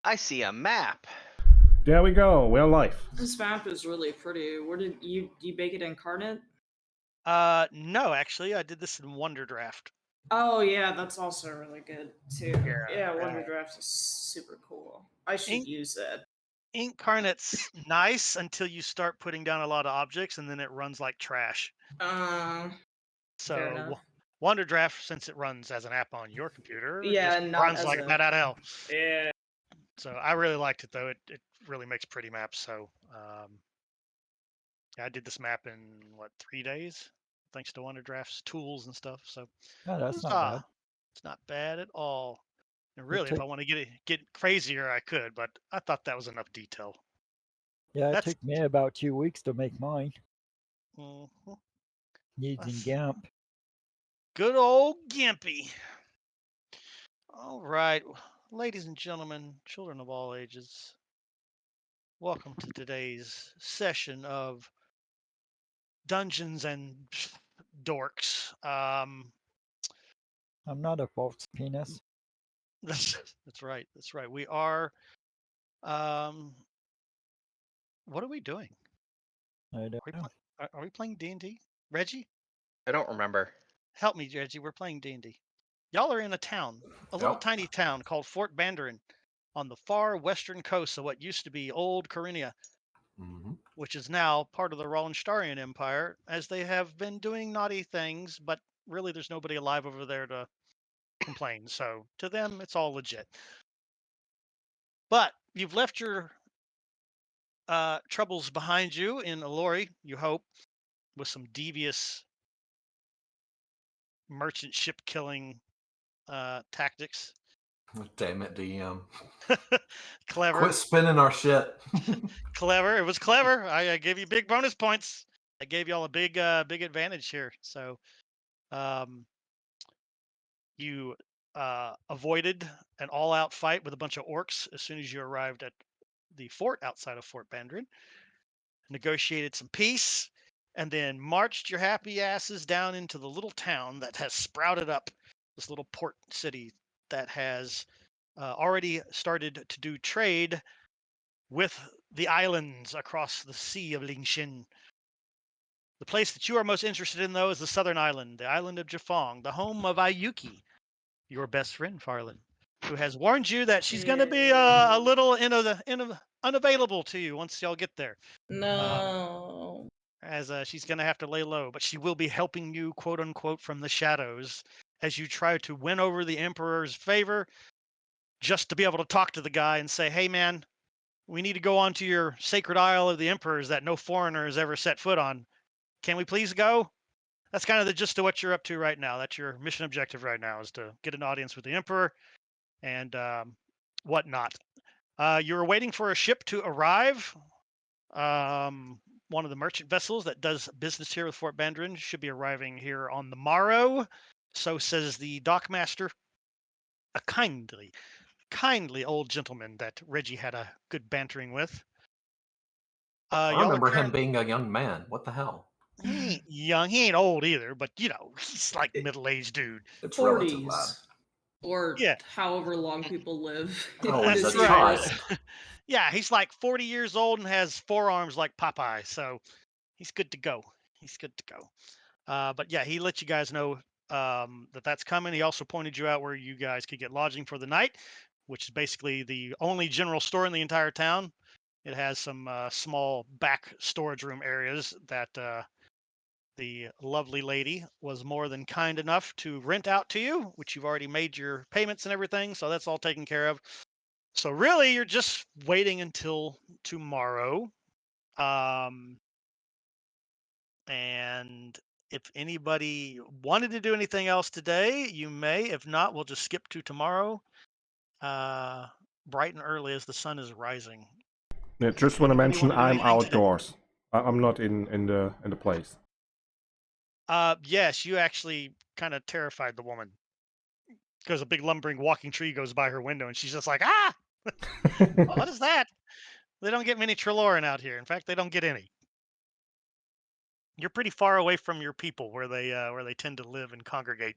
I see a map. There we go. We're live. This map is really pretty. Where did you bake it incarnate? No, actually, I did this in Wonder Draft. Oh yeah, that's also really good too. Yeah, Wonder Draft is super cool. I should Ink, use it. Incarnate's nice until you start putting down a lot of objects, and then it runs like trash. Fair So enough. Wonder Draft, since it runs as an app on your computer, Yeah, just not runs as like a bat out of hell. yeah. So I really liked it though. It really makes pretty maps. So I did this map in 3 days, thanks to Wonder Draft's tools and stuff. So Oh, that's not bad. it's not bad at all. And It really, if took- I want to get crazier, I could, but I thought that was enough detail. Yeah, it That's- took me about 2 weeks to make mine Mhm. using That's- GAMP. Good old Gimpy. All right, ladies and gentlemen, children of all ages, welcome to today's session of Dungeons and Dorks. I'm not a false penis. That's right. That's right. We are. What are we doing? I don't know. Are we playing D&D? Reggie, I don't remember. help me, Reggie. We're playing D&D. Y'all are in a town, a little Yep. tiny town called Fort Banderin, on the far western coast of what used to be Old Corinia, which is now part of the Rollenstarian Empire, as they have been doing naughty things, but really there's nobody alive over there to complain. So to them, it's all legit. But you've left your troubles behind you in Alori, you hope, with some devious merchant ship killing tactics. Damn it, DM. Clever. Quit spinning our shit. Clever. It was clever. I gave you big bonus points. I gave y'all a big advantage here. So you avoided an all-out fight with a bunch of orcs as soon as you arrived at the fort outside of Fort Bandrin, negotiated some peace, and then marched your happy asses down into the little town that has sprouted up, this little port city that has already started to do trade with the islands across the Sea of Lingshin. The place that you are most interested in, though, is the southern island, the island of Jafong, the home of Ayuki, your best friend, Farlin, who has warned you that she's going to be a little unavailable to you once y'all get there. No. As she's going to have to lay low, but she will be helping you, quote unquote, from the shadows as you try to win over the Emperor's favor, just to be able to talk to the guy and say, hey, man, we need to go on to your sacred isle of the Emperors that no foreigner has ever set foot on. Can we please go? That's kind of the gist of what you're up to right now. That's your mission objective right now, is to get an audience with the Emperor and whatnot. You're waiting for a ship to arrive. One of the merchant vessels that does business here with Fort Bandrin should be arriving here on the morrow. So says the dockmaster, a kindly old gentleman that Reggie had a good bantering with. I Y'all remember are him being a young man. What the hell? He ain't young, he ain't old either, but he's like middle-aged dude. It's relative, lad. 40s. Or Yeah. however long people live. Oh, in he's this a universe. child. Yeah, he's like 40 years old and has forearms like Popeye, so he's good to go. He's good to go. But yeah, he let you guys know that's coming. He also pointed you out where you guys could get lodging for the night, which is basically the only general store in the entire town. It has some small back storage room areas that the lovely lady was more than kind enough to rent out to you, which you've already made your payments and everything, so that's all taken care of. So really, you're just waiting until tomorrow. And if anybody wanted to do anything else today, you may. If not, we'll just skip to tomorrow, bright and early as the sun is rising. Yeah, just want to Anybody mention wanna do I'm anything today? outdoors. I'm not in the place. Yes, you actually kind of terrified the woman because a big lumbering walking tree goes by her window, and she's just like, ah, what is that? They don't get many Treloran out here. In fact, they don't get any. You're pretty far away from your people where they tend to live and congregate.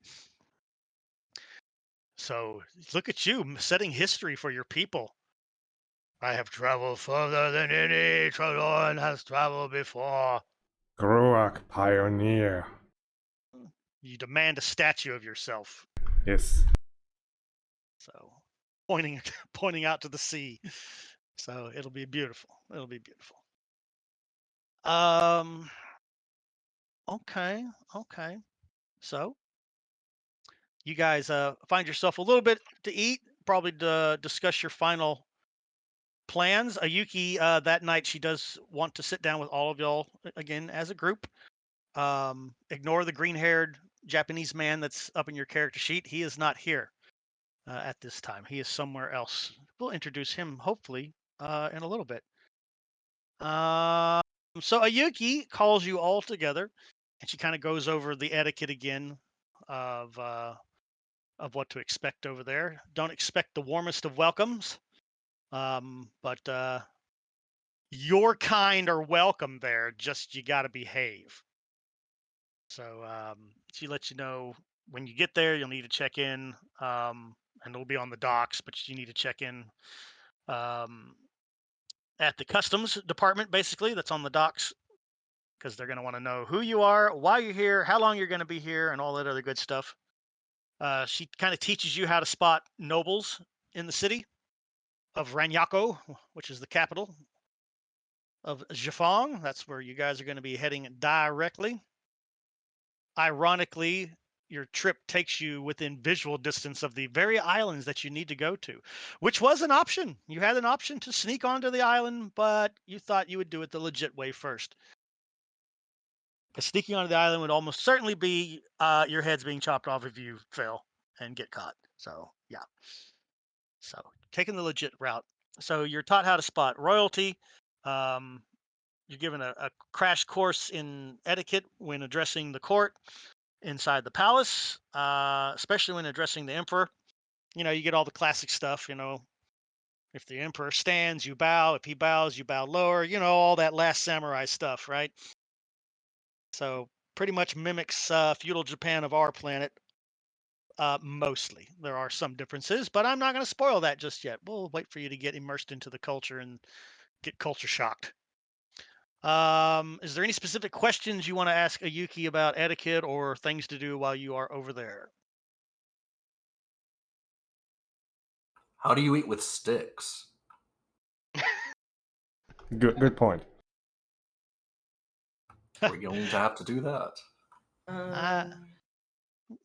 So look at you setting history for your people. I have traveled further than any Trelorn has traveled before. Gruak pioneer. You demand a statue of yourself. Yes. So, pointing out to the sea. So it'll be beautiful. It'll be beautiful. Okay. So you guys find yourself a little bit to eat, probably to discuss your final plans. Ayuki, that night she does want to sit down with all of y'all again as a group. Ignore the green-haired Japanese man that's up in your character sheet. He is not here at this time. He is somewhere else. We'll introduce him hopefully in a little bit. So Ayuki calls you all together, and she kind of goes over the etiquette again of what to expect over there. Don't expect the warmest of welcomes, but your kind are welcome there. Just you got to behave. So she lets you know when you get there, you'll need to check in, and it'll be on the docks, but you need to check in at the customs department, basically, that's on the docks, because they're going to want to know who you are, why you're here, how long you're going to be here, and all that other good stuff. She kind of teaches you how to spot nobles in the city of Ranyako, which is the capital of Jafong. That's where you guys are going to be heading directly. Ironically, your trip takes you within visual distance of the very islands that you need to go to, which was an option. You had an option to sneak onto the island, but you thought you would do it the legit way first. Because sneaking onto the island would almost certainly be your heads being chopped off if you fail and get caught. So, yeah. So, taking the legit route. So, you're taught how to spot royalty. You're given a crash course in etiquette when addressing the court inside the palace, especially when addressing the emperor. You know, you get all the classic stuff, you know, if the emperor stands, you bow. If he bows, you bow lower. You know, all that last samurai stuff, right? So pretty much mimics feudal Japan of our planet, mostly. There are some differences, but I'm not going to spoil that just yet. We'll wait for you to get immersed into the culture and get culture shocked. Is there any specific questions you want to ask Ayuki about etiquette or things to do while you are over there? How do you eat with sticks? Good point. We're going to have to do that.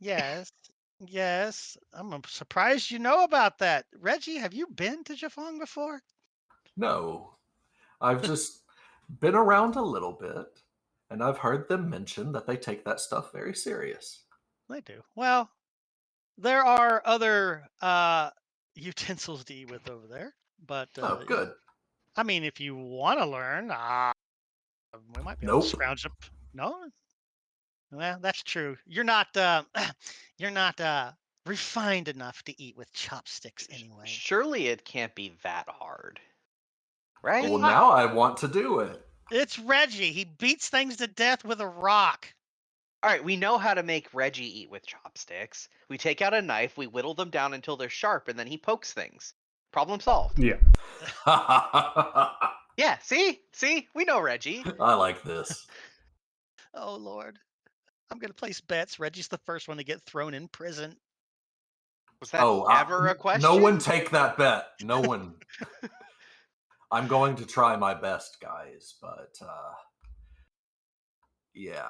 Yes. I'm surprised you know about that. Reggie, have you been to Jafong before? No. I've just been around a little bit, and I've heard them mention that they take that stuff very serious. They do. Well, there are other utensils to eat with over there, but Oh, good. I mean, if you want to learn, we might be able to scrounge up. No, well, that's true. You're not refined enough to eat with chopsticks anyway. Surely it can't be that hard, right? Well, now I want to do it. It's Reggie. He beats things to death with a rock. All right, we know how to make Reggie eat with chopsticks. We take out a knife, we whittle them down until they're sharp, and then he pokes things. Problem solved. Yeah. Yeah, see? We know Reggie. I like this. Oh, Lord. I'm going to place bets. Reggie's the first one to get thrown in prison. Was that ever a question? No one take that bet. No one. I'm going to try my best, guys, but yeah.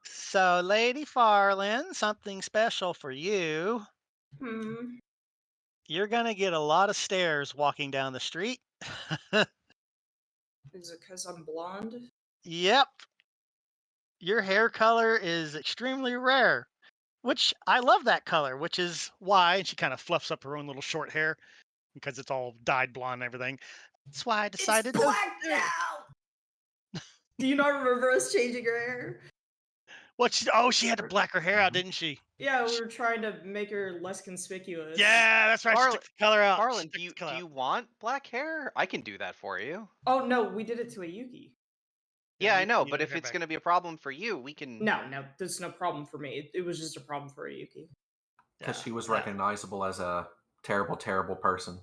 So, Lady Farland, something special for you. You're going to get a lot of stares walking down the street. Is it because I'm blonde? Yep. Your hair color is extremely rare, which I love that color, which is why, and she kind of fluffs up her own little short hair because it's all dyed blonde and everything. That's why I decided it's black now! Do you not remember us changing her hair? She had to black her hair out, didn't she? Yeah, we were trying to make her less conspicuous. Yeah, that's right. She took the color out. Harlan, do you want black hair? I can do that for you. Oh, no, we did it to Ayuki. Yeah, I know, but if it's going to be a problem for you, we can... No, there's no problem for me. It was just a problem for Ayuki. Because she was recognizable as a terrible, terrible person.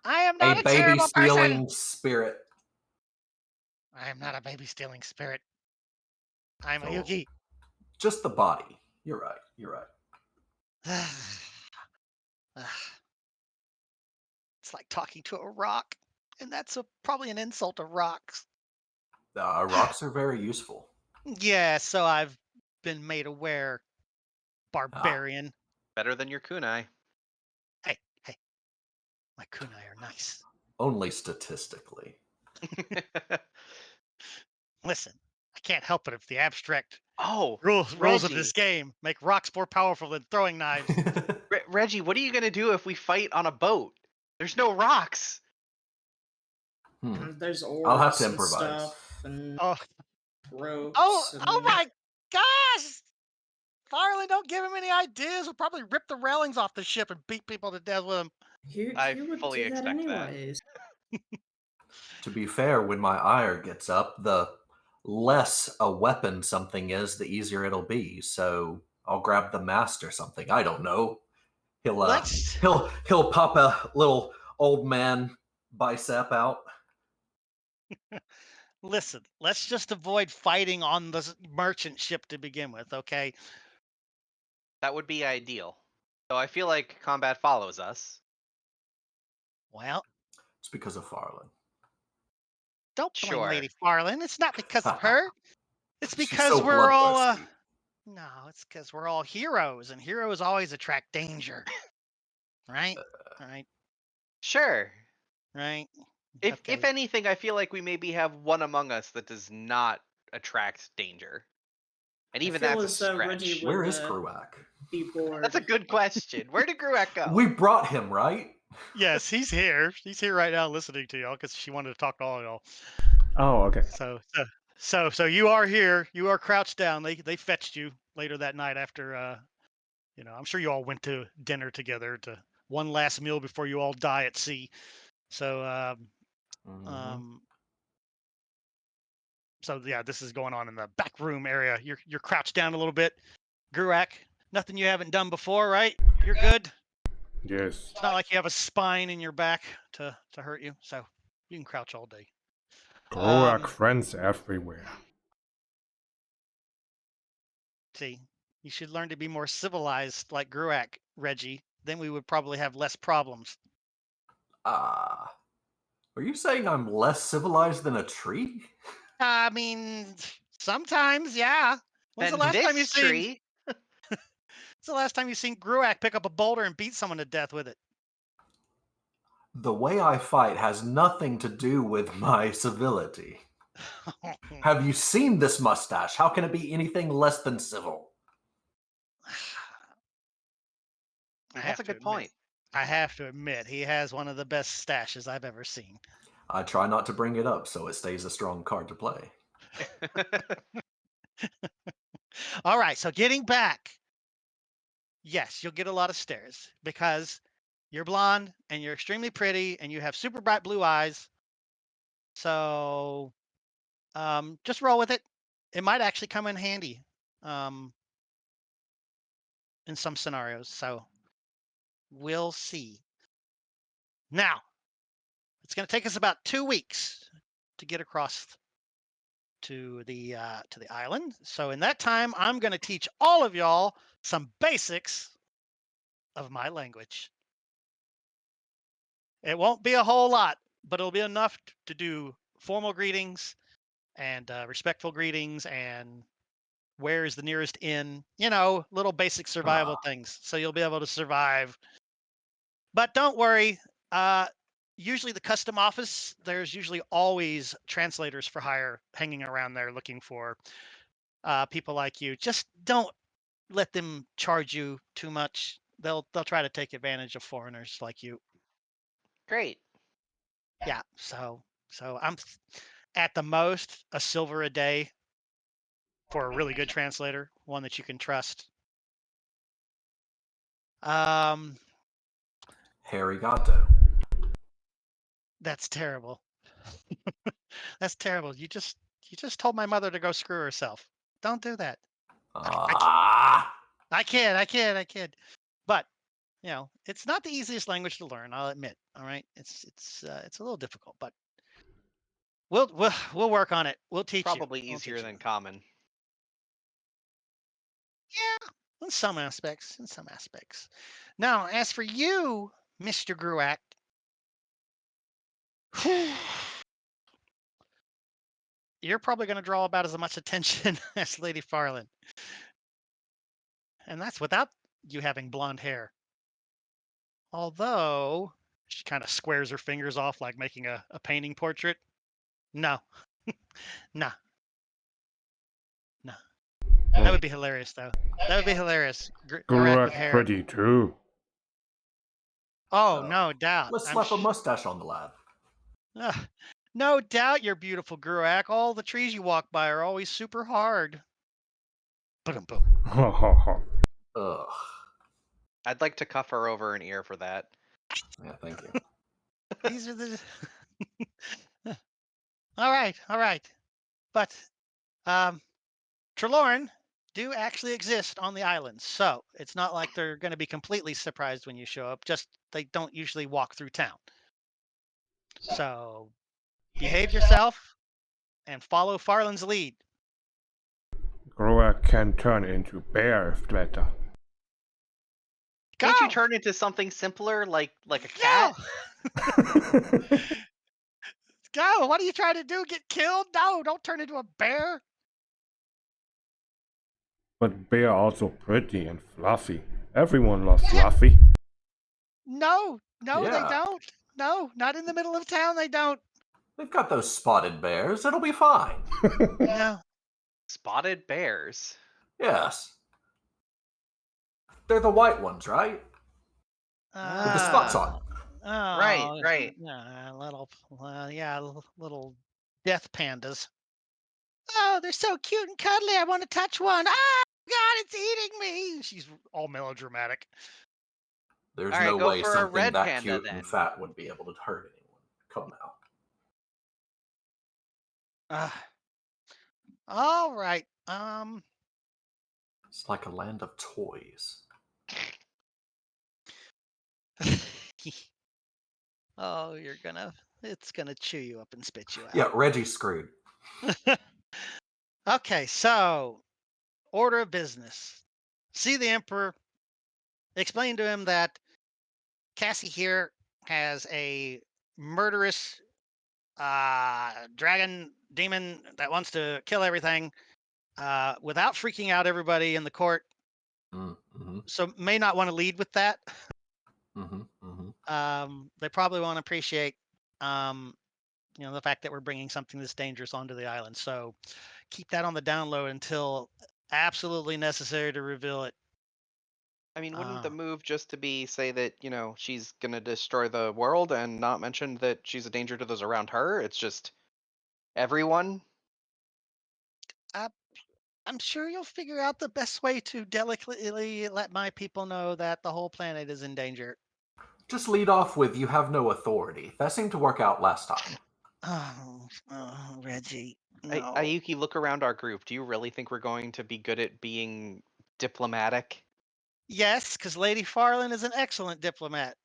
I am not A a baby terrible person. stealing spirit. I am not a baby stealing spirit. I'm a So, Yuki. just the body. You're right. You're right. It's like talking to a rock, and that's probably an insult to rocks. Rocks are very useful. Yeah, so I've been made aware, Ah, barbarian. Better than your kunai. Hey, my kunai are nice. only statistically. Listen, I can't help it if the abstract Oh, rules of Reggie. this game make rocks more powerful than throwing knives. Reggie, what are you gonna do if we fight on a boat? There's no rocks. There's orbs I'll have to and improvise. stuff and Oh, ropes. oh and... my gosh! Farley, don't give him any ideas. We'll probably rip the railings off the ship and beat people to death with them. I You would fully do that expect that. anyways. To be fair, when my ire gets up, the less a weapon something is, the easier it'll be. So I'll grab the mast or something. I don't know. Let's He'll pop a little old man bicep out. listen. Let's just avoid fighting on the merchant ship to begin with, okay? That would be ideal. So I feel like combat follows us. Well, It's because of Farland. don't blame Sure. Lady Farland. It's not because of her. It's She's because so we're all bloodthirsty. no, it's because we're all heroes, and heroes always attract danger. Right? All right. Sure. Right. If Okay. anything, I feel like we maybe have one among us that does not attract danger. And I even feel that's a as though Reggie stretch. would Where is Gruak? be bored. That's a good question. Where did Gruak go? We brought him, right? Yes, he's here. He's here right now listening to y'all because she wanted to talk to all y'all. Oh, okay. So you are here. You are crouched down. They fetched you later that night after I'm sure you all went to dinner together to one last meal before you all die at sea. So Mhm. so yeah, this is going on in the back room area. You're crouched down a little bit. Gruak, nothing you haven't done before, right? You're good. Yes. It's not like you have a spine in your back to hurt you, so you can crouch all day. Groak friends everywhere. See, you should learn to be more civilized like Gruak, Reggie. Then we would probably have less problems. Are you saying I'm less civilized than a tree? I mean, sometimes, yeah. When's the Then last time you this seen? tree. When's the last time you seen Gruak pick up a boulder and beat someone to death with it? The way I fight has nothing to do with my civility. Have you seen this mustache? How can it be anything less than civil? That's a good point. I have to admit, he has one of the best stashes I've ever seen. I try not to bring it up so it stays a strong card to play. All right, so getting back. Yes, you'll get a lot of stares because you're blonde and you're extremely pretty and you have super bright blue eyes. So just roll with it. It might actually come in handy in some scenarios. So we'll see. Now, it's going to take us about 2 weeks to get across to the island. So in that time, I'm going to teach all of y'all some basics of my language. It won't be a whole lot, but it'll be enough to do formal greetings and respectful greetings and where is the nearest inn, little basic survival things. So you'll be able to survive. But don't worry. Usually the custom office, there's usually always translators for hire hanging around there looking for people like you. Just don't let them charge you too much. They'll try to take advantage of foreigners like you. Great. Yeah. So I'm at the most a silver a day for a really good translator, one that you can trust. Harry Gatto. That's terrible. That's terrible. You just told my mother to go screw herself. Don't do that. I kid. But it's not the easiest language to learn. I'll admit. All right, it's a little difficult, but we'll work on it. We'll teach you. Probably We'll teach easier you. than common. Yeah, in some aspects. In some aspects. Now, as for you, Mr. Gruak, you're probably going to draw about as much attention as Lady Farland. And that's without you having blonde hair. Although, she kind of squares her fingers off like making a painting portrait. No. Nah. No. That would be hilarious, though. That would be hilarious. Gruak with Gruak hair. pretty too. Oh, no doubt. Let's I'm slap a mustache on the lad. No doubt you're beautiful, Gruak. All the trees you walk by are always super hard. Boom, boom. Ha ha ha. Ugh. I'd like to cuff her over an ear for that. Yeah, thank you. These are the. All right. But, Trelawney do actually exist on the island, so it's not like they're going to be completely surprised when you show up. Just they don't usually walk through town. So, behave yourself and follow Farland's lead. Gruak can turn into bear if better. Can't you Go! turn into something simpler, like a cat? Go! What are you trying to do? Get killed? No, don't turn into a bear. But bear also pretty and fluffy. Everyone loves fluffy. No, they Yeah. don't. No, not in the middle of town. They don't. They've got those spotted bears. It'll be fine. No. Spotted bears. Yes. They're the white ones, right? With the spots on. Oh, Right. little death pandas. Oh, they're so cute and cuddly. I want to touch one. Ah, God, it's eating me. She's all melodramatic. There's All right, no go way for a something red that panda, cute then. and fat would be able to hurt anyone. Come now. All right. It's like a land of toys. Oh, it's gonna chew you up and spit you out. Yeah, Reggie's screwed. Okay, so order of business. See the Emperor. Explain to him that Cassie here has a murderous dragon demon that wants to kill everything without freaking out everybody in the court. Mm-hmm. So may not want to lead with that. Mm-hmm. They probably won't appreciate the fact that we're bringing something this dangerous onto the island. So keep that on the down low until absolutely necessary to reveal it. I mean, wouldn't the move just to be say that, she's gonna destroy the world and not mention that she's a danger to those around her? It's just everyone? I'm sure you'll figure out the best way to delicately let my people know that the whole planet is in danger. Just lead off with "you have no authority." That seemed to work out last time. Oh, Reggie. No. Ayuki, look around our group. Do you really think we're going to be good at being diplomatic? Yes, because Lady Farland is an excellent diplomat.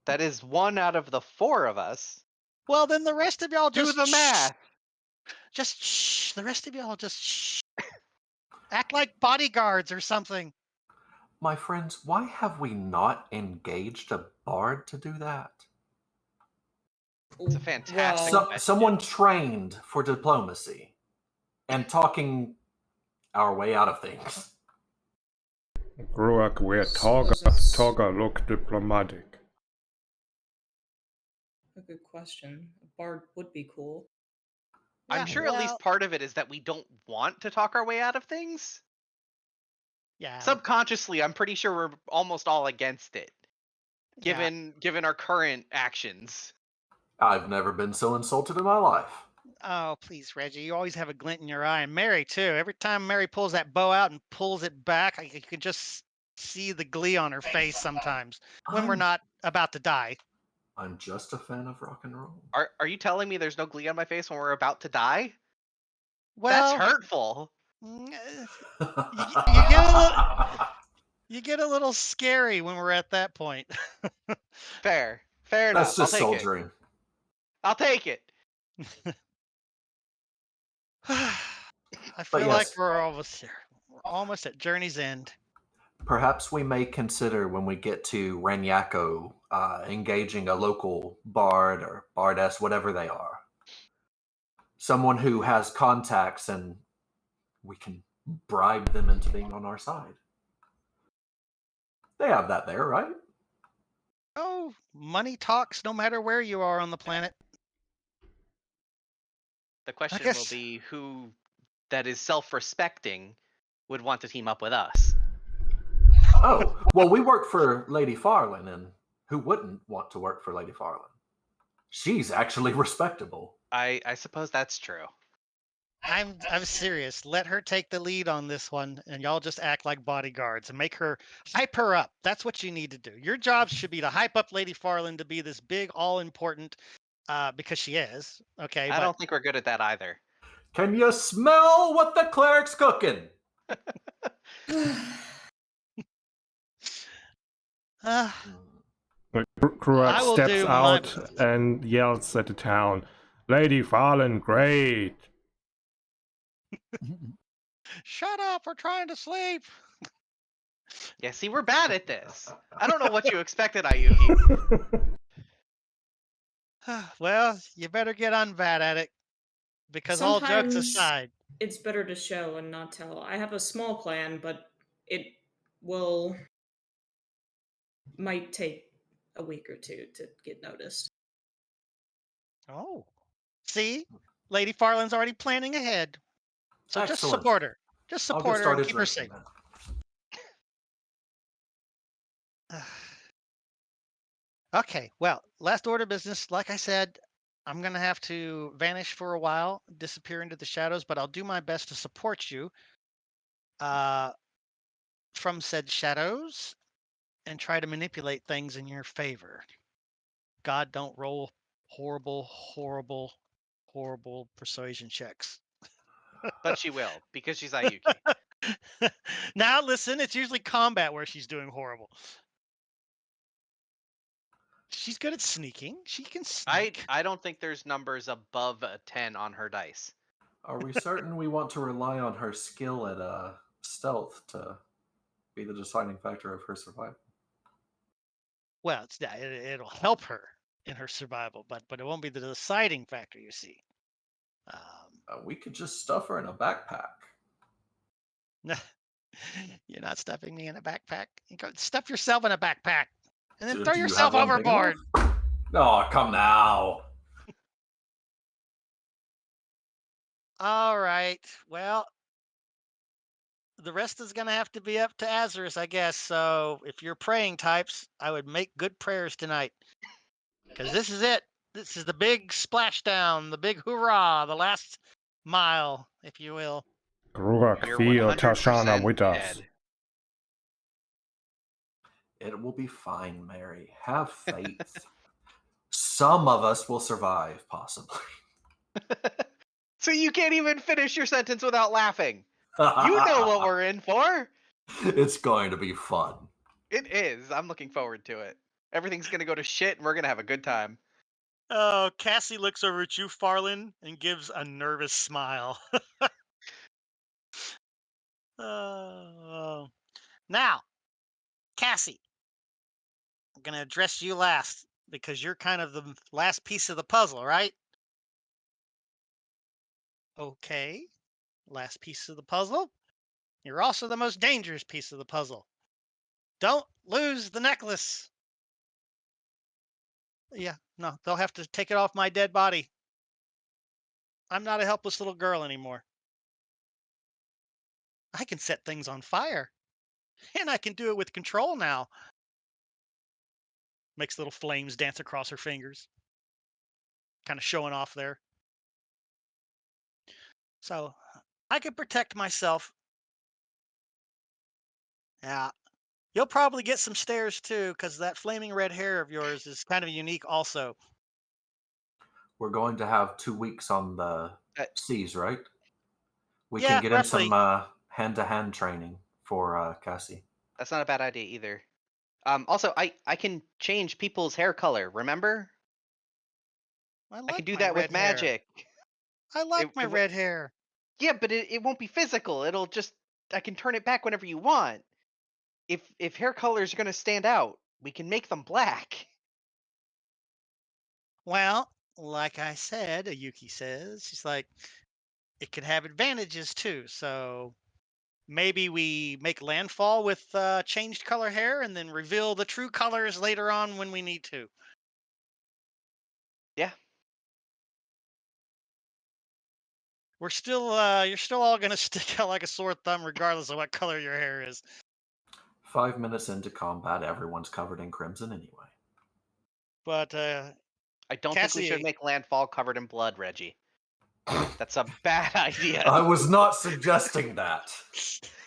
That is one out of the four of us. Well, then the rest of y'all Do just the math. Just shh. The rest of y'all just shh. Act like bodyguards or something. My friends, why have we not engaged a bard to do that? It's a fantastic question. Someone trained for diplomacy and talking our way out of things. Gruak wear toga. Toga look diplomatic. A good question. A bard would be cool. I'm sure at least part of it is that we don't want to talk our way out of things. Yeah. Subconsciously, I'm pretty sure we're almost all against it, given our current actions. I've never been so insulted in my life. Oh, please, Reggie. You always have a glint in your eye. And Mary, too. Every time Mary pulls that bow out and pulls it back, you can just see the glee on her face sometimes when we're not about to die. I'm just a fan of rock and roll. Are you telling me there's no glee on my face when we're about to die? Well, that's hurtful. You get a little... You get a little scary when we're at that point. Fair That's enough. I'll just take it. soldiering. I'll take it. I But feel like yes, we're almost here. We're almost at journey's end. perhaps we may consider when we get to Ranyako engaging a local bard or bardess, whatever they are. Someone who has contacts and we can bribe them into being on our side. They have that there, right? Oh, money talks no matter where you are on the planet. The I question will guess. be who that is self-respecting would want to team up with us. Oh, well, we work for Lady Farland, and who wouldn't want to work for Lady Farland? She's actually respectable. I suppose that's true. I'm serious. Let her take the lead on this one, and y'all just act like bodyguards and make her hype her up. That's what you need to do. Your job should be to hype up Lady Farland to be this big, all important, because she is. Okay, I but don't think we're good at that either. Can you smell what the cleric's cooking? uh, Kruak I will steps do my out best. and yells at the town, Lady Farland, great! Shut up! We're trying to sleep. Yeah, see, we're bad at this. I don't know what you expected, Ayuki. Well, you better get on bad at it, because all jokes Sometimes aside, it's better to show and not tell. I have a small plan, but it will might take a week or two to get noticed. oh, see, Lady Farland's already planning ahead. So just Excellent. support her. Just I'll support get her and started keep her drinking safe. then. Okay, well, last order of business. Like I said, I'm going to have to vanish for a while, disappear into the shadows, but I'll do my best to support you from said shadows and try to manipulate things in your favor. God, don't roll horrible, horrible, horrible persuasion checks. But she will, because she's Ayuki. Now, listen, it's usually combat where she's doing horrible. She's good at sneaking. She can sneak. I don't think there's numbers above a 10 on her dice. Are we certain we want to rely on her skill at stealth to be the deciding factor of her survival? Well, it'll help her in her survival, but it won't be the deciding factor, you see. We could just stuff her in a backpack. You're not stuffing me in a backpack. You go stuff yourself in a backpack and then Do throw you yourself have one big overboard. enough? Oh, come now. All right. Well, the rest is going to have to be up to Azarus, I guess. So if you're praying types, I would make good prayers tonight. Because this is it. This is the big splashdown, the big hoorah, the last mile, if you will. Kruak, You're feel 100% Tashana with us. dead. It will be fine, Mary. Have faith. Some of us will survive, possibly. So you can't even finish your sentence without laughing. You know what we're in for. It's going to be fun. It is. I'm looking forward to it. Everything's going to go to shit and we're going to have a good time. Oh, Cassie looks over at you, Farland, and gives a nervous smile. Oh. Now, Cassie, I'm going to address you last because you're kind of the last piece of the puzzle, right? Okay. Last piece of the puzzle. You're also the most dangerous piece of the puzzle. Don't lose the necklace. Yeah, no, they'll have to take it off my dead body. I'm not a helpless little girl anymore. I can set things on fire. And I can do it with control now. Makes little flames dance across her fingers. Kind of showing off there. So I can protect myself. Yeah. You'll probably get some stares too, because that flaming red hair of yours is kind of unique also. We're going to have 2 weeks on the seas, right? We Yeah, can get in roughly. some hand-to-hand training for Cassie. That's not a bad idea either. Also, I can change people's hair color. Remember? I I can like do my that with red hair. magic. I like my It red hair. Yeah, but it won't be physical. It'll just I can turn it back whenever you want. If hair colors are gonna stand out, we can make them black. Well, like I said, Yuki says, she's like, it could have advantages too. So maybe we make landfall with changed color hair and then reveal the true colors later on when we need to. Yeah. We're still, you're still all gonna stick out like a sore thumb, regardless of what color your hair is. 5 minutes into combat, everyone's covered in crimson anyway. But I don't think we should Cassie, make landfall covered in blood, Reggie. That's a bad idea. I was not suggesting that.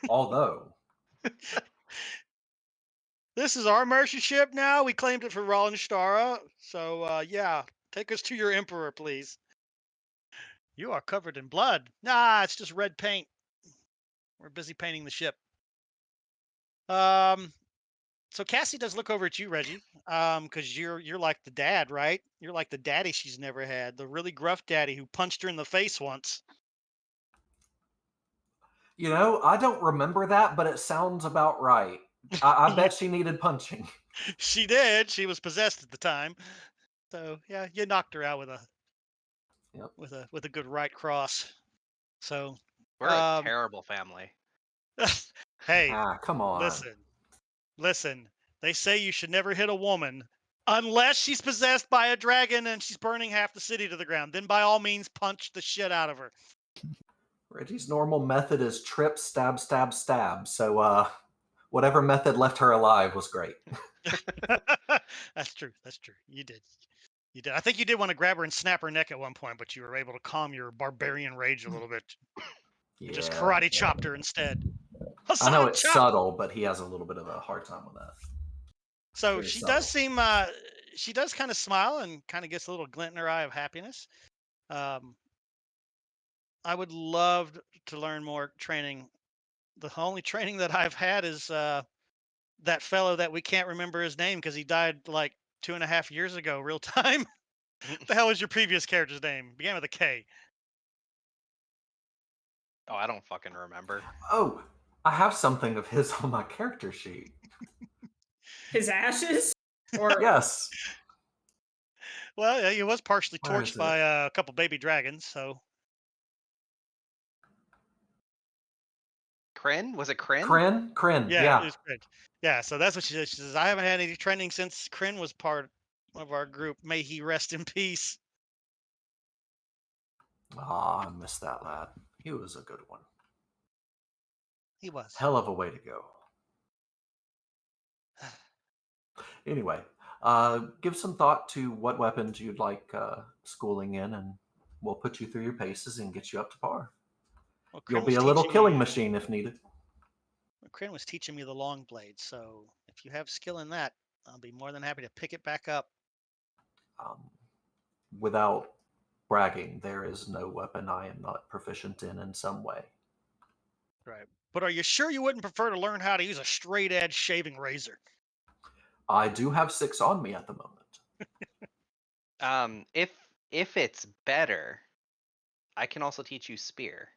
Although, this is our merchant ship now. We claimed it for Rollenshtara. So yeah, take us to your emperor, please. You are covered in blood. Nah, it's just red paint. We're busy painting the ship. So Cassie does look over at you, Reggie, because you're like the dad, right? You're like the daddy she's never had, the really gruff daddy who punched her in the face once. I don't remember that, but it sounds about right. I bet she needed punching. She did. She was possessed at the time. So yeah, you knocked her out with a Yep. with a good right cross. So We're a terrible family. hey, Come on. listen. They say you should never hit a woman unless she's possessed by a dragon and she's burning half the city to the ground. Then by all means, punch the shit out of her. Reggie's normal method is trip, stab, stab, stab. So, whatever method left her alive was great. That's true. That's true. You did. You did. I think you did want to grab her and snap her neck at one point, but you were able to calm your barbarian rage a little bit. You just karate chopped her instead. I know Hassan it's chop! subtle, but he has a little bit of a hard time with that. So Very she subtle. does seem, she does kind of smile and kind of gets a little glint in her eye of happiness. I would love to learn more training. The only training that I've had is that fellow that we can't remember his name because he died like 2.5 years ago, real time. What the hell was your previous character's name? Began with a K. Oh, I don't fucking remember. Oh, I have something of his on my character sheet. His ashes? Or Yes. Well, yeah, he was partially Where is torched by a couple baby dragons, so. Kryn? Was it Kryn? Kryn, Yeah, yeah. it was good. Yeah, so that's what she says. She says, I haven't had any training since Kryn was part of our group. May he rest in peace. I missed that lad. He was a good one. He was. Hell of a way to go. Anyway, give some thought to what weapons you'd like schooling in, and we'll put you through your paces and get you up to par. Well, You'll Kryn be was a little teaching killing me, machine if needed. Kryn was teaching me the long blade, so if you have skill in that, I'll be more than happy to pick it back up. Without bragging, there is no weapon I am not proficient in some way. Right. But are you sure you wouldn't prefer to learn how to use a straight edge shaving razor? I do have 6 on me at the moment. If it's better, I can also teach you spear.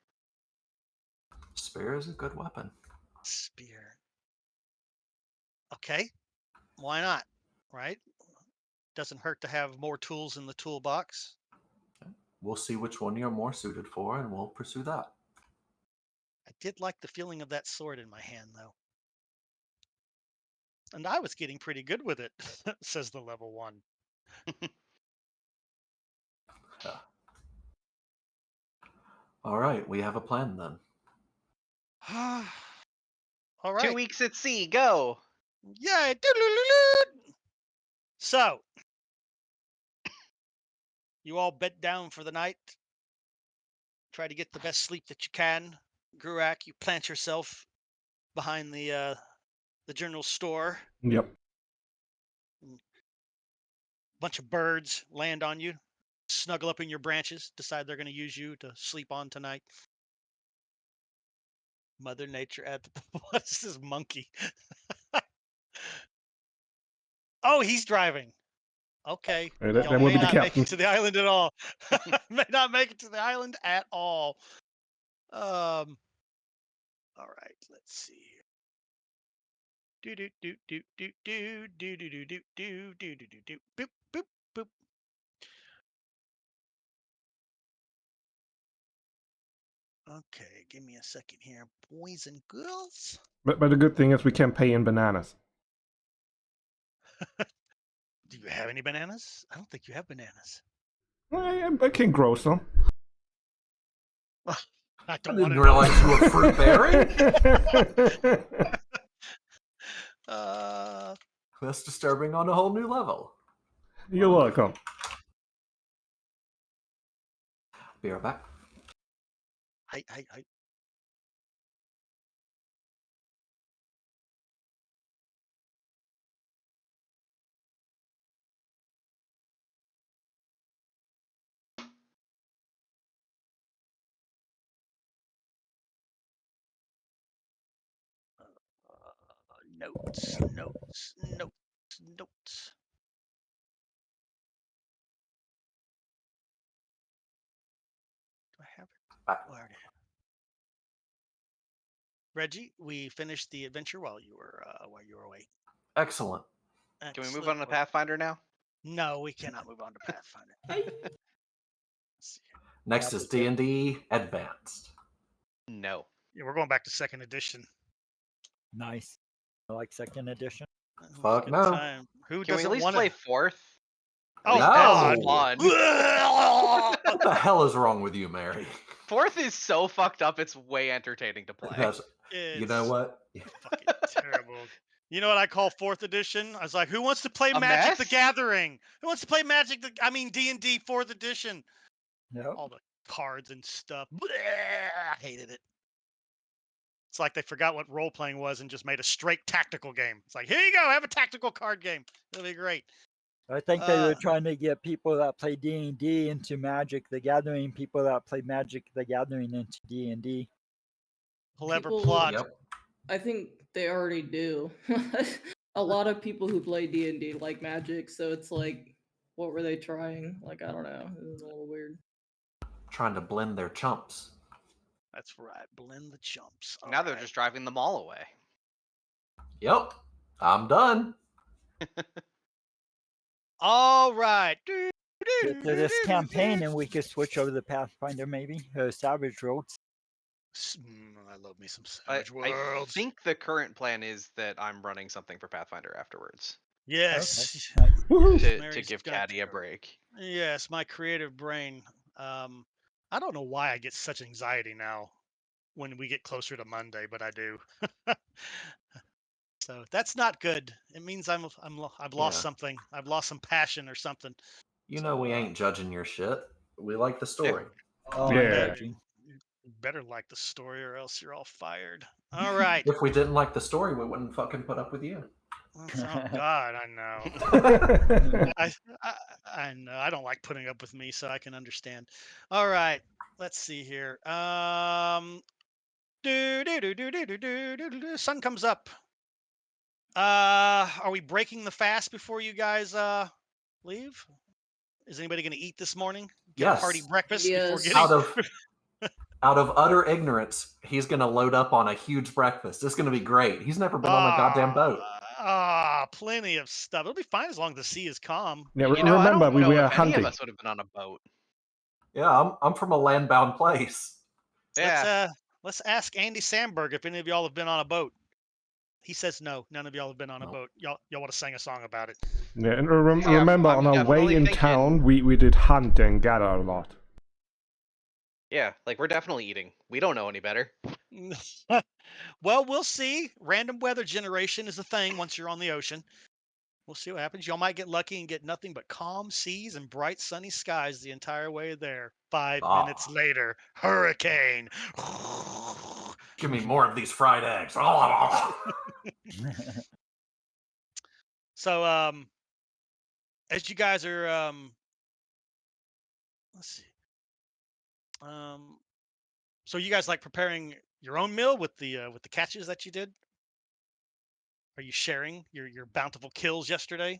Spear is a good weapon. Spear. Okay. Why not? Right? Doesn't hurt to have more tools in the toolbox. We'll see which one you're more suited for, and we'll pursue that. I did like the feeling of that sword in my hand, though. And I was getting pretty good with it, says the level 1. All right, we have a plan then. All right. 2 weeks at sea, go! Yay! So, you all bed down for the night. Try to get the best sleep that you can. Gruak, you plant yourself behind the general store. Yep. Bunch of birds land on you, snuggle up in your branches, decide they're going to use you to sleep on tonight. Mother Nature at the what's this monkey? Oh, he's driving. Okay. Hey, Y'all that would may be the not make captain. it to the island at all. May not make it to the island at all. All right, let's see here. Do do do do do do do do do do do do do do do boop boop boop. Okay, give me a second here, boys and girls. But the good thing is we can pay in bananas. Do you have any bananas? I don't think you have bananas. I can grow some. I I don't want didn't to realize you were fruit bearing. That's disturbing on a whole new level. You're welcome. Be right back. Hi. Notes. Do I have it? Uh, Oh, I already have it. Reggie, we finished the adventure while you were away. Excellent. Can we move on to Excellent. Pathfinder now? No, we cannot move on to Pathfinder. Hey. Let's see here. Next is D&D Advanced. No. Yeah, we're going back to second edition. Nice. I like second edition. It was a Fuck good no. time. Who Can we at doesn't least want play to? fourth? Oh No. God! One. What the hell is wrong with you, Mary? Fourth is so fucked up. It's way entertaining to play. That's, you know It's what? fucking terrible. You know what I call fourth edition? I was like, who wants to play A Magic the mess? Gathering? Who wants to play D&D fourth edition? Yep. All the cards and stuff. I hated it. It's like they forgot what role playing was and just made a straight tactical game. It's like, here you go, have a tactical card game. It'll be great. I think they were trying to get people that play D&D into Magic the Gathering, people that play Magic the Gathering into D&D. Clever People- plot. Yep. I think they already do. A lot of people who play D&D like Magic, so it's like, what were they trying? Like, I don't know. It was a little weird. Trying to blend their chumps. That's right. Blend the chumps. All Now they're right. just driving them all away. Yep. I'm done. All right. Get to this campaign and we could switch over to Pathfinder maybe, Savage Roads. I love me some I Savage Worlds. think the current plan is that I'm running something for Pathfinder afterwards Yes. Okay. Nice. Woohoo! to Mary's give gonna- Caddy a break. Yes, my creative brain. I don't know why I get such anxiety now when we get closer to Monday, but I do. So that's not good. It means I've lost Yeah. something. I've lost some passion or something. You know we ain't judging your shit. We like the story. Oh, Yeah. I'm judging. You better like the story or else you're all fired. All right. If we didn't like the story, we wouldn't fucking put up with you. Oh God, I know. I know. I don't like putting up with me, so I can understand. All right. Let's see here. Sun comes up. Are we breaking the fast before you guys leave? Is anybody going to eat this morning? Get a Yes. hearty breakfast before Yes. getting. Out of utter ignorance, he's gonna load up on a huge breakfast. It's gonna be great. He's never been on a goddamn boat. Plenty of stuff. It'll be fine as long as the sea is calm. Yeah, You know, I remember don't we know were if any hunting. of us would have been on a boat. Yeah, I'm from a land-bound place. Yeah. Let's ask Andy Samberg if any of y'all have been on a boat. He says no. None of y'all have been on a No. boat. Y'all want to sing a song about it. Yeah, and Yeah, remember I'm on our way definitely in thinking- town, we did hunt and gather a lot. Yeah, like we're definitely eating. We don't know any better. Well, we'll see. Random weather generation is a thing once you're on the ocean. We'll see what happens. Y'all might get lucky and get nothing but calm seas and bright sunny skies the entire way there. 5 minutes later, hurricane. Give me more of these fried eggs. So, as you guys are, let's see. So you guys like preparing your own meal with the catches that you did? Are you sharing your bountiful kills yesterday?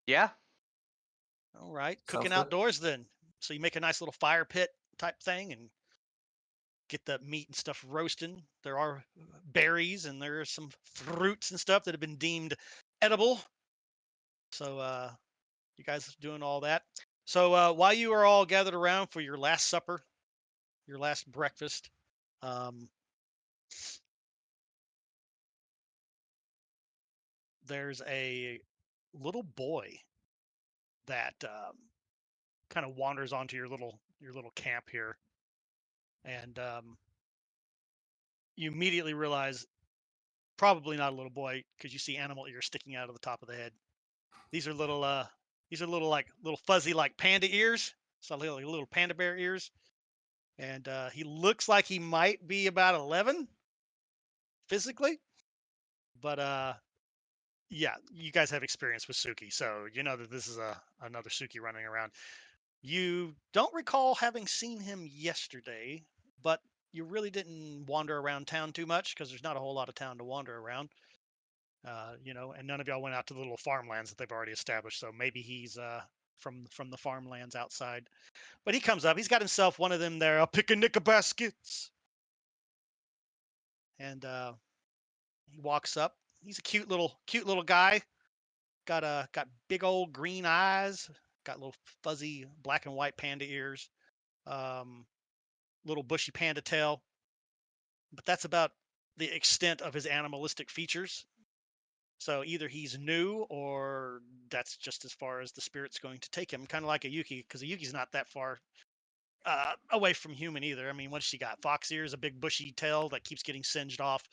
Yeah. All right, Sounds cooking good. outdoors then. So you make a nice little fire pit type thing and get the meat and stuff roasting. There are berries and there are some fruits and stuff that have been deemed edible. So you guys are doing all that. So while you are all gathered around for your last supper, your last breakfast, um, there's a little boy that kind of wanders onto your little camp here, and you immediately realize probably not a little boy because you see animal ears sticking out of the top of the head. These are little like little fuzzy like panda ears, so little panda bear ears, and he looks like he might be about 11 physically, but yeah, you guys have experience with Suki, so you know that this is another Suki running around. You don't recall having seen him yesterday, but you really didn't wander around town too much because there's not a whole lot of town to wander around. And none of y'all went out to the little farmlands that they've already established. So maybe he's from the farmlands outside. But he comes up. He's got himself one of them there picnic baskets, and he walks up. He's a cute little guy. Got big old green eyes. Got little fuzzy black and white panda ears. Um, Little bushy panda tail. But that's about the extent of his animalistic features. So either he's new or that's just as far as the spirit's going to take him. Kind of like a Yuki, because a Yuki's not that far away from human either. I mean, what's she got? Fox ears, a big bushy tail that keeps getting singed off.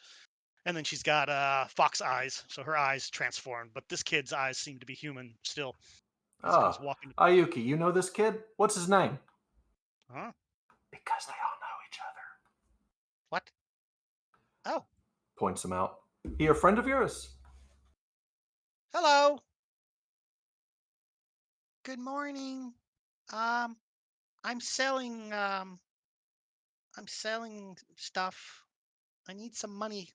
And then she's got fox eyes, so her eyes transformed. But this kid's eyes seem to be human still. As he comes Ah, walking. Ayuki, you know this kid? What's his name? Huh? Because they all know each other. What? Oh, Points him out. He a friend of yours? hello. Good morning. Um, I'm selling stuff. I need some money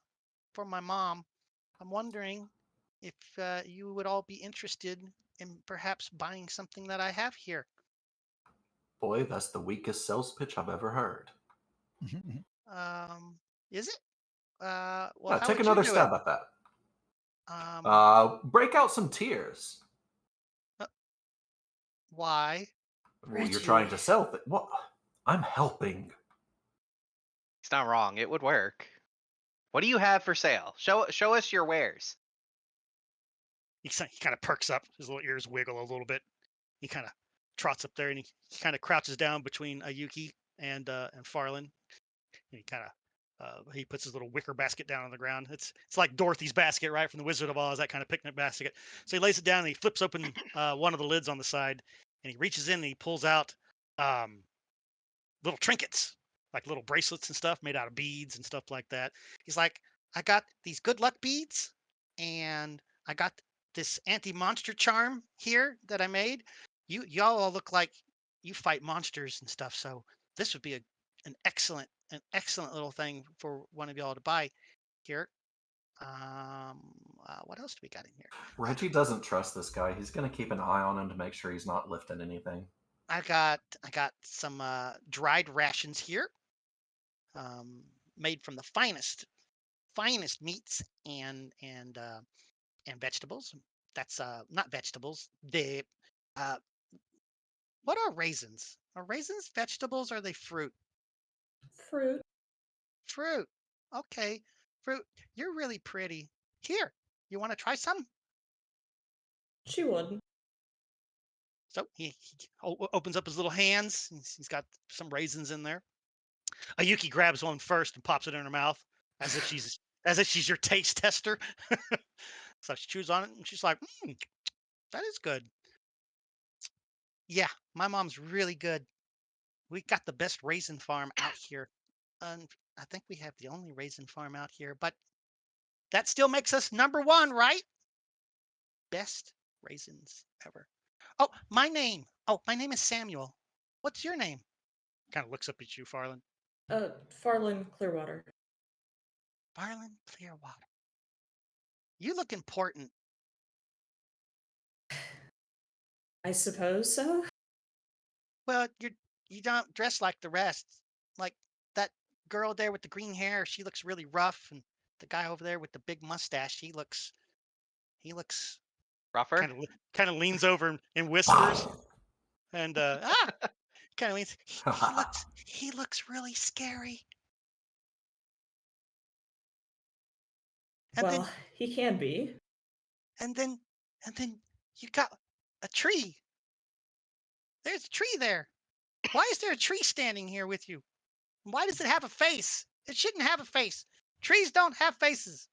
for my mom. I'm wondering if you would all be interested in perhaps buying something that I have here. Boy, that's the weakest sales pitch I've ever heard. Is it? Well, Yeah, how take would you another do it? stab at that. Um, Break out some tears. why? Well, you're trying to Reggie. sell things. What? I'm helping. He's not wrong. It would work. What do you have for sale? Show us your wares. He kind of perks up. His little ears wiggle a little bit. He kind of trots up there and he kind of crouches down between Ayuki and Farland. And he kind of he puts his little wicker basket down on the ground. It's like Dorothy's basket, right, from the Wizard of Oz, that kind of picnic basket. So he lays it down and he flips open one of the lids on the side, and he reaches in and he pulls out little trinkets, like little bracelets and stuff made out of beads and stuff like that. He's like, I got these good luck beads, and I got this anti-monster charm here that I made. Y'all all look like you fight monsters and stuff, so this would be an excellent little thing for one of y'all to buy here. What else do we got in here? Reggie doesn't trust this guy. He's going to keep an eye on him to make sure he's not lifting anything. I got some dried rations here, made from the finest meats and vegetables. That's not vegetables. Uh, what are raisins? Are raisins vegetables or are they fruit? Fruit. Fruit. Okay, fruit. You're really pretty. Here, you want to try some? She would. So he opens up his little hands. He's got some raisins in there. Ayuki grabs one first and pops it in her mouth as if she's your taste tester. So she chews on it and she's like, that is good. Yeah, my mom's really good. We got the best raisin farm out here. And I think we have the only raisin farm out here, but that still makes us number one, right? Best raisins ever. Oh, my name. Oh, my name is Samuel. What's your name? Kind of looks up at you, Farland. Farland Clearwater. Farland Clearwater. You look important. I suppose so. Well, you don't dress like the rest. Like that girl there with the green hair, she looks really rough, and the guy over there with the big mustache, he looks Rougher? kind of leans over and whispers, and kind of leans. He looks really scary. And Well, he can be. and then you got a tree. There's a tree there. Why is there a tree standing here with you? Why does it have a face? It shouldn't have a face. Trees don't have faces.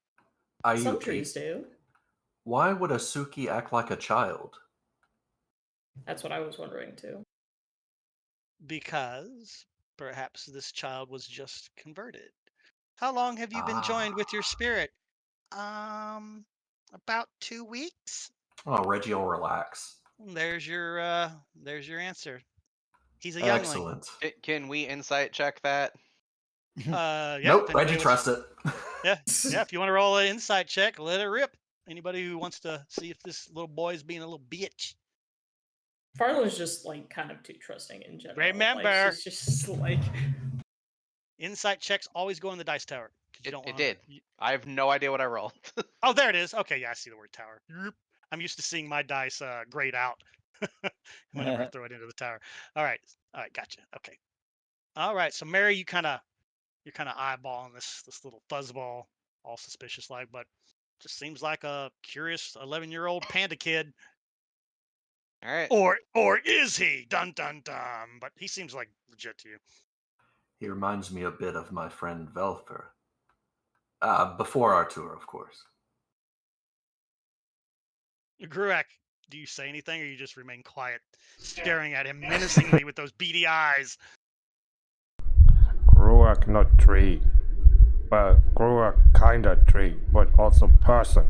Some Ayuki, trees do. why would Asuki act like a child? That's what I was wondering too. Because perhaps this child was just converted. How long have you been joined with your spirit? About 2 weeks. Oh, Reggie will relax. There's your answer. He's a youngling. Excellent. Can we insight check that? Yeah. Nope, if Reggie anybody trusts it. Yeah. If you want to roll an insight check, let it rip. Anybody who wants to see if this little boy's being a little bitch. Farland's just like kind of too trusting in general. Remember- like, she's just like Insight checks always go in the dice tower. 'Cause you don't It wanna- did. I have no idea what I rolled. Oh, there it is. Okay, yeah, I see the word tower. Yerp. I'm used to seeing my dice grayed out whenever I throw it into the tower. All right, gotcha. Okay, all right. So Mary, you're kind of eyeballing this little fuzzball, all suspicious like, but just seems like a curious 11-year-old panda kid. All right. Or is he? Dun dun dun. But he seems like legit to you. He reminds me a bit of my friend Velfer. Before our tour, of course. Gruak, do you say anything, or you just remain quiet, staring at him menacingly with those beady eyes? Gruak not tree. But Gruak kinda tree, but also person.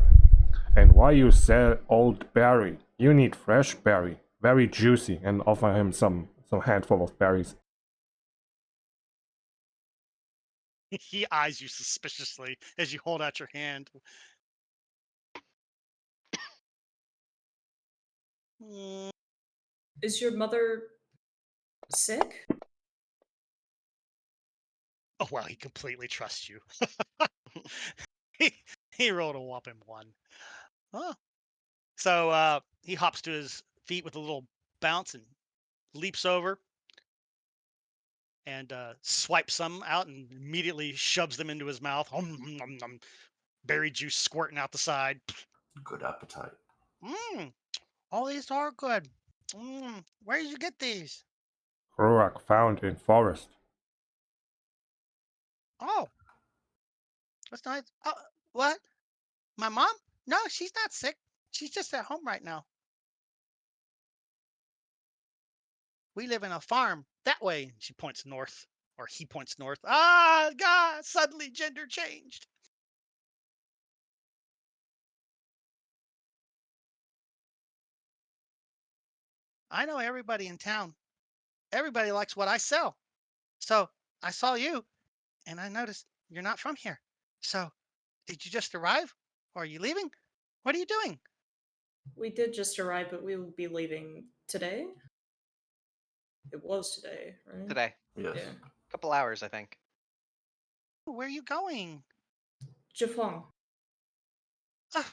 And why you sell old berry? You need fresh berry, very juicy, and offer him some handful of berries. He eyes you suspiciously as you hold out your hand. Mm, is your mother sick? Oh, well, he completely trusts you. he, he rolled a whopping 1. Oh. So he hops to his feet with a little bounce and leaps over and swipes some out and immediately shoves them into his mouth. Berry juice squirting out the side. Good appetite. All these are good. Where did you get these? Gruak found in forest. Oh, that's nice. Oh, what? My mom? No, she's not sick. She's just at home right now. We live in a farm that way. She points north, or he points north. Ah, God, suddenly gender changed. I know everybody in town. Everybody likes what I sell. So I saw you and I noticed you're not from here. So did you just arrive? Or are you leaving? What are you doing? We did just arrive, but we will be leaving today. It was today, right? Today. Yes. Yeah. Couple hours, I think. Where are you going? Jafong.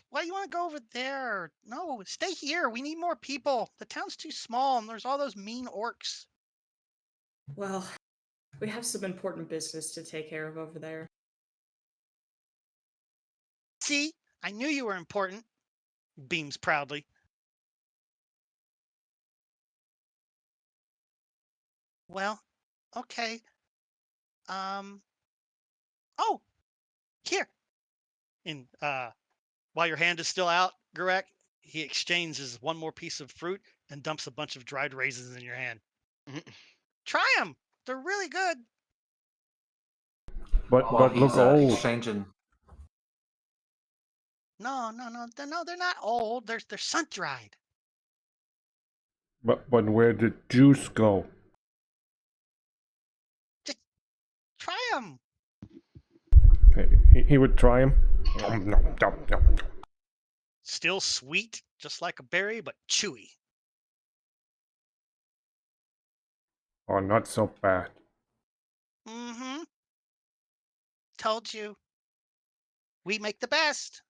Why do you want to go over there? No, stay here. We need more people. The town's too small and there's all those mean orcs. Well, we have some important business to take care of over there. See, I knew you were important. Beams proudly. Well, okay. Oh, here. And while your hand is still out, Gurek, he exchanges one more piece of fruit and dumps a bunch of dried raisins in your hand. Try them. They're really good. But While look he's old. exchanging. No, they're not old. They're sun dried. But where did juice go? Try them. He would try him. Nom, nom, nom, nom. Still sweet, just like a berry, but chewy. Oh, not so bad. Mm-hmm. Told you. We make the best.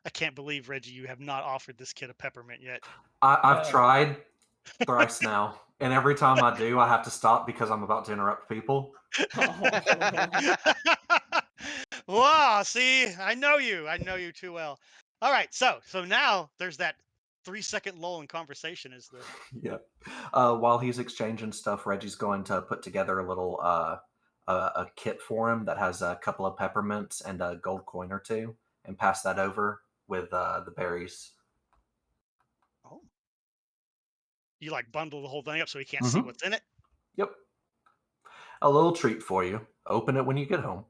I can't believe, Reggie, you have not offered this kid a peppermint yet. I've tried thrice now, and every time I do, I have to stop because I'm about to interrupt people. Wow, see, I know you. I know you too well. All right, so now there's that 3-second lull in conversation. Is the Yeah. While he's exchanging stuff, Reggie's going to put together a little a kit for him that has a couple of peppermints and a gold coin or two, and pass that over with the berries. oh, you like bundle the whole thing up so he can't see Mhm. what's in it? Yep. A little treat for you. Open it when you get home.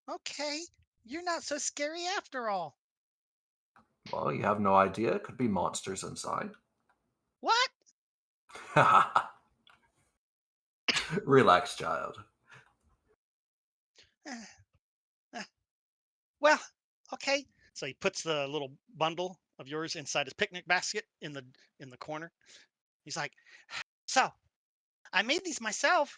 Okay, you're not so scary after all. Well, you have no idea. It could be monsters inside. What? Relax, child. Eh, eh, Well, okay. So he puts the little bundle of yours inside his picnic basket in the corner. He's like, "So, I made these myself.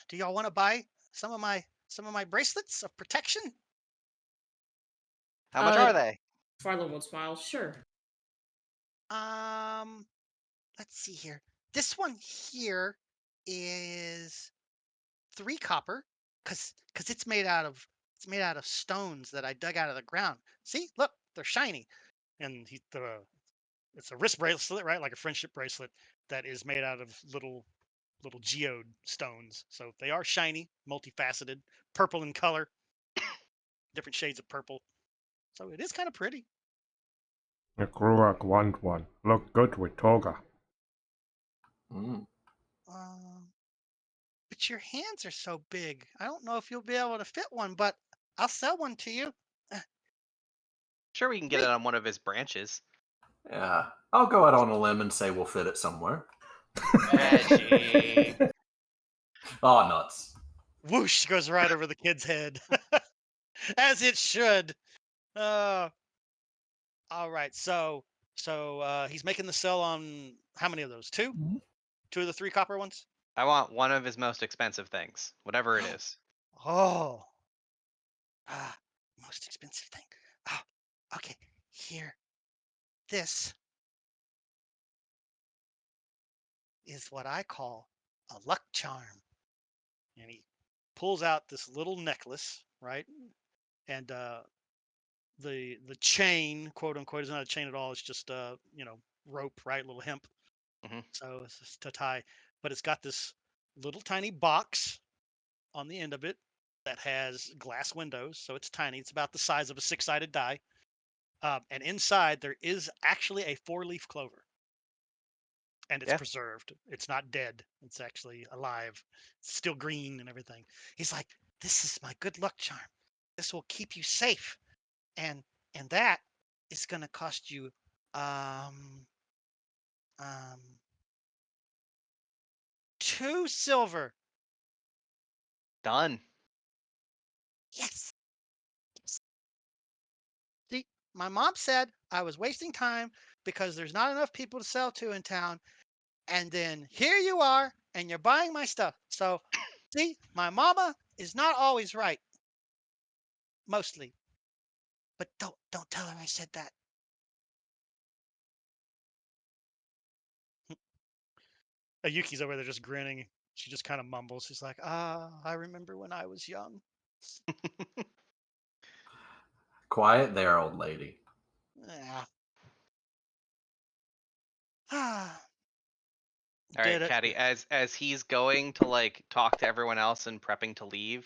Do y'all want to buy some of my bracelets of protection?" How much are Uh, they? Farland would smile. Sure. Um, let's see here. This one here is 3 copper cuz it's made out of stones that I dug out of the ground. See? Look, they're shiny. And it's a wrist bracelet, right? Like a friendship bracelet that is made out of little geode stones. So they are shiny, multifaceted, purple in color, different shades of purple. So it is kind of pretty. The Gruak want one. Look good with toga. Mm. Um, but your hands are so big. I don't know if you'll be able to fit one, but I'll sell one to you. Sure, we can get Wait. it on one of his branches. Yeah. I'll go out on a limb and say we'll fit it somewhere. Reggie. Oh, nuts. Whoosh goes right over the kid's head, as it should. Uh, all right. So he's making the sell on how many of those? 2? Mhm. 2 of the 3 copper ones. I want one of his most expensive things, whatever it is. Oh, most expensive thing. Oh, okay. Here, this is what I call a luck charm. And he pulls out this little necklace, right? And the chain, quote unquote, is not a chain at all. It's just rope, right? Little hemp. Mhm. So it's just to tie, but it's got this little tiny box on the end of it that has glass windows. So it's tiny. It's about the size of a 6-sided die. And inside there is actually a 4-leaf clover, and it's Yeah. preserved. It's not dead. It's actually alive. It's still green and everything. He's like, "This is my good luck charm. This will keep you safe, and that is going to cost you um um 2 silver." Done. Yes. See, my mom said I was wasting time because there's not enough people to sell to in town. And then here you are, and you're buying my stuff. So, see, my mama is not always right, mostly. But don't tell her I said that. Yuki's over there just grinning. She just kind of mumbles. She's like, I remember when I was young. Quiet there, old lady. Yeah. Ah, All did right, it. Caddy. As he's going to like talk to everyone else and prepping to leave,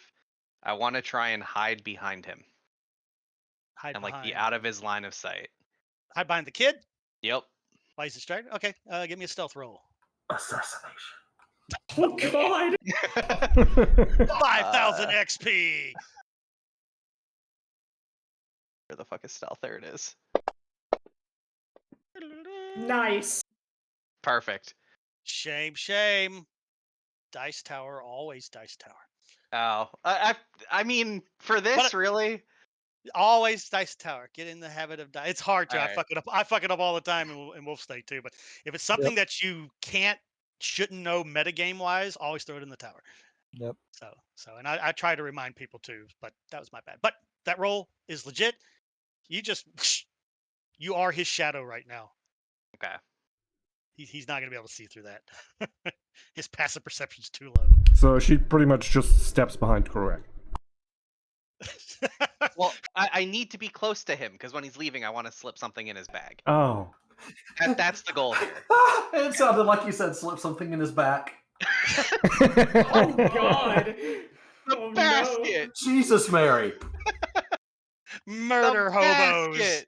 I want to try and hide behind him Hide and like be behind. out of his line of sight. Hide behind the kid. Yep. Why is distracted? Okay, give me a stealth roll. Assassination. Oh God. 5,000 XP. Where the fuck is stealth? There it is. Nice. Perfect. Shame. Dice Tower, always Dice Tower. Oh, I mean, for But this, really? always Dice Tower. Get in the habit of dice. It's hard to. All I right. fuck it up. I fuck it up all the time in Wolfstake too. But if it's something that you shouldn't know metagame wise, always throw it in the tower. Yep. So, and I try to remind people too. But that was my bad. But that roll is legit. You are his shadow right now. Okay. He's not gonna be able to see through that. His passive perception's too low. So she pretty much just steps behind Kurak. Well, I need to be close to him because when he's leaving, I want to slip something in his bag. Oh. That's the goal here. It sounded like you said slip something in his back. Oh God. The Oh, basket. Jesus, Mary. Murder The hobos. basket.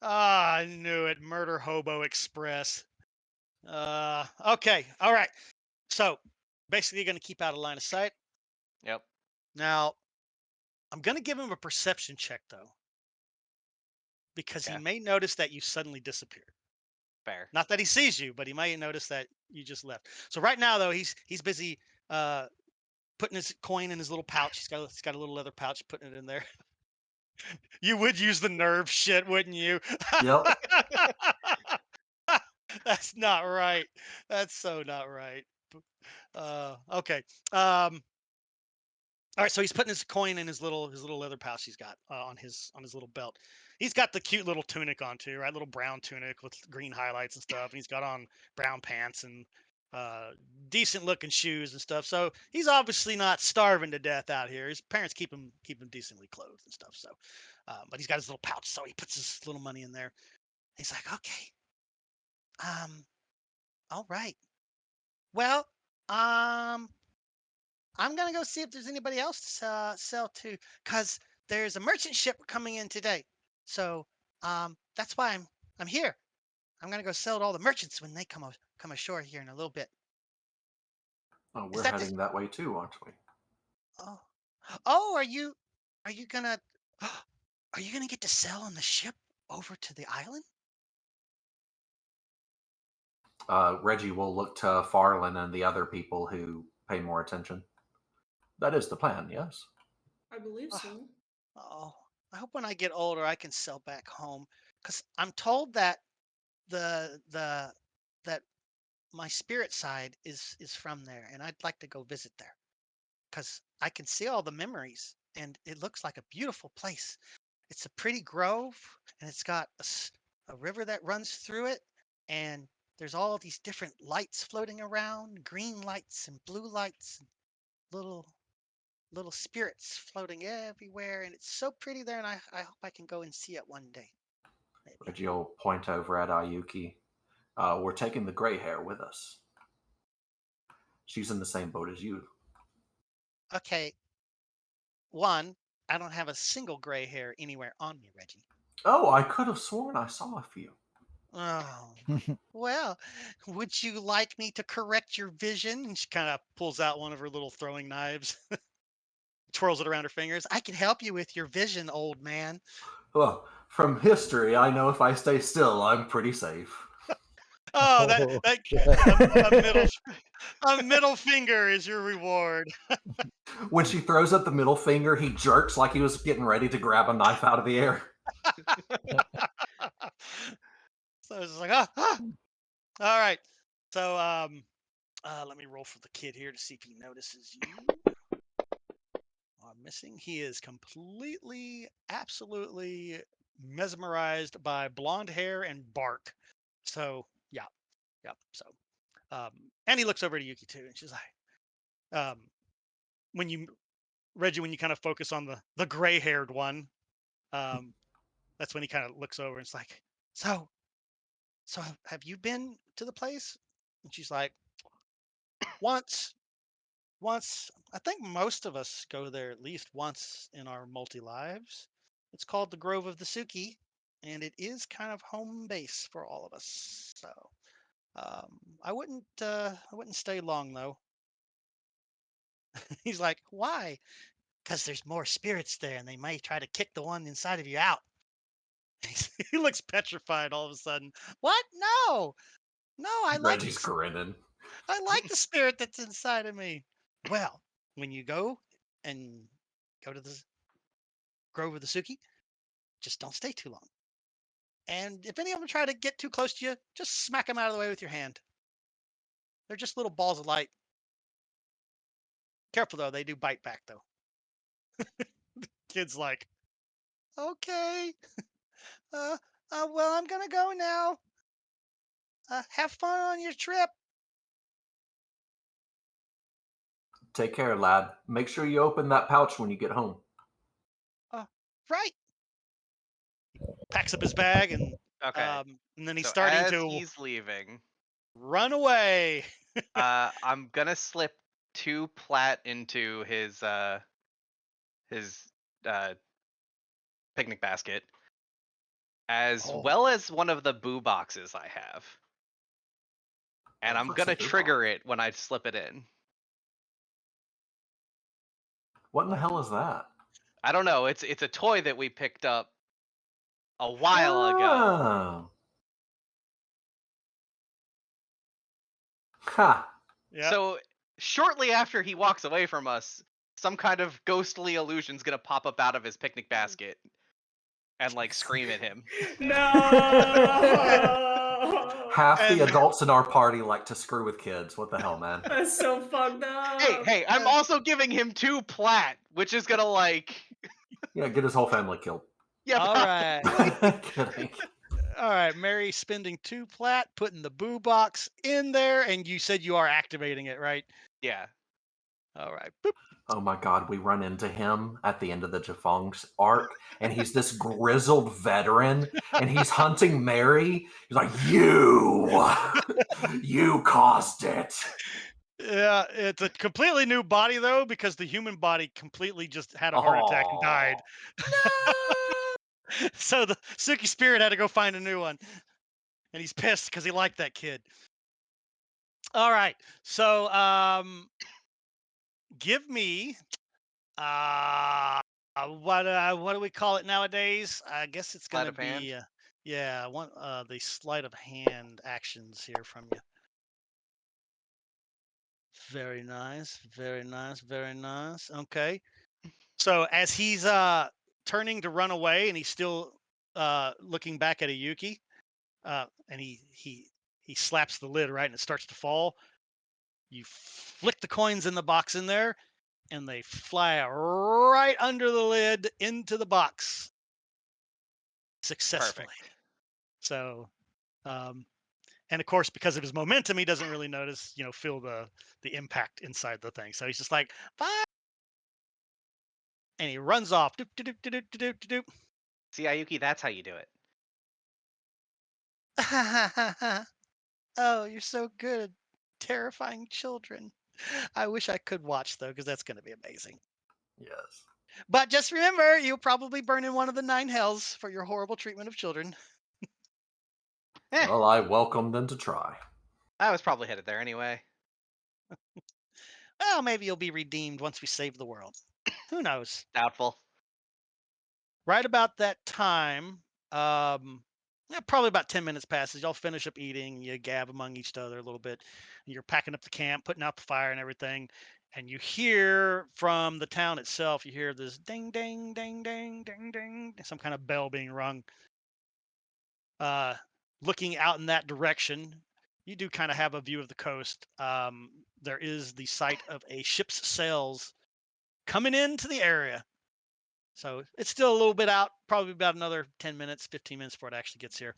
Ah, I knew it. Murder Hobo Express. Okay. All right. So basically, you're going to keep out of line of sight. Yep. Now, I'm going to give him a perception check, though, because he Okay. may notice that you suddenly disappeared. Fair. Not that he sees you, but he might notice that you just left. So right now, though, he's busy putting his coin in his little pouch. He's got a little leather pouch, putting it in there. You would use the nerve shit, wouldn't you? Yep. That's not right. That's so not right. Okay. All right. So he's putting his coin in his little leather pouch he's got on his little belt. He's got the cute little tunic on too, right? Little brown tunic with green highlights and stuff. And he's got on brown pants and decent looking shoes and stuff. So he's obviously not starving to death out here. His parents keep him decently clothed and stuff. So, but he's got his little pouch, so he puts his little money in there. He's like, okay, all right. Well, I'm gonna go see if there's anybody else to sell to, cause there's a merchant ship coming in today. So, that's why I'm here. I'm gonna go sell to all the merchants when they come ashore here in a little bit. Oh, Is we're that heading that way too, aren't we? Oh, are you gonna are you gonna get to sail on the ship over to the island? Reggie will look to Farland and the other people who pay more attention. That is the plan, yes? I believe so. Oh, I hope when I get older I can sell back home, cause I'm told that the that my spirit side is from there, and I'd like to go visit there because I can see all the memories, and it looks like a beautiful place. It's a pretty grove, and it's got a river that runs through it, and there's all these different lights floating around, green lights and blue lights, and little spirits floating everywhere, and it's so pretty there, and I hope I can go and see it one day. Maybe. Reggie will point over at Ayuki. We're taking the gray hair with us. She's in the same boat as you. Okay, one, I don't have a single gray hair anywhere on me, Reggie. Oh, I could have sworn I saw a few. Oh, well, would you like me to correct your vision? And she kind of pulls out one of her little throwing knives, twirls it around her fingers. I can help you with your vision, old man. Well, from history, I know if I stay still, I'm pretty safe. Oh, Oh, a middle finger is your reward. When she throws up the middle finger, he jerks like he was getting ready to grab a knife out of the air. So it's like, all right. So let me roll for the kid here to see if he notices you. I'm missing. He is completely, absolutely mesmerized by blonde hair and bark. So yeah. So, and he looks over to Yuki too, and she's like, when you, Reggie, when you kind of focus on the gray haired one, that's when he kind of looks over and it's like, so have you been to the place? And she's like, once. I think most of us go there at least once in our multi lives. It's called the Grove of the Suki, and it is kind of home base for all of us. So I wouldn't stay long though. He's like, why? Because there's more spirits there, and they might try to kick the one inside of you out. He looks petrified all of a sudden. What? No, I like Reggie's grinning. the spirit that's inside of me. Well, when you go and go to the Grove of the Suki, just don't stay too long. And if any of them try to get too close to you, just smack them out of the way with your hand. They're just little balls of light. Careful though, they do bite back though. Kid's like, okay, well, I'm gonna go now. Have fun on your trip. Take care, lad. Make sure you open that pouch when you get home. Right. Packs up his bag and Okay. and then he's So starting as to he's leaving, run away. I'm gonna slip 2 plat into his picnic basket, as Oh, well as one of the boo boxes I have. And I'm What's a gonna boo trigger box? it when I slip it in. What in the hell is that? I don't know. It's a toy that we picked up a while ago. Oh. Ha! yeah. So shortly after he walks away from us, some kind of ghostly illusion's gonna pop up out of his picnic basket and like scream at him. No. Half the And- adults in our party like to screw with kids. What the hell, man? That's so fucked up. Hey, I'm also giving him 2 plat, which is gonna like Yeah, get his whole family killed. yeah, All right. Kidding. All right, Mary spending 2 plat, putting the boo box in there, and you said you are activating it, right? yeah. All right. Boop. Oh my god, we run into him at the end of the Jafong's arc, and he's this grizzled veteran, and he's hunting Mary. He's like, you caused it. Yeah, it's a completely new body though, because the human body completely just had a heart attack and died. So the Suki spirit had to go find a new one, and he's pissed because he liked that kid. All right, so give me what do we call it nowadays? I guess it's Sleight gonna of hand? be yeah, one the sleight of hand actions here from you. Very nice, very nice, very nice. Okay. So as he's turning to run away and he's still looking back at a Yuki, and he slaps the lid right and it starts to fall. You flick the coins in the box in there and they fly right under the lid into the box successfully. Perfect. So and of course, because of his momentum, he doesn't really notice, feel the impact inside the thing. So he's just like, "Bye," and he runs off. Doop, doop, doop, doop, doop, doop, doop. See, Ayuki, that's how you do it. Oh, you're so good at terrifying children. I wish I could watch though, because that's going to be amazing. Yes. But just remember, you'll probably burn in one of the 9 hells for your horrible treatment of children. Well, I welcome them to try. I was probably headed there anyway. Well, maybe you'll be redeemed once we save the world. Who knows? Doubtful. Right about that time, probably about 10 minutes passes. Y'all finish up eating, you gab among each other a little bit, and you're packing up the camp, putting out the fire and everything. And you hear from the town itself, you hear this ding, ding, ding, ding, ding, ding, some kind of bell being rung. Looking out in that direction, you do kind of have a view of the coast. There is the sight of a ship's sails coming into the area. So it's still a little bit out, probably about another 10 minutes, 15 minutes before it actually gets here.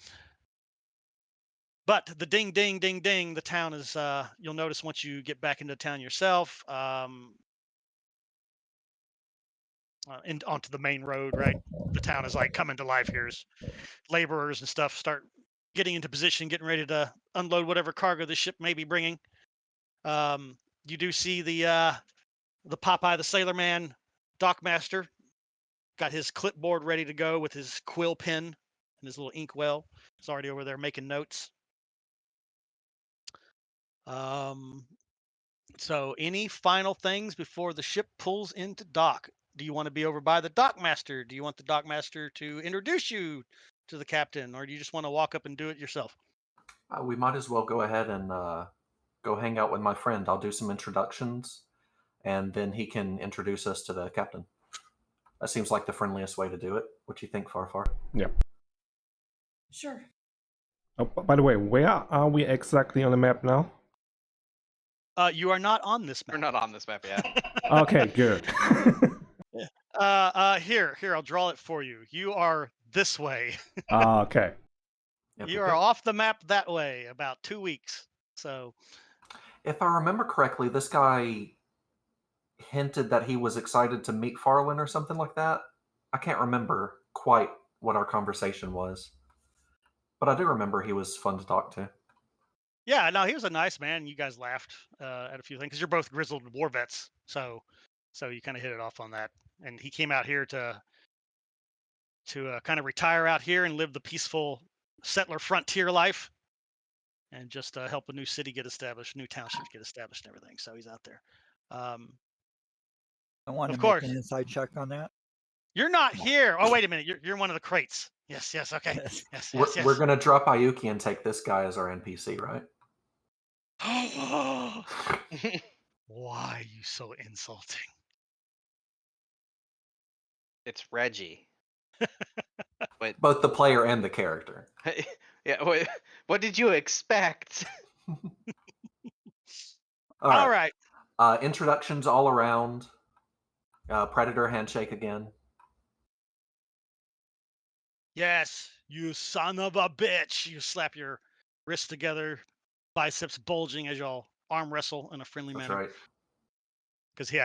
But the ding, ding, ding, ding, the town is, you'll notice once you get back into town yourself, onto the main road, right? The town is like coming to life here as laborers and stuff start getting into position, getting ready to unload whatever cargo the ship may be bringing. You do see the Popeye the Sailor Man dockmaster got his clipboard ready to go with his quill pen and his little ink well. He's already over there making notes. So any final things before the ship pulls into dock? Do you want to be over by the dockmaster? Do you want the dockmaster to introduce you to the captain, or do you just want to walk up and do it yourself? We might as well go ahead and go hang out with my friend. I'll do some introductions, and then he can introduce us to the captain. That seems like the friendliest way to do it. What do you think, Farfar? Yeah. Sure. Oh, by the way, where are we exactly on the map now? You are not on this We're map. not on this map yet. Okay, good. Here, I'll draw it for you. You are this way. Okay. Yep, You yep, are yep. off the map that way, about 2 weeks. So, If I remember correctly, this guy hinted that he was excited to meet Farland or something like that. I can't remember quite what our conversation was, but I do remember he was fun to talk to. yeah, no, he was a nice man. You guys laughed at a few things because you're both grizzled war vets. So you kind of hit it off on that. And he came out here to kind of retire out here and live the peaceful settler frontier life, and just help a new city get established, new townships get established, and everything. So he's out there. Um, I want Of to make course. an inside check on that. you're not here. Oh, wait a minute. You're one of the crates. Yes. Okay. Yes. We're going to drop Ayuki and take this guy as our NPC, right? Why are you so insulting? It's Reggie. But Both the player and the character. yeah, what did you expect? All right. Introductions all around. Predator handshake again. Yes, you son of a bitch. You slap your wrists together, biceps bulging as y'all arm wrestle in a friendly That's manner. right. Because he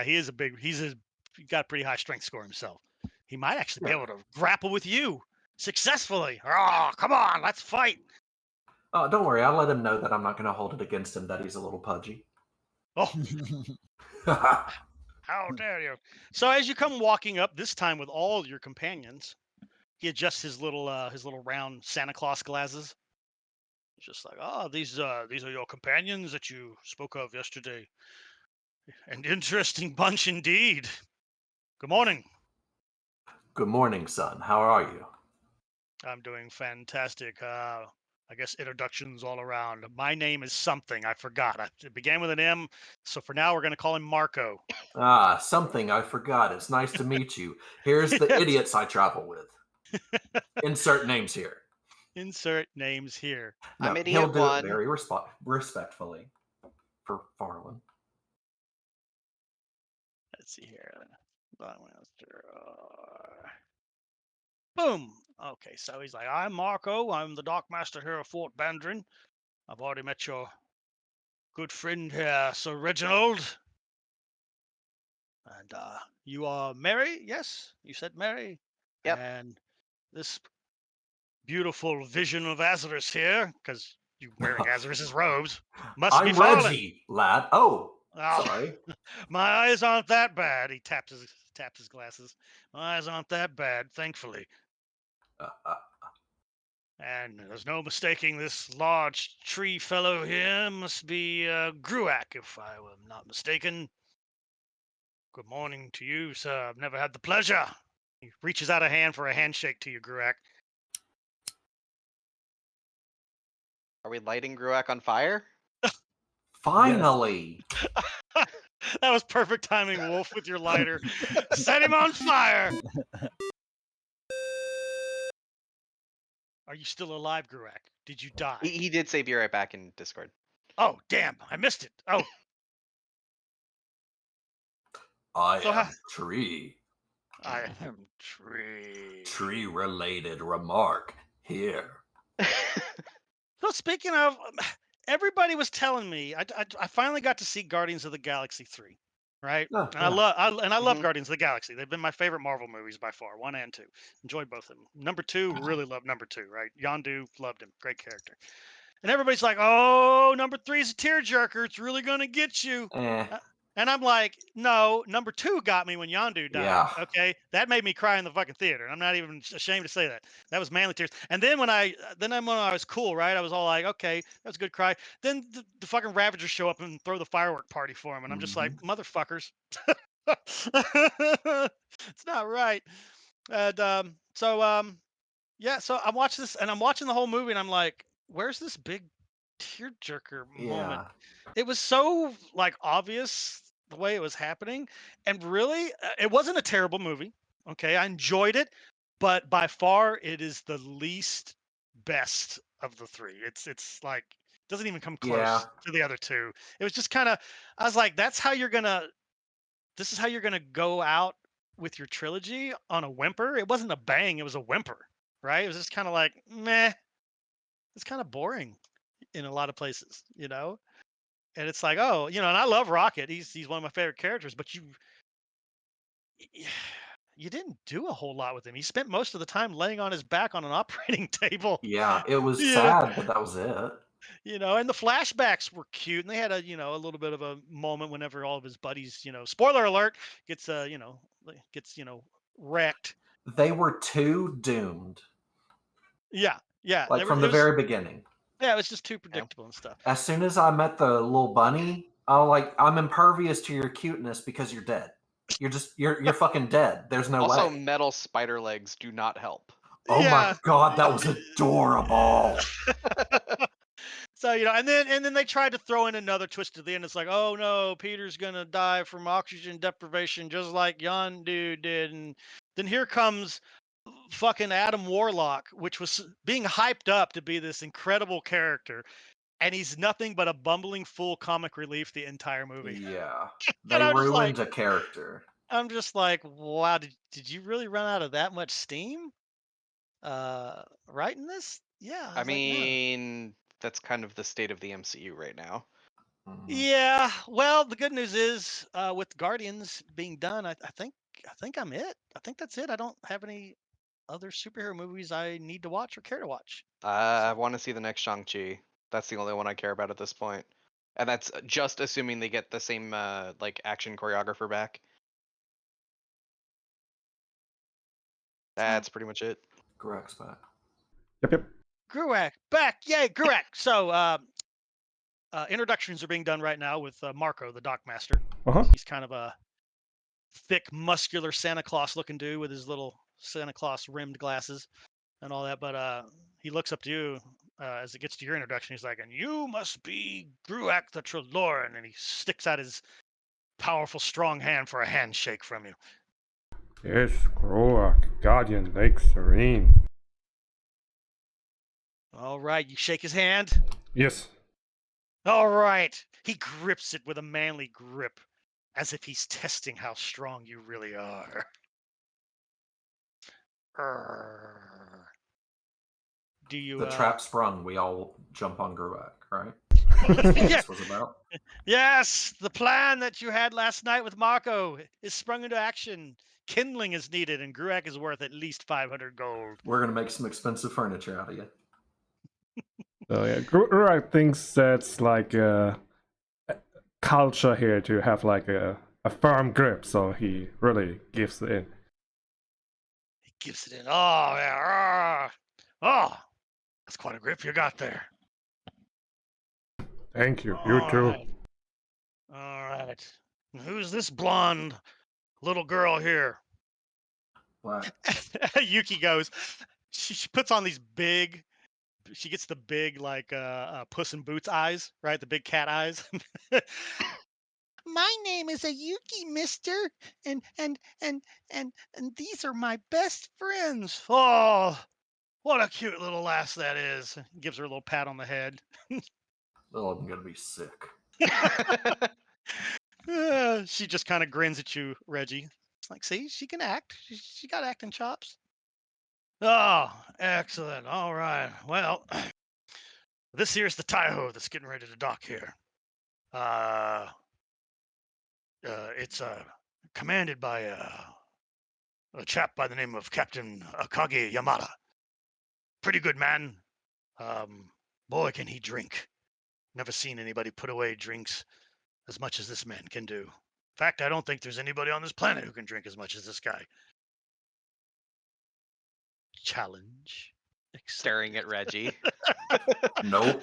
got a pretty high strength score himself. He might actually be Yeah. able to grapple with you successfully. Oh, come on, let's fight. Don't worry, I'll let him know that I'm not going to hold it against him that he's a little pudgy. Oh, how dare you! So as you come walking up, this time with all your companions, he adjusts his little round Santa Claus glasses. He's just like, oh, these are your companions that you spoke of yesterday. An interesting bunch indeed. Good morning. Good morning, son. How are you? I'm doing fantastic. I guess introductions all around. My name is something. I forgot. It began with an M, so for now we're going to call him Marco. Something I forgot. It's nice to meet you. Here's the Yes. idiots I travel with. Insert names here. Insert names here. No, I'm he'll idiot do one. it very respectfully for Farland. Let's see here. Boom. Okay, so he's like, I'm Marco. I'm the Dockmaster here of Fort Bandrin. I've already met your good friend here, Sir Reginald. And you are Mary? Yes, you said Mary. Yep. And this beautiful vision of Azarus here, because you're wearing Azarus's robes, must be I'm fallen. Reggie, lad. Oh, Oh, sorry. my eyes aren't that bad. He taps his glasses. My eyes aren't that bad, thankfully. And there's no mistaking this large tree fellow here must be Gruak, if I am not mistaken. Good morning to you, sir. I've never had the pleasure. He reaches out a hand for a handshake to you, Gruak. Are we lighting Gruak on fire? Finally. That was perfect timing, Wolf, with your lighter. Set him on fire! Are you still alive, Gruak? Did you die? He did say be right back in Discord. Oh, damn. I missed it. Oh. I So am Tree. I am Tree. Tree-related remark here. So speaking of, everybody was telling me, I finally got to see Guardians of the Galaxy 3, right? Oh, And I love Mhm. Guardians of the Galaxy. They've been my favorite Marvel movies by far, 1 and 2. Enjoyed both of them. Number 2, really loved number 2, right? Yondu, loved him. Great character. And everybody's like, oh, number 3 is a tearjerker. It's really going to get you. And I'm like, no, number 2 got me when Yondu died. Yeah. Okay, that made me cry in the fucking theater. I'm not even ashamed to say that. That was manly tears. And then when I was cool, right? I was all like, okay, that was a good cry. Then the fucking Ravagers show up and throw the firework party for him, and I'm just like, motherfuckers, it's not right. And Yeah, so I'm watching this, and I'm watching the whole movie, and I'm like, "Where's this big tearjerker moment?" Yeah. It was so like obvious the way it was happening, and really, it wasn't a terrible movie. Okay, I enjoyed it, but by far, it is the least best of the three. It's like doesn't even come Yeah. close to the other two. It was just kind of, I was like, "That's how you're gonna. This is how you're gonna go out with your trilogy on a whimper." It wasn't a bang; it was a whimper, right? It was just kind of like meh. It's kind of boring in a lot of places, you know. And it's like, oh, and I love Rocket. He's one of my favorite characters, but you didn't do a whole lot with him. He spent most of the time laying on his back on an operating table. Yeah. It was You know, sad, but that was it. and the flashbacks were cute, and they had a little bit of a moment whenever all of his buddies, spoiler alert, gets gets wrecked. They were too doomed, Yeah, yeah. like There was from it the was very beginning. yeah, it was just too Yeah. predictable and stuff. As soon as I met the little bunny, I was like, I'm impervious to your cuteness because you're dead. You're fucking dead. There's no Also, way. metal spider legs do not help. Oh my Yeah. god, that was adorable. So, and then they tried to throw in another twist at the end. It's like, oh no, Peter's gonna die from oxygen deprivation, just like Yon dude did. And then here comes fucking Adam Warlock, which was being hyped up to be this incredible character, and he's nothing but a bumbling fool comic relief the entire movie. Yeah. And They ruined a character. I'm just like, wow, did you really run out of that much steam? Writing this? Yeah, I I was like, no. mean, that's kind of the state of the MCU right now. Mhm. Yeah, well, the good news is, with Guardians being done, I think I'm it. I think that's it. I don't have any other superhero movies I need to watch or care to watch. I So, want to see the next Shang-Chi. That's the only one I care about at this point. And that's just assuming they get the same like action choreographer back. That's pretty much it. Greg's back. Yep. Gruak back, yay, Gruak. So, introductions are being done right now with Marco, the Dockmaster. Uh-huh. He's kind of a thick, muscular Santa Claus looking dude with his little Santa Claus rimmed glasses and all that. But he looks up to you as it gets to your introduction. He's like, "And you must be Gruak the Trelawney," and he sticks out his powerful, strong hand for a handshake from you. Yes, Groak, Guardian Lake Serene. All right, you shake his hand. Yes. All right, he grips it with a manly grip, as if he's testing how strong you really are. Urgh. Do you? The trap sprung, we all jump on Gruak, right? Yeah. This was about. Yes, the plan that you had last night with Marco is sprung into action. Kindling is needed, and Gruak is worth at least 500 gold. We're gonna make some expensive furniture out of you. So yeah, Groak thinks that's like a culture here to have like a firm grip, so he really gives it in. He gives it in. Oh, yeah. Oh, that's quite a grip you got there. Thank you. You too. Right. All right. And who's this blonde little girl here? What? Yuki goes. She puts on these big. She gets the big like Puss in Boots eyes, right? The big cat eyes. My name is Yuki, mister, and these are my best friends. Oh, what a cute little lass that is. Gives her a little pat on the head. Oh, I'm gonna be sick. She just kind of grins at you, Reggie. It's like, see, she can act. She got acting chops. Oh, excellent. All right. Well, this here's the Taiho that's getting ready to dock here. It's commanded by a chap by the name of Captain Akagi Yamada. Pretty good man. Boy, can he drink. Never seen anybody put away drinks as much as this man can do. In fact, I don't think there's anybody on this planet who can drink as much as this guy. Challenge accepted. Staring at Reggie. Nope.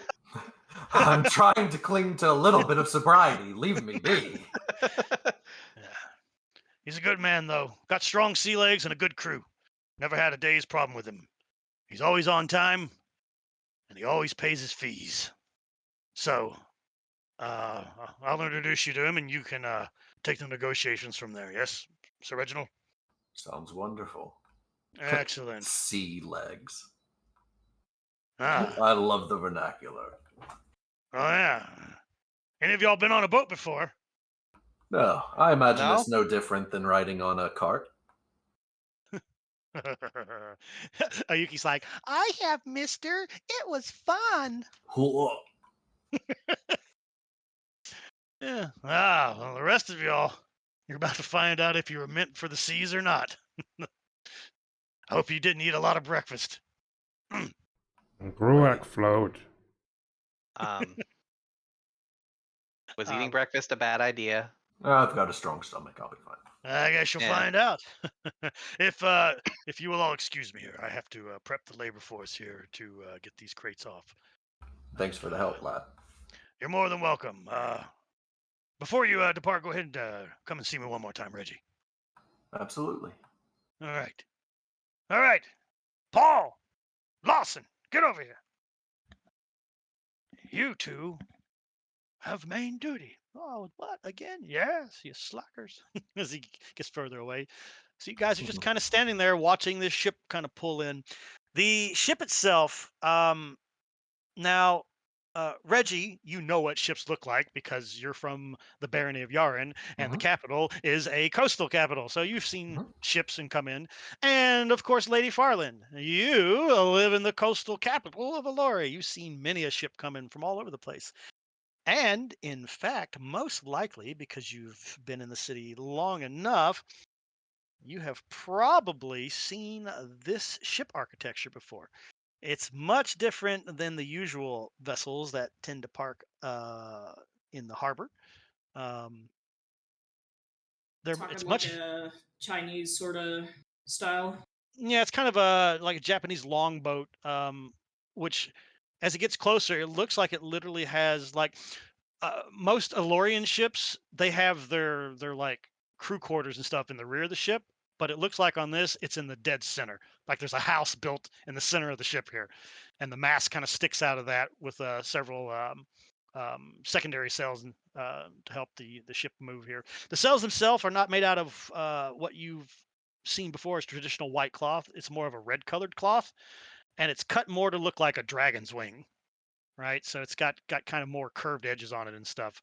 I'm trying to cling to a little bit of sobriety. Leave me be. Yeah. He's a good man, though. Got strong sea legs and a good crew. Never had a day's problem with him. He's always on time, and he always pays his fees. So, I'll introduce you to him, and you can take the negotiations from there. Yes, Sir Reginald? Sounds wonderful. Excellent. Sea legs. Ah, I love the vernacular. oh yeah. Any of y'all been on a boat before? No, I imagine No? it's no different than riding on a cart. Ayuki's like, I have, mister. It was fun. Yeah. Ah, well, the rest of y'all, you're about to find out if you were meant for the seas or not. I hope you didn't eat a lot of breakfast. Gruak float. Was eating Um, breakfast a bad idea? I've got a strong stomach. I'll be fine. I guess you'll Yeah. find out. if you will all excuse me here, I have to prep the labor force here to get these crates off. Thanks for the help, lad. You're more than welcome. Before you depart, go ahead and come and see me one more time, Reggie. Absolutely. All right. All right. Paul, Lawson, get over here. You two have main duty. Oh, what? Again? Yes, you slackers. As he gets further away. So you guys are just kind of standing there watching this ship kind of pull in. The ship itself, now, Reggie, you know what ships look like because you're from the barony of Yaren, and the Mhm. capital is a coastal capital. So you've seen Mhm. ships and come in. And of course, Lady Farland, you live in the coastal capital of Alori. You've seen many a ship come in from all over the place. And in fact, most likely, because you've been in the city long enough, you have probably seen this ship architecture before. It's much different than the usual vessels that tend to park in the harbor. Um, Talking it's like much, a Chinese sort of style. yeah, it's kind of a like a Japanese longboat, which as it gets closer, it looks like it literally has like most Elorian ships. They have their like crew quarters and stuff in the rear of the ship, but it looks like on this, it's in the dead center. Like there's a house built in the center of the ship here, and the mast kind of sticks out of that with several secondary sails to help the ship move here. The sails themselves are not made out of what you've seen before as traditional white cloth. It's more of a red colored cloth, and it's cut more to look like a dragon's wing, right? So it's got kind of more curved edges on it and stuff.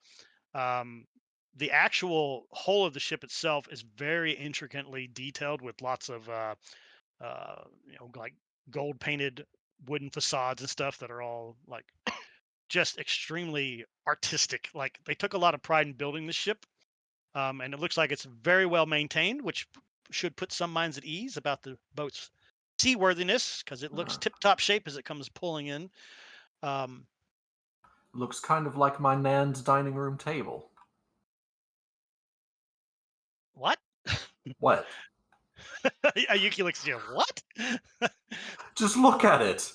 Um, the actual hull of the ship itself is very intricately detailed with lots of like gold painted wooden facades and stuff that are all like just extremely artistic. Like they took a lot of pride in building the ship, and it looks like it's very well maintained, which should put some minds at ease about the boat's seaworthiness because it looks Ah. tip-top shape as it comes pulling in. Um, Looks kind of like my nan's dining room table. what? What? Yuki looks at you. What? Just look at it.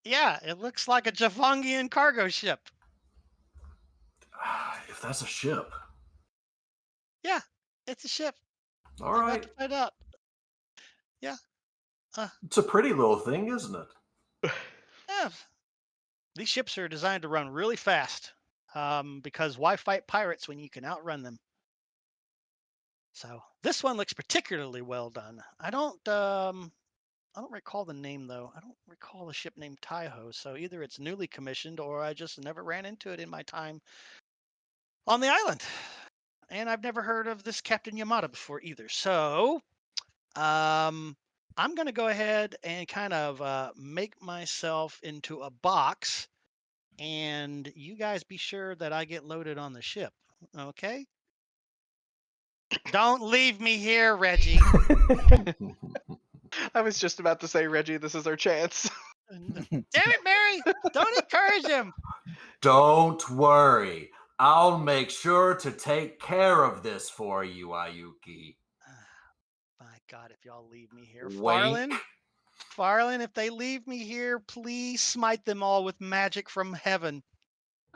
Yeah, it looks like a Javangian cargo ship. If that's a ship. Yeah, it's a ship. All You're about right. to find out. Yeah. It's a pretty little thing, isn't it? Yeah. These ships are designed to run really fast. Because why fight pirates when you can outrun them? So this one looks particularly well done. I don't recall the name though. I don't recall a ship named Taiho. So either it's newly commissioned or I just never ran into it in my time on the island. And I've never heard of this Captain Yamada before either. So, I'm going to go ahead and kind of make myself into a box, and you guys be sure that I get loaded on the ship. Okay? Don't leave me here, Reggie. I was just about to say, Reggie, this is our chance. Damn it, Mary! Don't encourage him. Don't worry. I'll make sure to take care of this for you, Ayuki. My God, if y'all leave me here, Wink. Farland, if they leave me here, please smite them all with magic from heaven.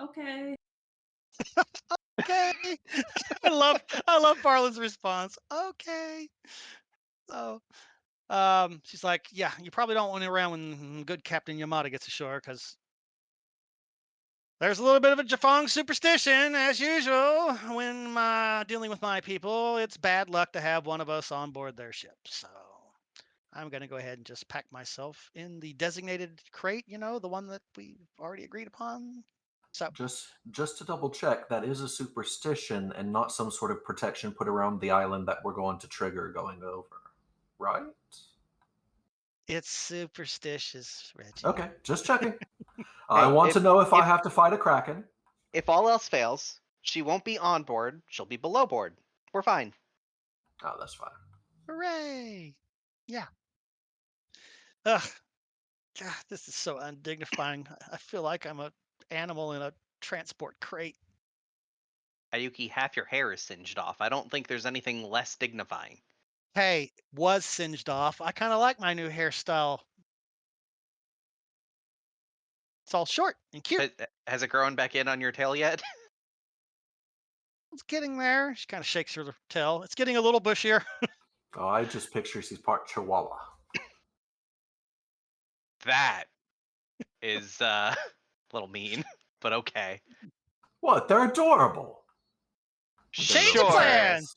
Okay. Okay. I love Farland's response. Okay. So She's like, yeah, you probably don't want to around when good Captain Yamada gets ashore, because there's a little bit of a Jafong superstition, as usual. When dealing with my people, it's bad luck to have one of us on board their ship. So I'm going to go ahead and just pack myself in the designated crate, the one that we already agreed upon. So Just to double check, that is a superstition and not some sort of protection put around the island that we're going to trigger going over, right? it's superstitious, Reggie. Okay, just checking. I Hey, want if to know if I if have to fight a kraken. if all else fails, she won't be on board. She'll be below board. We're fine. Oh, that's fine. Hooray! Yeah. Ugh. God, this is so undignifying. I feel like I'm a animal in a transport crate. Ayuki, half your hair is singed off. I don't think there's anything less dignifying. Hey, was singed off. I kind of like my new hairstyle. It's all short and cute. Has it grown back in on your tail yet? It's getting there. She kind of shakes her tail. It's getting a little bushier. Oh, I just picture she's part Chihuahua. That is a little mean, but okay. What? They're adorable. Change your Sure. plans.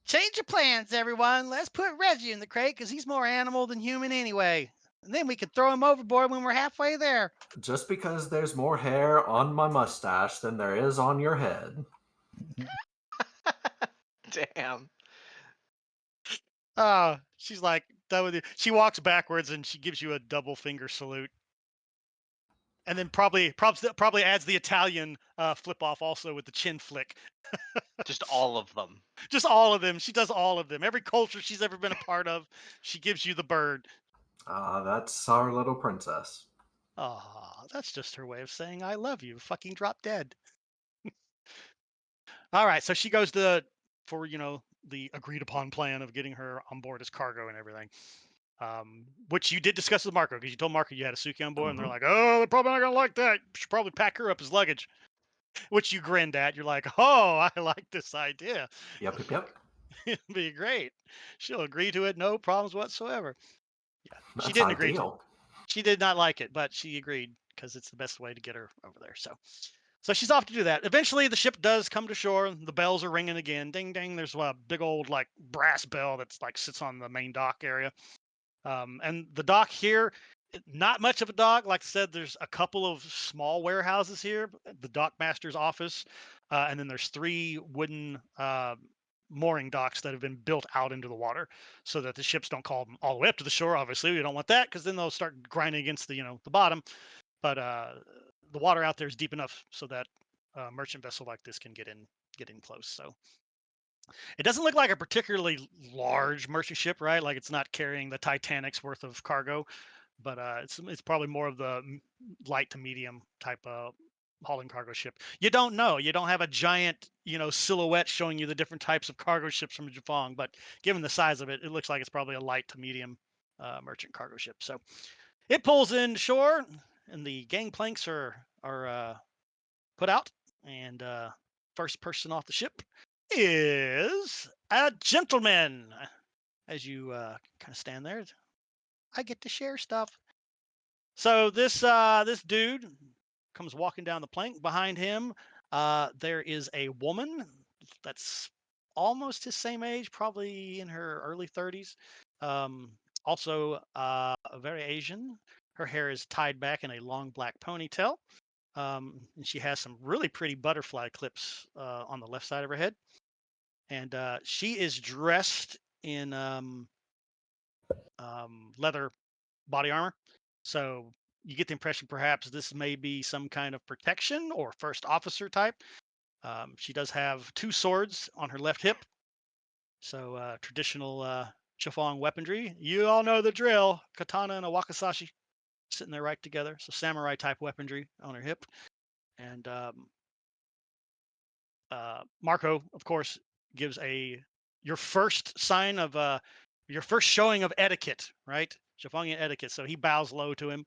Change your plans, everyone. Let's put Reggie in the crate because he's more animal than human anyway. And then we can throw him overboard when we're halfway there. Just because there's more hair on my mustache than there is on your head. Damn. She's like, done with you. She walks backwards and she gives you a double finger salute. And then probably adds the Italian flip off also with the chin flick. Just all of them. Just all of them. She does all of them. Every culture she's ever been a part of, she gives you the bird. That's our little princess. Oh, that's just her way of saying I love you. Fucking drop dead. All right, so she goes for the agreed upon plan of getting her on board as cargo and everything. Which you did discuss with Marco, because you told Marco you had a Suki on board, and they're like, oh, they're probably not gonna like that. You should probably pack her up as luggage. Which you grinned at. You're like, oh, I like this idea. Yep. It'll be great. She'll agree to it, no problems whatsoever. Yeah, That's she didn't agree to it. ideal. She did not like it, but she agreed because it's the best way to get her over there. So she's off to do that. Eventually, the ship does come to shore. The bells are ringing again. Ding, ding. There's a big old brass bell that's sits on the main dock area. And the dock here, not much of a dock. Like I said, there's a couple of small warehouses here. The dockmaster's office, and then there's 3 wooden mooring docks that have been built out into the water so that the ships don't call them all the way up to the shore. Obviously, we don't want that because then they'll start grinding against the the bottom. But the water out there is deep enough so that a merchant vessel like this can get in close. So it doesn't look like a particularly large merchant ship, right? Like it's not carrying the Titanic's worth of cargo, but it's probably more of the light to medium type of hauling cargo ship. You don't know. You don't have a giant, silhouette showing you the different types of cargo ships from Jafong, but given the size of it, it looks like it's probably a light to medium merchant cargo ship. So it pulls in shore, and the gangplanks are put out, and first person off the ship is a gentleman. As you kind of stand there, I get to share stuff. So this dude comes walking down the plank. Behind him, there is a woman that's almost his same age, probably in her early 30s. Also, very Asian. Her hair is tied back in a long black ponytail. And she has some really pretty butterfly clips on the left side of her head. And she is dressed in leather body armor. So you get the impression perhaps this may be some kind of protection or first officer type. She does have 2 swords on her left hip. So traditional Chiffon weaponry. You all know the drill. Katana and a wakizashi sitting there right together. So samurai type weaponry on her hip. And Marco, of course, gives your first sign of your first showing of etiquette, right? Chiffonian etiquette. So he bows low to him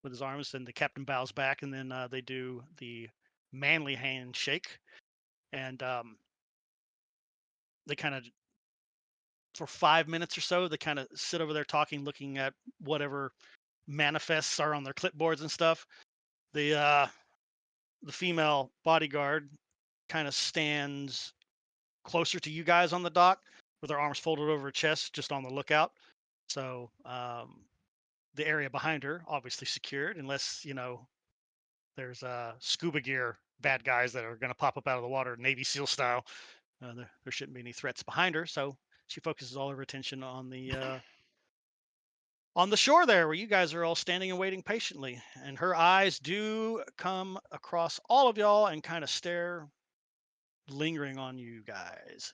with his arms, and the captain bows back, and then they do the manly handshake, and they kind of for 5 minutes or so. They kind of sit over there talking, looking at whatever manifests are on their clipboards and stuff. The female bodyguard kind of stands closer to you guys on the dock with her arms folded over her chest, just on the lookout. So the area behind her obviously secured, unless there's scuba gear bad guys that are going to pop up out of the water, Navy SEAL style. There shouldn't be any threats behind her, so she focuses all her attention on the shore there, where you guys are all standing and waiting patiently. And her eyes do come across all of y'all and kind of stare, lingering on you guys.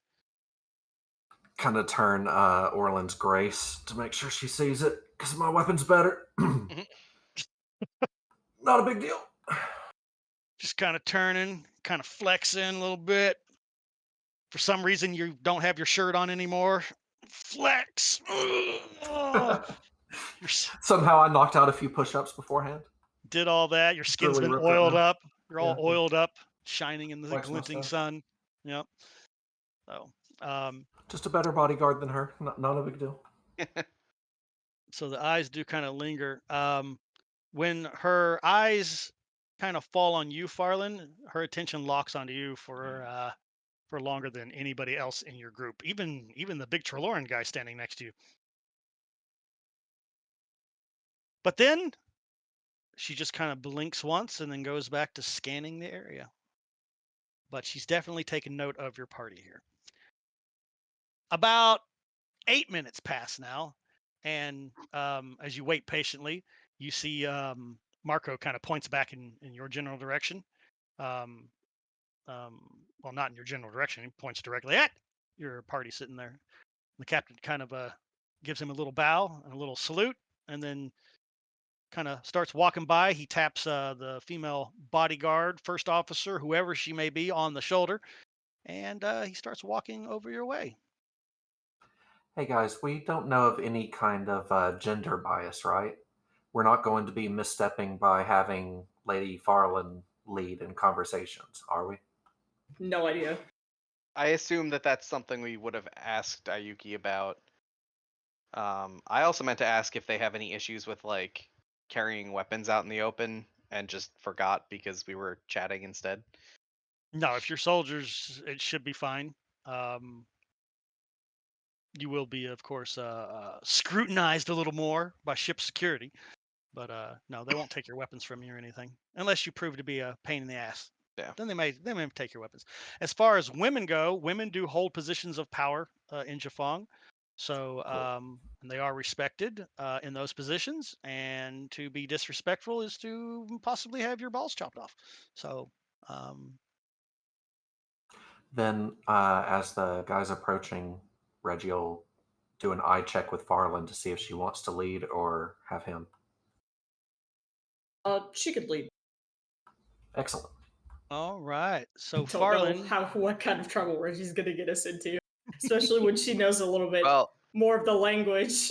Kind of turn Orland's Grace to make sure she sees it, because my weapon's better. Not a big deal. Just kind of turning, kind of flexing a little bit. For some reason, you don't have your shirt on anymore. Flex. Somehow I knocked out a few push-ups beforehand. Did all that. Your skin's Really been ripped oiled now. up. You're all Yeah. oiled up, shining in the Flex my glinting stuff. sun. Yep. So, Just a better bodyguard than her. Not a big deal. so the eyes do kind of linger. When her eyes kind of fall on you, Farland, her attention locks onto you for longer than anybody else in your group. Even the big Trelawney guy standing next to you. But then she just kind of blinks once and then goes back to scanning the area. But she's definitely taken note of your party here. About 8 minutes pass now, and as you wait patiently, you see Marco kind of points back in your general direction. Well, not in your general direction. He points directly at your party sitting there. The captain kind of gives him a little bow and a little salute, and then kind of starts walking by. He taps the female bodyguard, first officer, whoever she may be, on the shoulder, and he starts walking over your way. Hey guys, we don't know of any kind of gender bias, right? We're not going to be misstepping by having Lady Farland lead in conversations, are we? No idea. I assume that that's something we would have asked Ayuki about. I also meant to ask if they have any issues with like carrying weapons out in the open, and just forgot because we were chatting instead. No, if you're soldiers, it should be fine. You will be, of course, scrutinized a little more by ship security, but no, they won't take your weapons from you or anything, unless you prove to be a pain in the ass. Yeah. Then they may take your weapons. As far as women go, women do hold positions of power in Jafong, so and they are respected in those positions. And to be disrespectful is to possibly have your balls chopped off. So. Then, as the guy's approaching, Reggie will do an eye check with Farland to see if she wants to lead or have him. She could lead. Excellent. All right. So Don't Farland, know what kind of trouble Reggie's gonna get us into, especially when she knows a little bit Well, more of the language.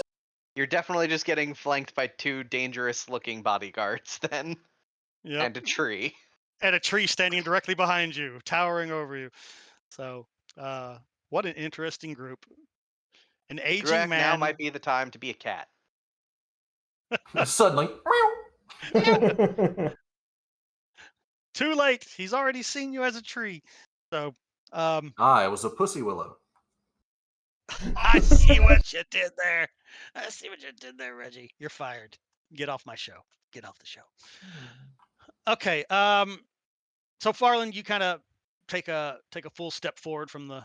you're definitely just getting flanked by two dangerous-looking bodyguards then, yep, and a tree. and a tree standing directly behind you, towering over you. So, what an interesting group. An aging Gruak, now man. might be the time to be a cat. Suddenly, Too late. He's already seen you as a tree. So, it was a pussy willow. I see what you did there. I see what you did there, Reggie. You're fired. Get off my show. Get off the show. Okay. So Farland, you kind of take a full step forward from the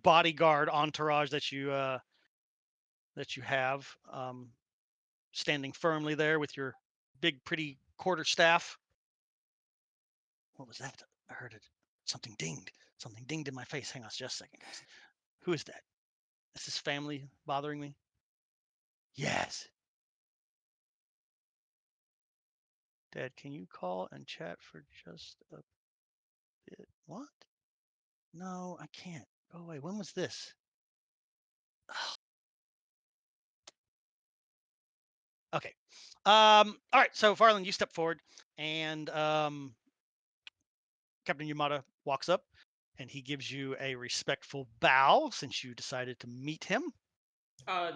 bodyguard entourage that you have, standing firmly there with your big, pretty quarterstaff. What was that? I heard it. Something dinged. Something dinged in my face. Hang on just a second, guys. Who is that? Is this family bothering me? Yes. Dad, can you call and chat for just a bit? What? No, I can't. Go away. When was this? Okay. All right. So Farland, you step forward, and Captain Yamada walks up. And he gives you a respectful bow since you decided to meet him.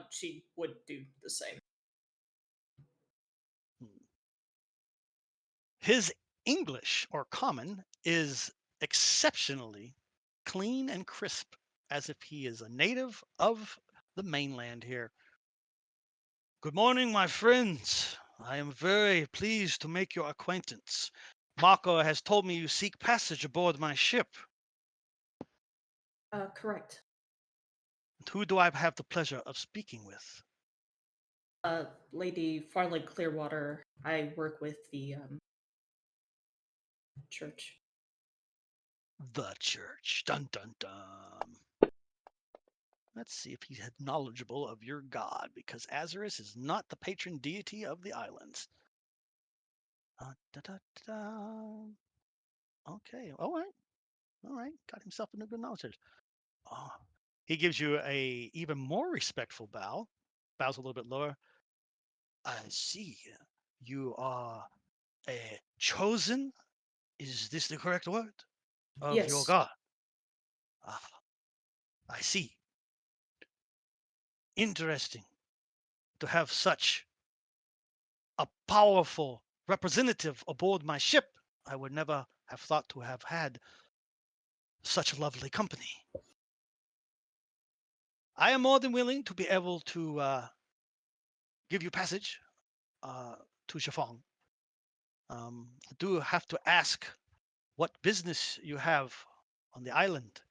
She would do the same. His English, or common, is exceptionally clean and crisp, as if he is a native of the mainland here. Good morning, my friends. I am very pleased to make your acquaintance. Mako has told me you seek passage aboard my ship. Correct. Who do I have the pleasure of speaking with? Lady Farley Clearwater. I work with the church. The church. Dun dun dun. Let's see if he's knowledgeable of your god, because Azarus is not the patron deity of the islands. Da, da, da. Okay, all right. Got himself a good knowledge. Oh, he gives you a even more respectful bow. Bows a little bit lower. I see. You are a chosen. Is this the correct word? Of your Yes. god. Ah, I see. Interesting to have such a powerful representative aboard my ship. I would never have thought to have had such lovely company. I am more than willing to be able to give you passage to Chiffon. I do have to ask what business you have on the island,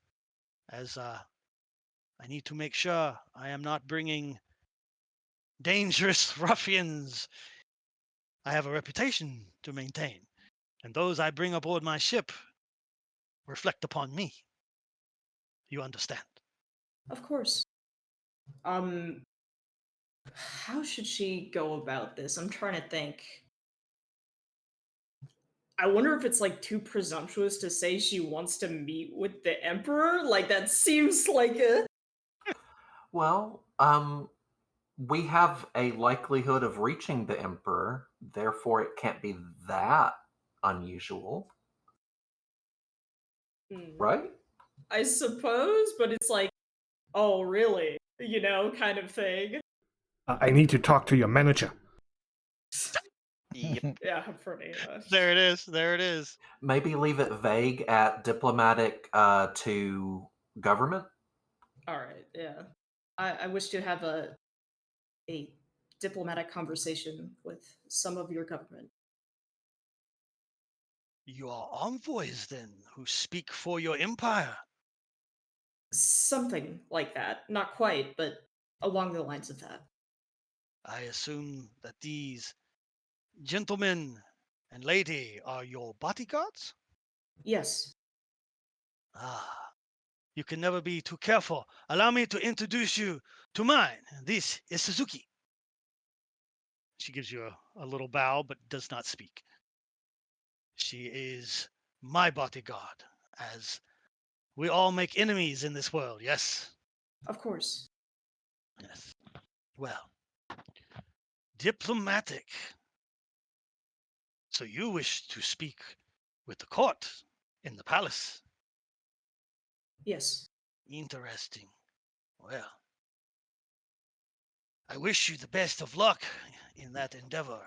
as I need to make sure I am not bringing dangerous ruffians. I have a reputation to maintain, and those I bring aboard my ship reflect upon me. You understand? Of course. How should she go about this? I'm trying to think. I wonder if it's like too presumptuous to say she wants to meet with the emperor. Like that seems like a Well, we have a likelihood of reaching the Emperor, therefore it can't be that unusual, right? I suppose, but it's like, oh, really? Kind of thing. I need to talk to your manager. Yep. Yeah, pretty much. There it is. There it is. Maybe leave it vague at diplomatic to government. All right, yeah. I wish to have a diplomatic conversation with some of your government. You are envoys, then, who speak for your empire. Something like that. Not quite, but along the lines of that. I assume that these gentlemen and lady are your bodyguards? Yes. Ah, you can never be too careful. Allow me to introduce you to mine. This is Suzuki. She gives you a little bow, but does not speak. She is my bodyguard, as we all make enemies in this world, yes? Of course. Yes. Well, diplomatic. So you wish to speak with the court in the palace? Yes. Interesting. Well, I wish you the best of luck in that endeavor.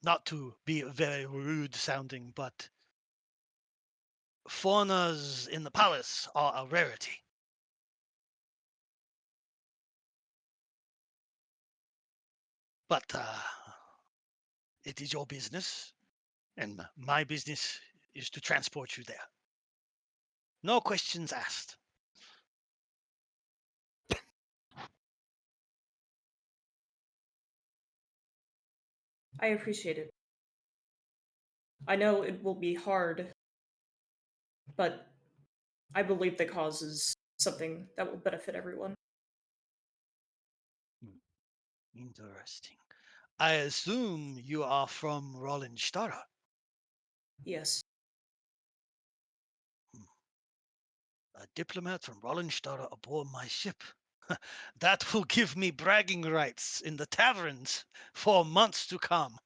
Not to be very rude sounding, but foreigners in the palace are a rarity. But it is your business, and my business is to transport you there. No questions asked. I appreciate it. I know it will be hard, but I believe the cause is something that will benefit everyone. Interesting. I assume you are from Rollenstadt. Yes. A diplomat from Rollenstadt aboard my ship. That will give me bragging rights in the taverns for months to come.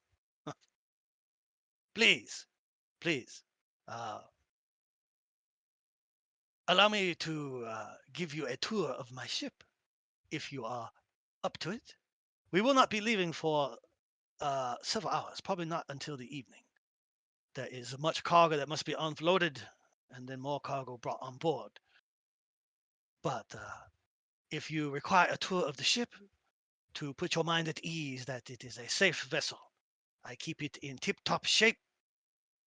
Please, please, allow me to give you a tour of my ship, if you are up to it. We will not be leaving for several hours, probably not until the evening. There is much cargo that must be unloaded, and then more cargo brought on board. But if you require a tour of the ship, to put your mind at ease that it is a safe vessel, I keep it in tip-top shape,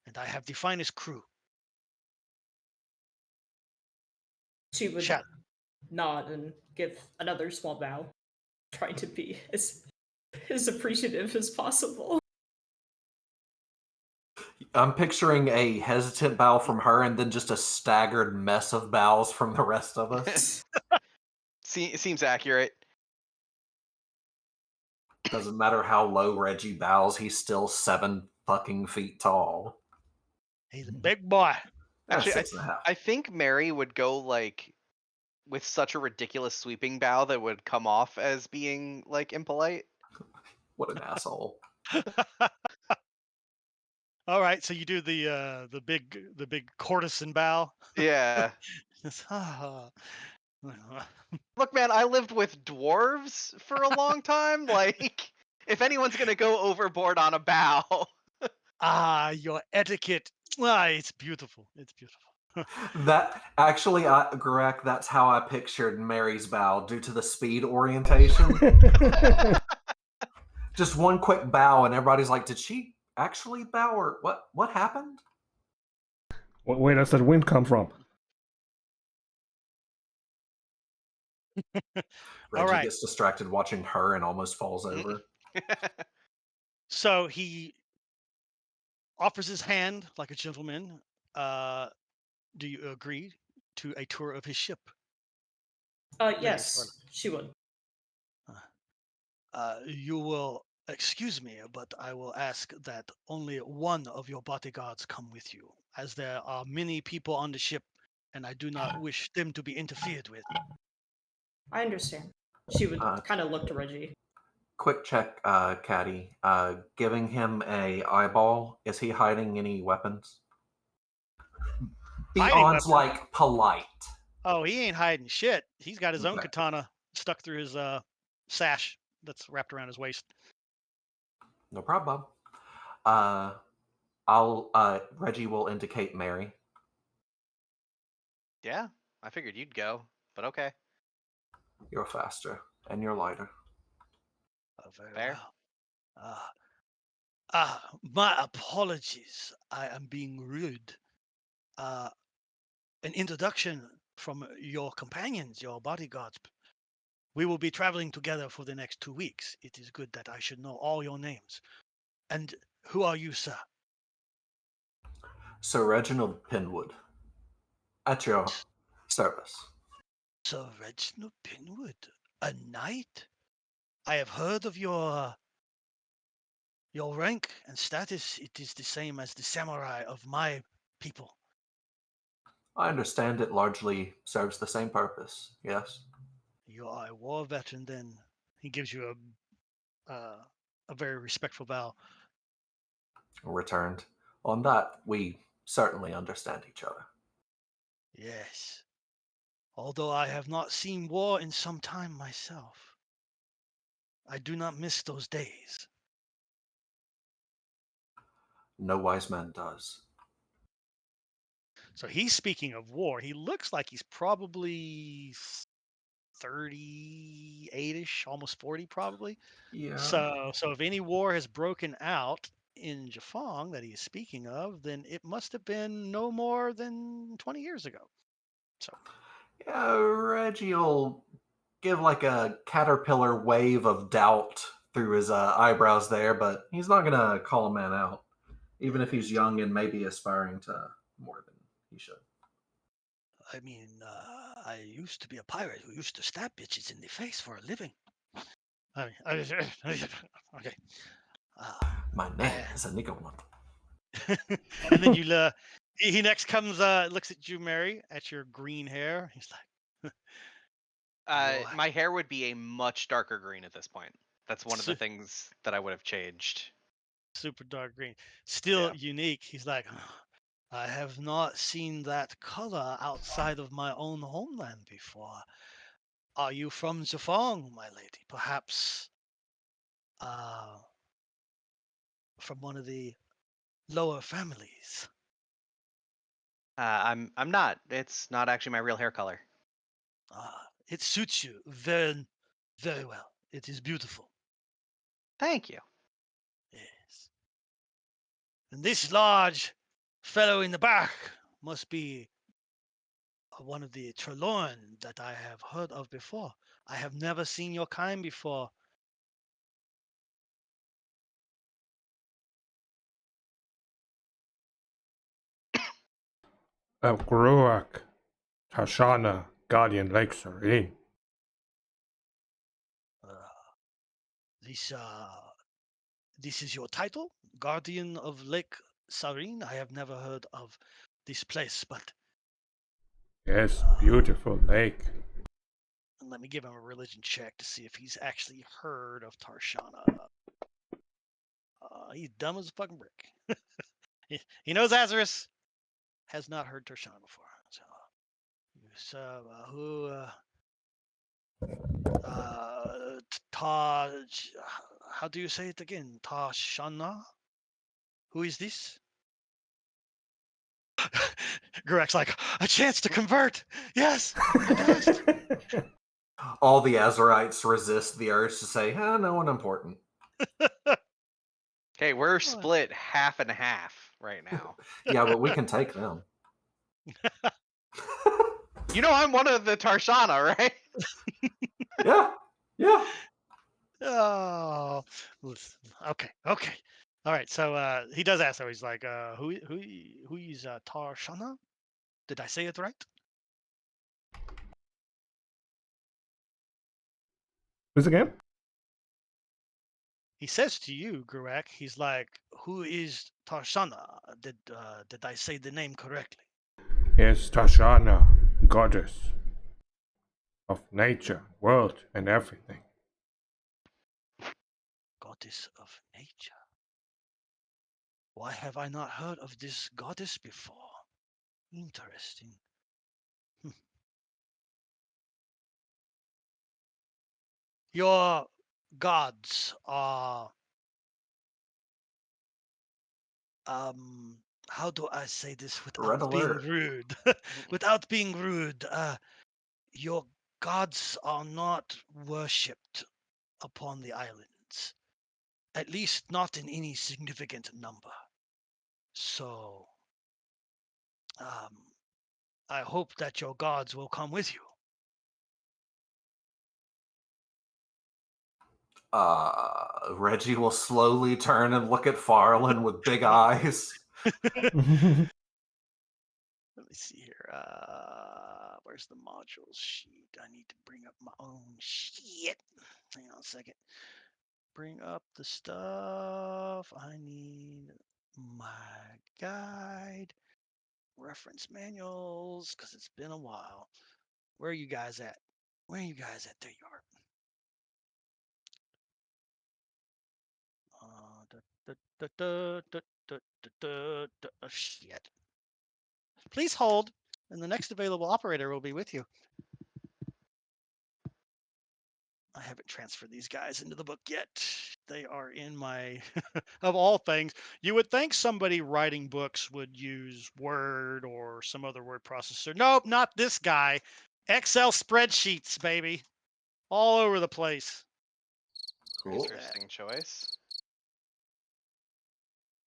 and I have the finest crew. She would Shall nod and give another small bow, trying to be as appreciative as possible. I'm picturing a hesitant bow from her and then just a staggered mess of bows from the rest of us. Seems accurate. Doesn't matter how low Reggie bows, he's still 7 fucking feet tall. He's a big boy. Actually, 6.5. I think Mary would go like with such a ridiculous sweeping bow that would come off as being like impolite. What an asshole. All right, so you do the big courtesan bow. Yeah. Look, man, I lived with dwarves for a long time. Like, if anyone's gonna go overboard on a bow. Your etiquette. It's beautiful. It's beautiful. That actually, Greg, that's how I pictured Mary's bow due to the speed orientation. Just one quick bow, and everybody's like, "Did she actually bow, or what? What happened?" Where does that wind come from? Reggie right. gets distracted watching her and almost falls over. So he offers his hand like a gentleman. Do you agree to a tour of his ship? Yes, she would. You will excuse me, but I will ask that only one of your bodyguards come with you, as there are many people on the ship, and I do not wish them to be interfered with. I understand. She would kind of look to Reggie. Quick check, Caddy. Giving him a eyeball. Is he hiding any weapons? Beyond weapons? like polite. Oh, he ain't hiding shit. He's got his own Okay. katana stuck through his sash that's wrapped around his waist. No problem. Reggie will indicate Mary. Yeah, I figured you'd go, but okay. You're faster and you're lighter. Very Fair. well. My apologies. I am being rude. An introduction from your companions, your bodyguards. We will be traveling together for the next 2 weeks. It is good that I should know all your names. And who are you, sir? Sir Reginald Pinwood. At your service. Sir Reginald Pinwood, a knight? I have heard of your rank and status. It is the same as the samurai of my people. I understand it largely serves the same purpose, yes? You are a war veteran, then. He gives you a very respectful bow. Returned. On that, we certainly understand each other. Yes. Although I have not seen war in some time myself, I do not miss those days. No wise man does. So he's speaking of war. He looks like he's probably 38-ish, almost 40 probably. Yeah. So if any war has broken out in Jafang that he is speaking of, then it must have been no more than 20 years ago. So Yeah, Reggie'll give like a caterpillar wave of doubt through his eyebrows there, but he's not gonna call a man out, even if he's young and maybe aspiring to more than he should. I mean, I used to be a pirate who used to stab bitches in the face for a living. Okay. My name is a nigger one. And then he next comes, looks at you, Mary, at your green hair. He's like, My hair would be a much darker green at this point. That's one of the Su- things that I would have changed. super dark green, still unique. He's like, I have not seen that color outside of my own homeland before. Are you from Zafong, my lady? Perhaps from one of the lower families? I'm not. It's not actually my real hair color. It suits you very, very well. It is beautiful. Thank you. Yes. And this large fellow in the back must be one of the Trelawn that I have heard of before. I have never seen your kind before. Gruak, Tashana, Guardian Lake Serene. This this is your title, Guardian of Lake Sarine. I have never heard of this place, but Yes, beautiful lake. let me give him a religion check to see if he's actually heard of Tarshana. He's dumb as a fucking brick. He knows Azarus, has not heard Tarshana before. So, Taj, how do you say it again? Tashana? Who is this? Gurek's like, a chance to convert. Yes, at last. All the Azarites resist the urge to say, no one important. Okay, we're split half and half right now. Yeah, but we can take them. You know I'm one of the Tarshana, right? Yeah. Oh, okay. All right. So he does ask though. He's like, who is Tarshana? Did I say it right? Who's again? He says to you, Gurek, he's like, who is Tarshana? Did I say the name correctly? Yes, Tashana, goddess of nature, world, and everything. Goddess of nature. Why have I not heard of this goddess before? Interesting. Your gods are how do I say this Red without being alert. rude? Without being rude, your gods are not worshipped upon the islands, at least not in any significant number. So, I hope that your gods will come with you. Reggie will slowly turn and look at Farland with big eyes. Let me see here. Where's the modules sheet? I need to bring up my own shit. Hang on a second. Bring up the stuff. I need my guide, reference manuals, because it's been a while. Where are you guys at? There you are. Shit. Please hold, and the next available operator will be with you. I haven't transferred these guys into the book yet. They are in my, of all things, you would think somebody writing books would use Word or some other word processor. Nope, not this guy. Excel spreadsheets, baby. All over the place. Cool. Interesting choice.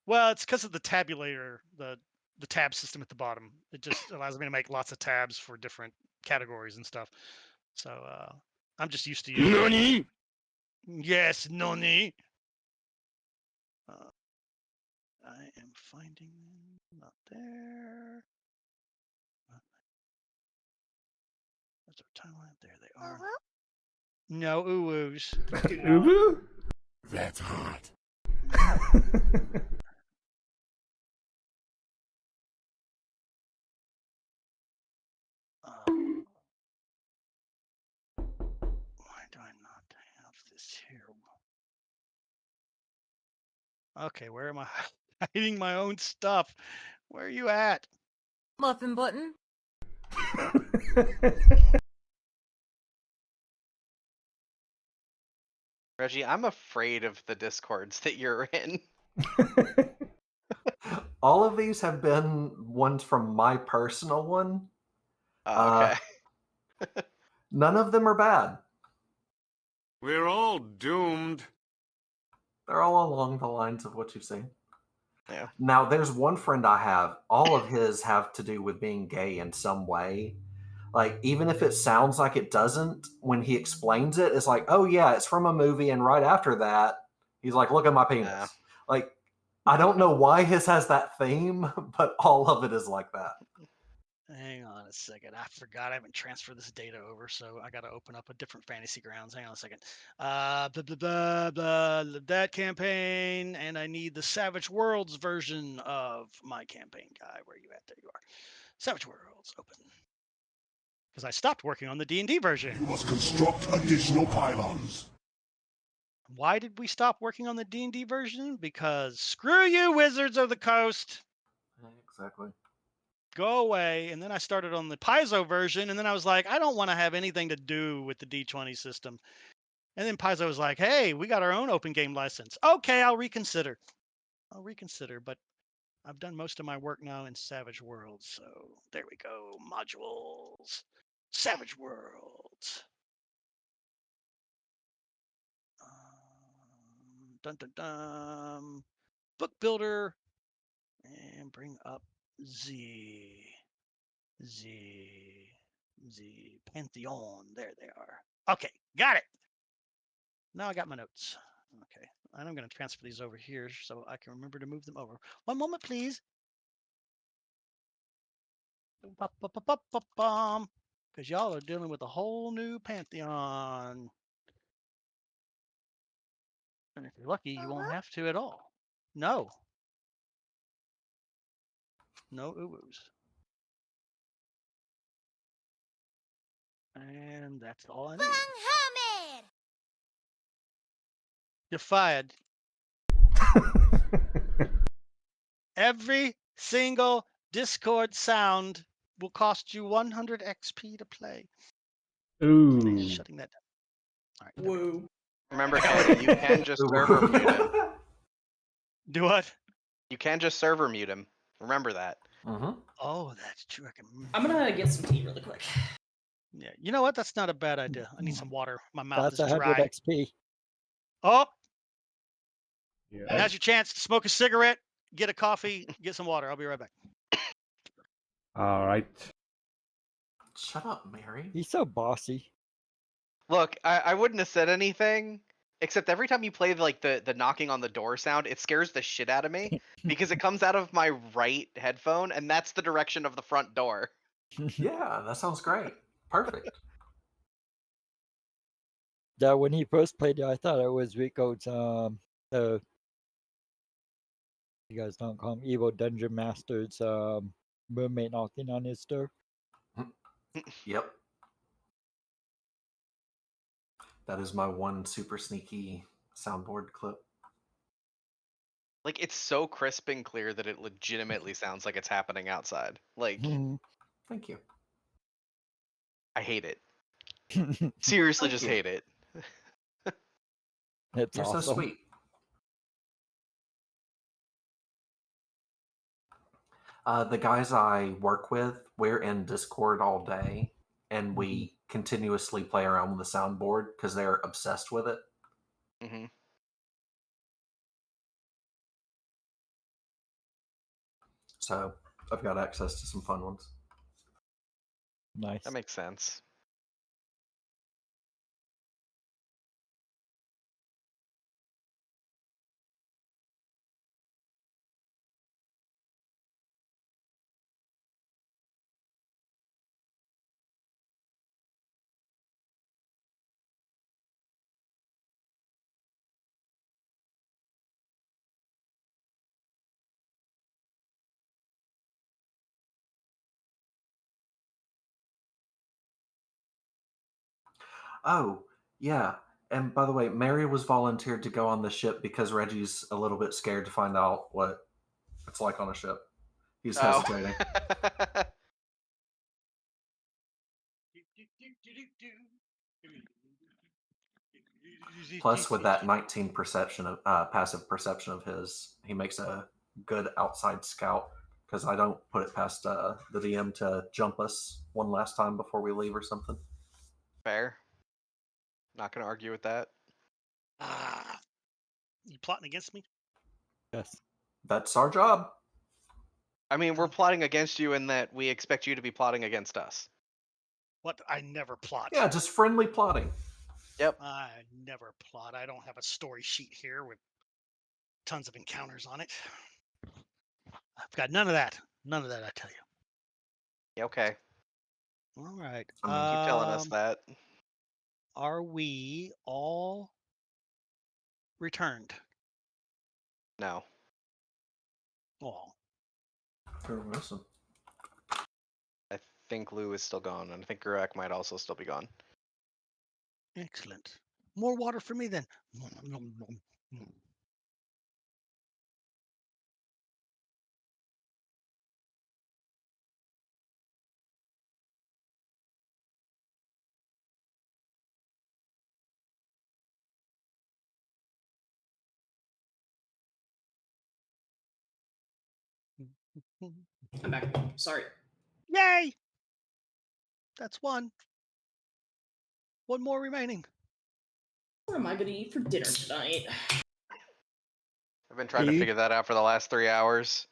Well, it's because of the tabulator, the tab system at the bottom. It just allows me to make lots of tabs for different categories and stuff. So I'm just used to using Nani? Yes, Noni. I am finding them. Not there. That's our timeline. There they are. No ooh-woos. Ubu? That's hot. Why do I not have this here? Okay, where am I hiding my own stuff? Where are you at? Muffin button. Reggie, I'm afraid of the discords that you're in. All of these have been ones from my personal one. Okay. None of them are bad. We're all doomed. They're all along the lines of what you've seen. Yeah. Now, there's one friend I have. All of his have to do with being gay in some way. Like, even if it sounds like it doesn't, when he explains it, it's like, oh yeah, it's from a movie, and right after that, he's like, look at my penis. Yeah. Like, I don't know why his has that theme, but all of it is like that. Hang on a second. I forgot I haven't transferred this data over, so I got to open up a different Fantasy Grounds. Hang on a second. Blah, blah, blah, blah, that campaign, and I need the Savage Worlds version of my campaign guy. Where are you at? There you are. Savage Worlds, open. Because I stopped working on the D&D version. You must construct additional pylons. Why did we stop working on the D&D version? Because screw you, Wizards of the Coast. Exactly. Go away. And then I started on the Paizo version, and then I was like, I don't want to have anything to do with the D20 system. And then Paizo was like, hey, we got our own open game license. Okay, I'll reconsider. But I've done most of my work now in Savage Worlds. So there we go. Modules. Savage Worlds. Dun dun dun. Book Builder. And bring up Z Pantheon. There they are. Okay, got it. Now I got my notes. Okay, and I'm going to transfer these over here so I can remember to move them over. One moment, please. Because y'all are dealing with a whole new Pantheon. And if you're lucky, you won't have to at all. No. No uwus. And that's all I need. You're fired. Every single Discord sound will cost you 100 XP to play. Ooh. Shutting that down. All right. Woo. Remember, Canada, you can just server mute him. Do what? You can just server mute him. Remember that. Oh, that's true. I can. I'm gonna get some tea really quick. Yeah. You know what? That's not a bad idea. I need some water. My mouth That's is 100 dry. XP. Oh, Yeah. now's your chance to smoke a cigarette, get a coffee, get some water. I'll be right back. All right. Shut up, Mary. He's so bossy. Look, I wouldn't have said anything, except every time you play like the knocking on the door sound, it scares the shit out of me because it comes out of my right headphone, and that's the direction of the front door. Yeah, that sounds great. Perfect. Yeah, when he first played it, I thought it was Rico's you guys don't call him Evil Dungeon Master's roommate knocking on his door. Yep. That is my one super sneaky soundboard clip. Like, it's so crisp and clear that it legitimately sounds like it's happening outside. Like, Thank you. I hate it. Seriously, Thank just you. hate it. It's You're awesome. so sweet. The guys I work with, we're in Discord all day, and we continuously play around with the soundboard because they're obsessed with it. Hmm. So I've got access to some fun ones. Nice. That makes sense. Oh, yeah. And by the way, Mary was volunteered to go on the ship because Reggie's a little bit scared to find out what it's like on a ship. He's Oh. hesitating. Plus, with that 19 perception of passive perception of his, he makes a good outside scout. Because I don't put it past the DM to jump us one last time before we leave or something. Fair. Not gonna argue with that. You plotting against me? Yes. That's our job. I mean, we're plotting against you in that we expect you to be plotting against us. What? I never plot. Yeah, just friendly plotting. Yep. I never plot. I don't have a story sheet here with tons of encounters on it. I've got none of that. None of that, I tell you. Yeah, okay. All right. I mean, Keep telling us that. Are we all returned? No. All. Sure, listen. I think Lou is still gone, and I think Gurak might also still be gone. Excellent. More water for me then. I'm back. Sorry. Yay! That's one. One more remaining. What am I gonna eat for dinner tonight? I've been trying to figure that out for the last 3 hours.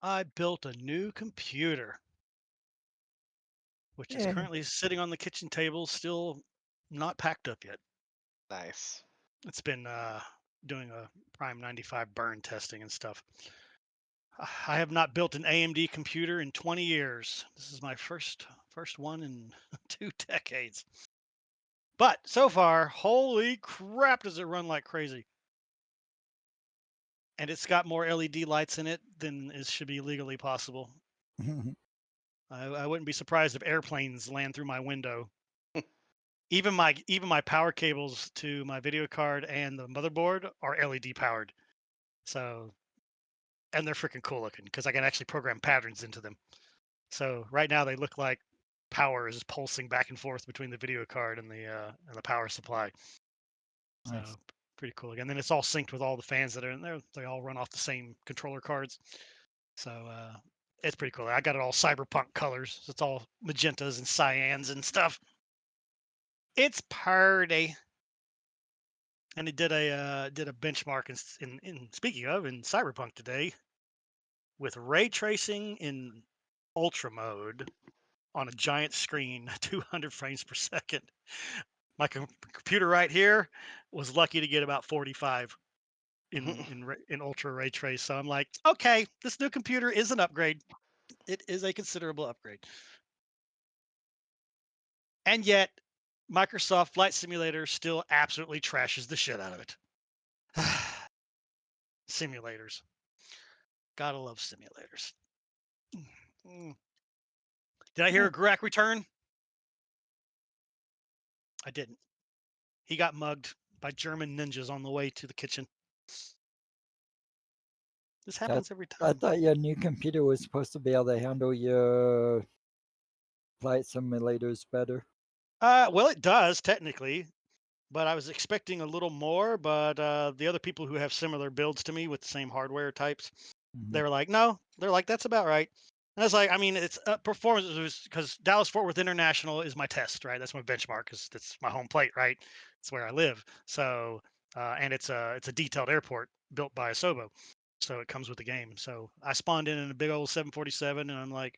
I built a new computer, which is Yeah. currently sitting on the kitchen table, still not packed up yet. Nice. It's been doing a Prime 95 burn testing and stuff. I have not built an AMD computer in 20 years. This is my first one in 2 decades. But so far, holy crap, does it run like crazy. And it's got more LED lights in it than should be legally possible. I wouldn't be surprised if airplanes land through my window. Even my power cables to my video card and the motherboard are LED powered. So, and they're freaking cool looking because I can actually program patterns into them. So right now they look like power is pulsing back and forth between the video card and the power supply. So Nice. pretty cool. And then it's all synced with all the fans that are in there. They all run off the same controller cards. So it's pretty cool. I got it all cyberpunk colors. So it's all magentas and cyans and stuff. It's party. And it did a benchmark in speaking of in cyberpunk today with ray tracing in ultra mode on a giant screen, 200 frames per second. My computer right here was lucky to get about 45 in ultra ray trace. So I'm like, okay, this new computer is an upgrade. It is a considerable upgrade. And yet, Microsoft Flight Simulator still absolutely trashes the shit out of it. Simulators. Gotta love simulators. Did I hear a Gurak return? I didn't. He got mugged by German ninjas on the way to the kitchen. This happens every I time. thought your new computer was supposed to be able to handle your flight simulators better. Well, it does technically, but I was expecting a little more. But the other people who have similar builds to me with the same hardware types, they were like, no, they're like, that's about right. And I was like, I mean, it's performance because Dallas Fort Worth International is my test, right? That's my benchmark because that's my home plate, right? It's where I live. So, and it's a detailed airport built by Asobo, so it comes with the game. So I spawned in a big old 747, and I'm like,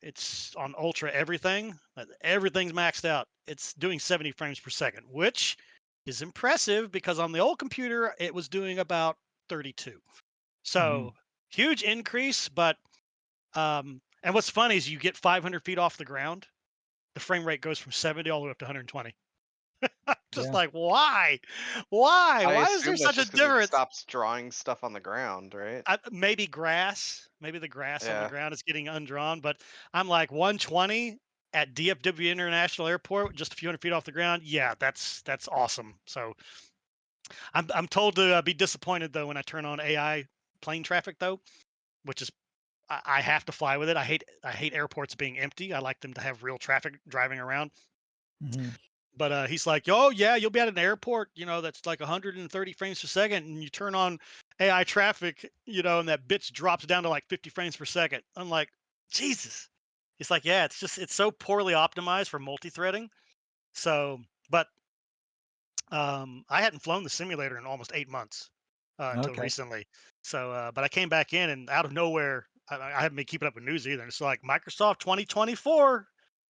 it's on ultra everything. Everything's maxed out. It's doing 70 frames per second, which is impressive because on the old computer it was doing about 32. So huge increase, but and what's funny is you get 500 feet off the ground, the frame rate goes from 70 all the way up to 120. Just Yeah. like, why? Why? I Why is there assume that's such a just because it difference? stops drawing stuff on the ground, right? Maybe grass. Maybe the grass on the Yeah. ground is getting undrawn. But I'm like 120 at DFW International Airport, just a few hundred feet off the ground. Yeah, that's awesome. So I'm told to be disappointed though when I turn on AI plane traffic though, which is I have to fly with it. I hate airports being empty. I like them to have real traffic driving around. But he's like, oh yeah, you'll be at an airport, that's like 130 frames per second, and you turn on AI traffic, and that bitch drops down to like 50 frames per second. I'm like, Jesus. He's like, yeah, it's so poorly optimized for multi-threading. So, but I hadn't flown the simulator in almost 8 months until Okay. recently. So, but I came back in and out of nowhere, I haven't been keeping up with news either. It's like Microsoft 2024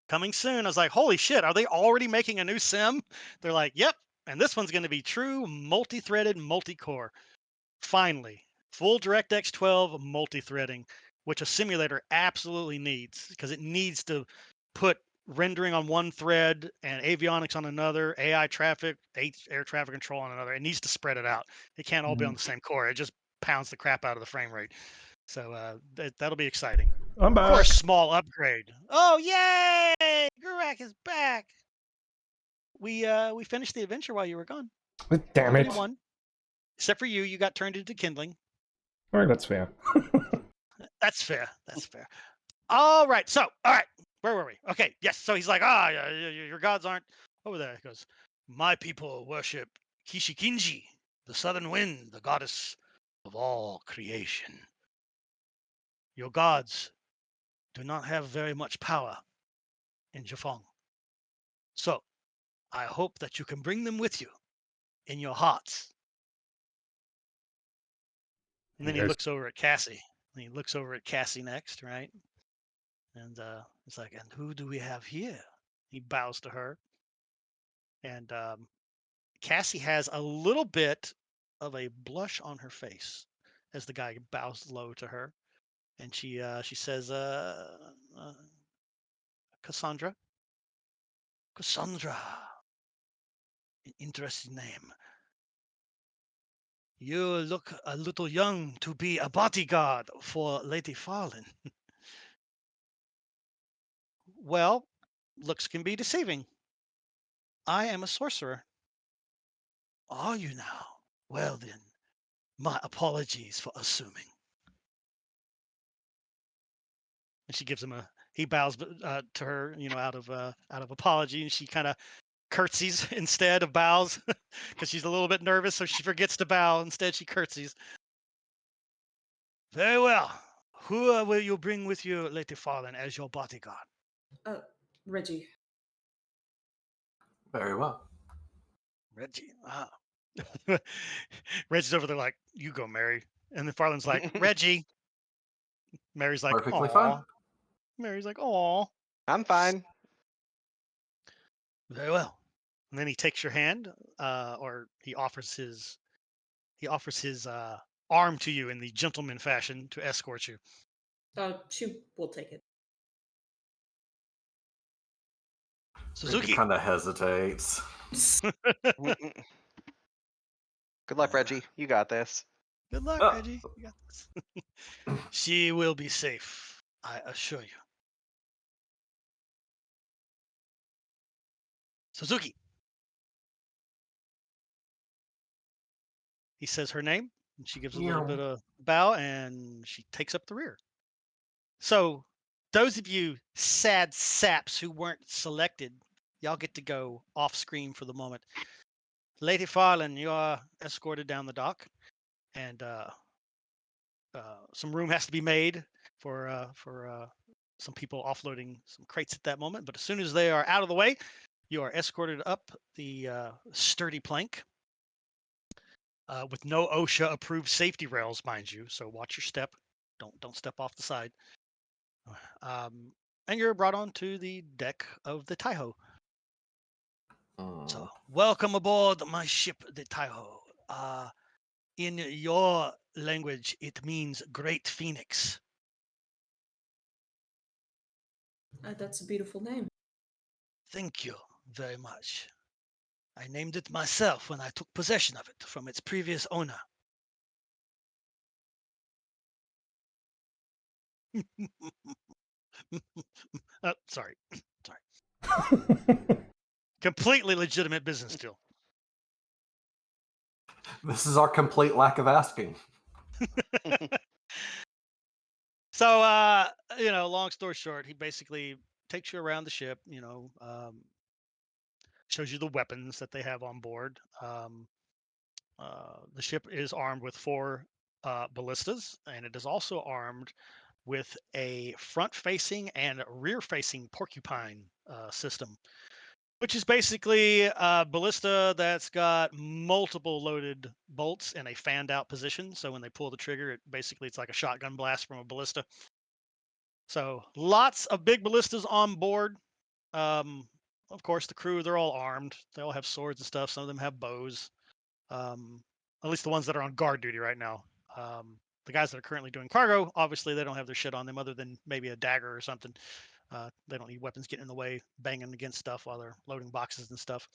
coming soon. I was like, holy shit, are they already making a new sim? They're like, yep. And this one's going to be true multi-threaded, multi-core. Finally, full DirectX 12 multi-threading, which a simulator absolutely needs because it needs to put rendering on one thread and avionics on another, AI traffic, air traffic control on another. It needs to spread it out. It can't all be on the same core. It just pounds the crap out of the frame rate. So that'll be exciting. I'm Of course, back. small upgrade. Oh, yay! Gurak is back. We finished the adventure while you were gone. Damn it. Nobody won. Except for you. You got turned into kindling. All right, that's fair. That's fair. That's fair. All right. So, all right. Where were we? Okay. Yes. So he's like, your gods aren't over there. He goes, my people worship Kishikinji, the southern wind, the goddess of all creation. Your gods do not have very much power in Jafong. So, I hope that you can bring them with you in your hearts. And then he Yes. looks over at Cassie. And he looks over at Cassie next, right? And it's like, and who do we have here? He bows to her. And Cassie has a little bit of a blush on her face as the guy bows low to her. And she says, Cassandra. Cassandra. An interesting name. You look a little young to be a bodyguard for Lady Farlin. Well, looks can be deceiving. I am a sorcerer. Are you now? Well then, my apologies for assuming. And she gives him he bows to her, out of apology, and she kind of curtsies instead of bows because she's a little bit nervous, so she forgets to bow. Instead, she curtsies. Very well. Who will you bring with you, Lady Farlin, as your bodyguard? Reggie. Very well. Reggie. Ah. Reggie's over there like, you go, Mary. And then Farland's like, Reggie. Mary's like, Perfectly aw. fine. Mary's like, aw. I'm fine. Very well. And then he takes your hand, or he offers his arm to you in the gentleman fashion to escort you. She will take it. Suzuki. Kind of hesitates. Good luck, Reggie. You got this. Good luck, Reggie. You got this. She will be safe, I assure you. Suzuki. He says her name, and she gives a little bit of bow, and she takes up the rear. So, those of you sad saps who weren't selected, y'all get to go off screen for the moment. Lady Farlin, you are escorted down the dock, and some room has to be made for some people offloading some crates at that moment. But as soon as they are out of the way, you are escorted up the sturdy plank with no OSHA-approved safety rails, mind you. So watch your step. Don't step off the side. And you're brought onto the deck of the Taiho. So welcome aboard my ship, the Taiho. In your language, it means Great Phoenix. That's a beautiful name. Thank you very much. I named it myself when I took possession of it from its previous owner. Sorry. Completely legitimate business deal. This is our complete lack of asking. So, long story short, he basically takes you around the ship, shows you the weapons that they have on board. The ship is armed with 4 ballistas, and it is also armed with a front-facing and rear-facing porcupine system, which is basically a ballista that's got multiple loaded bolts in a fanned-out position. So when they pull the trigger, it's like a shotgun blast from a ballista. So lots of big ballistas on board. Of course, the crew, they're all armed. They all have swords and stuff. Some of them have bows. At least the ones that are on guard duty right now. The guys that are currently doing cargo, obviously, they don't have their shit on them other than maybe a dagger or something. They don't need weapons getting in the way, banging against stuff while they're loading boxes and stuff.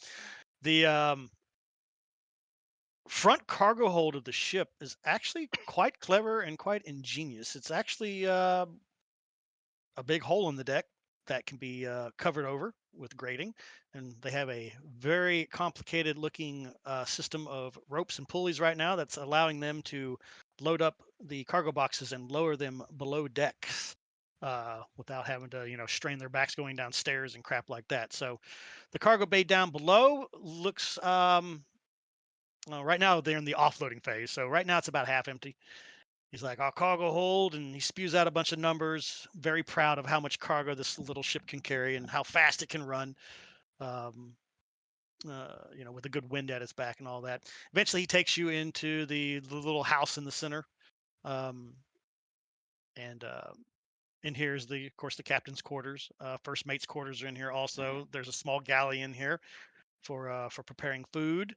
The front cargo hold of the ship is actually quite clever and quite ingenious. It's actually a big hole in the deck that can be covered over with grating, and they have a very complicated looking system of ropes and pulleys right now that's allowing them to load up the cargo boxes and lower them below decks without having to strain their backs going downstairs and crap like that. So the cargo bay down below looks right now they're in the offloading phase, so right now it's about half empty. He's like, our cargo hold, and he spews out a bunch of numbers, very proud of how much cargo this little ship can carry and how fast it can run, with a good wind at its back and all that. Eventually, he takes you into the little house in the center. And in here is, of course, the captain's quarters. First mate's quarters are in here also. There's a small galley in here for preparing food.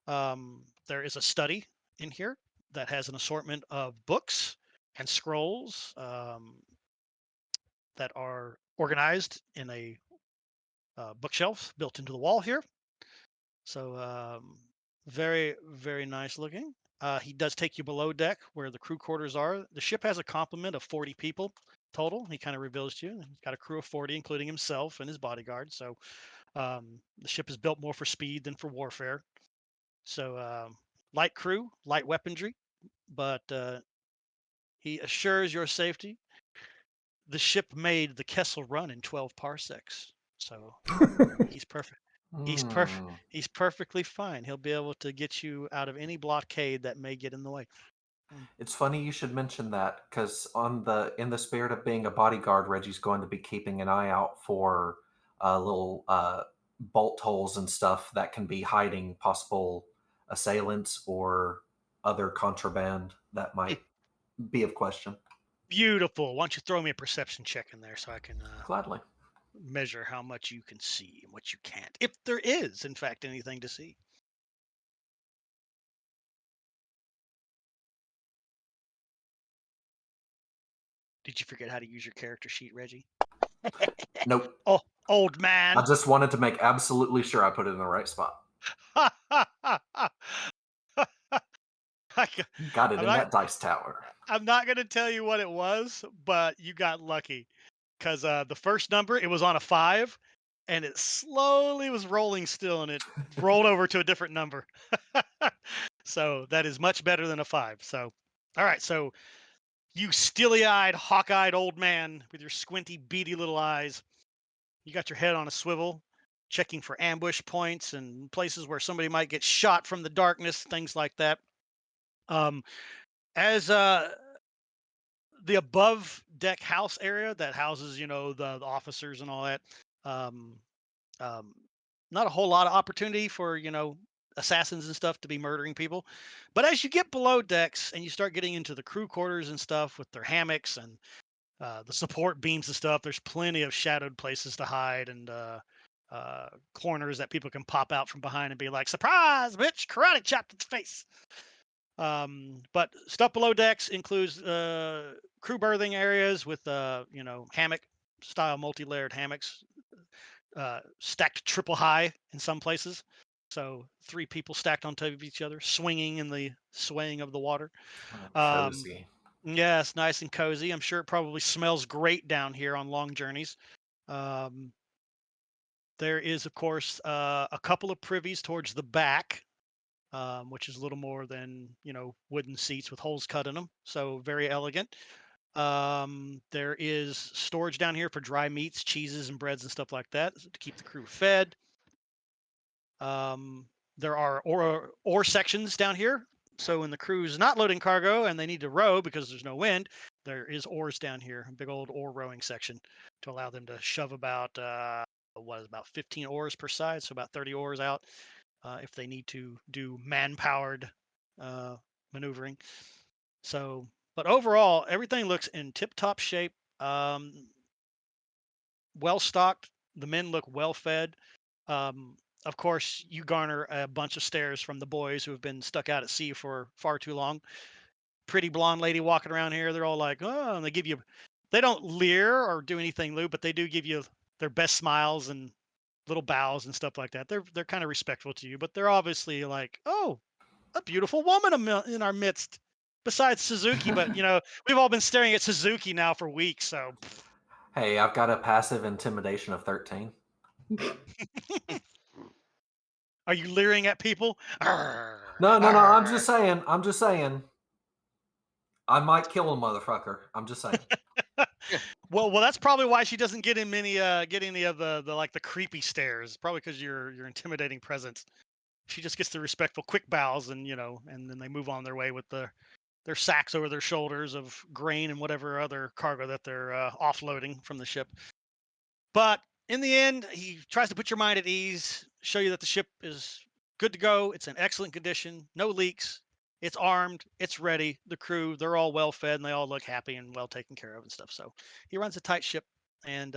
There is a study in here that has an assortment of books and scrolls that are organized in a bookshelf built into the wall here. So very, very nice looking. He does take you below deck where the crew quarters are. The ship has a complement of 40 people total. He kind of reveals to you. He's got a crew of 40, including himself and his bodyguard. So the ship is built more for speed than for warfare. So light crew, light weaponry, but he assures your safety. The ship made the Kessel run in 12 parsecs, so he's perfect. He's perfectly fine. He'll be able to get you out of any blockade that may get in the way. It's funny you should mention that, because in the spirit of being a bodyguard, Reggie's going to be keeping an eye out for little bolt holes and stuff that can be hiding possible assailants or other contraband that might be of question. Beautiful. Why don't you throw me a perception check in there so I can Gladly. measure how much you can see and what you can't, if there is, in fact, anything to see. Did you forget how to use your character sheet, Reggie? Nope. Oh, old man. I just wanted to make absolutely sure I put it in the right spot. Got it in that dice tower. I'm not going to tell you what it was, but you got lucky. Because the first number, it was on a 5, and it slowly was rolling still, and it rolled over to a different number. So that is much better than a 5. So, all right. So you steely-eyed, hawk-eyed old man with your squinty, beady little eyes, you got your head on a swivel, checking for ambush points and places where somebody might get shot from the darkness, things like that. As the above deck house area that houses, the officers and all that, not a whole lot of opportunity for, assassins and stuff to be murdering people. But as you get below decks and you start getting into the crew quarters and stuff with their hammocks and the support beams and stuff, there's plenty of shadowed places to hide and corners that people can pop out from behind and be like, surprise, bitch, karate chop to the face. But stuff below decks includes crew berthing areas with hammock style multi-layered hammocks, stacked triple high in some places. So 3 people stacked on top of each other, swinging in the swaying of the water. Cozy. Yes, nice and cozy. I'm sure it probably smells great down here on long journeys. There is, of course, a couple of privies towards the back, which is a little more than wooden seats with holes cut in them. So very elegant. There is storage down here for dry meats, cheeses, and breads and stuff like that to keep the crew fed. There are ore sections down here. So when the crew's not loading cargo and they need to row because there's no wind, there is oars down here, a big old oar rowing section to allow them to shove about 15 oars per side, so about 30 oars out if they need to do man-powered maneuvering. So, but overall, everything looks in tip-top shape. Well stocked. The men look well fed. Of course, you garner a bunch of stares from the boys who have been stuck out at sea for far too long. Pretty blonde lady walking around here. They're all like, oh, and they don't leer or do anything lewd, but they do give you their best smiles and little bows and stuff like that. They're kind of respectful to you, but they're obviously like, oh, a beautiful woman in our midst. Besides Suzuki, but we've all been staring at Suzuki now for weeks. So, Hey, I've got a passive intimidation of 13. are you leering at people? No. I'm just saying. I might kill a motherfucker. I'm just saying. Well, that's probably why she doesn't get any of the creepy stares. Probably because your intimidating presence. She just gets the respectful quick bows and and then they move on their way with their sacks over their shoulders of grain and whatever other cargo that they're offloading from the ship. But in the end, he tries to put your mind at ease, show you that the ship is good to go. It's in excellent condition, no leaks. It's armed, it's ready. The crew, they're all well fed and they all look happy and well taken care of and stuff. So he runs a tight ship. And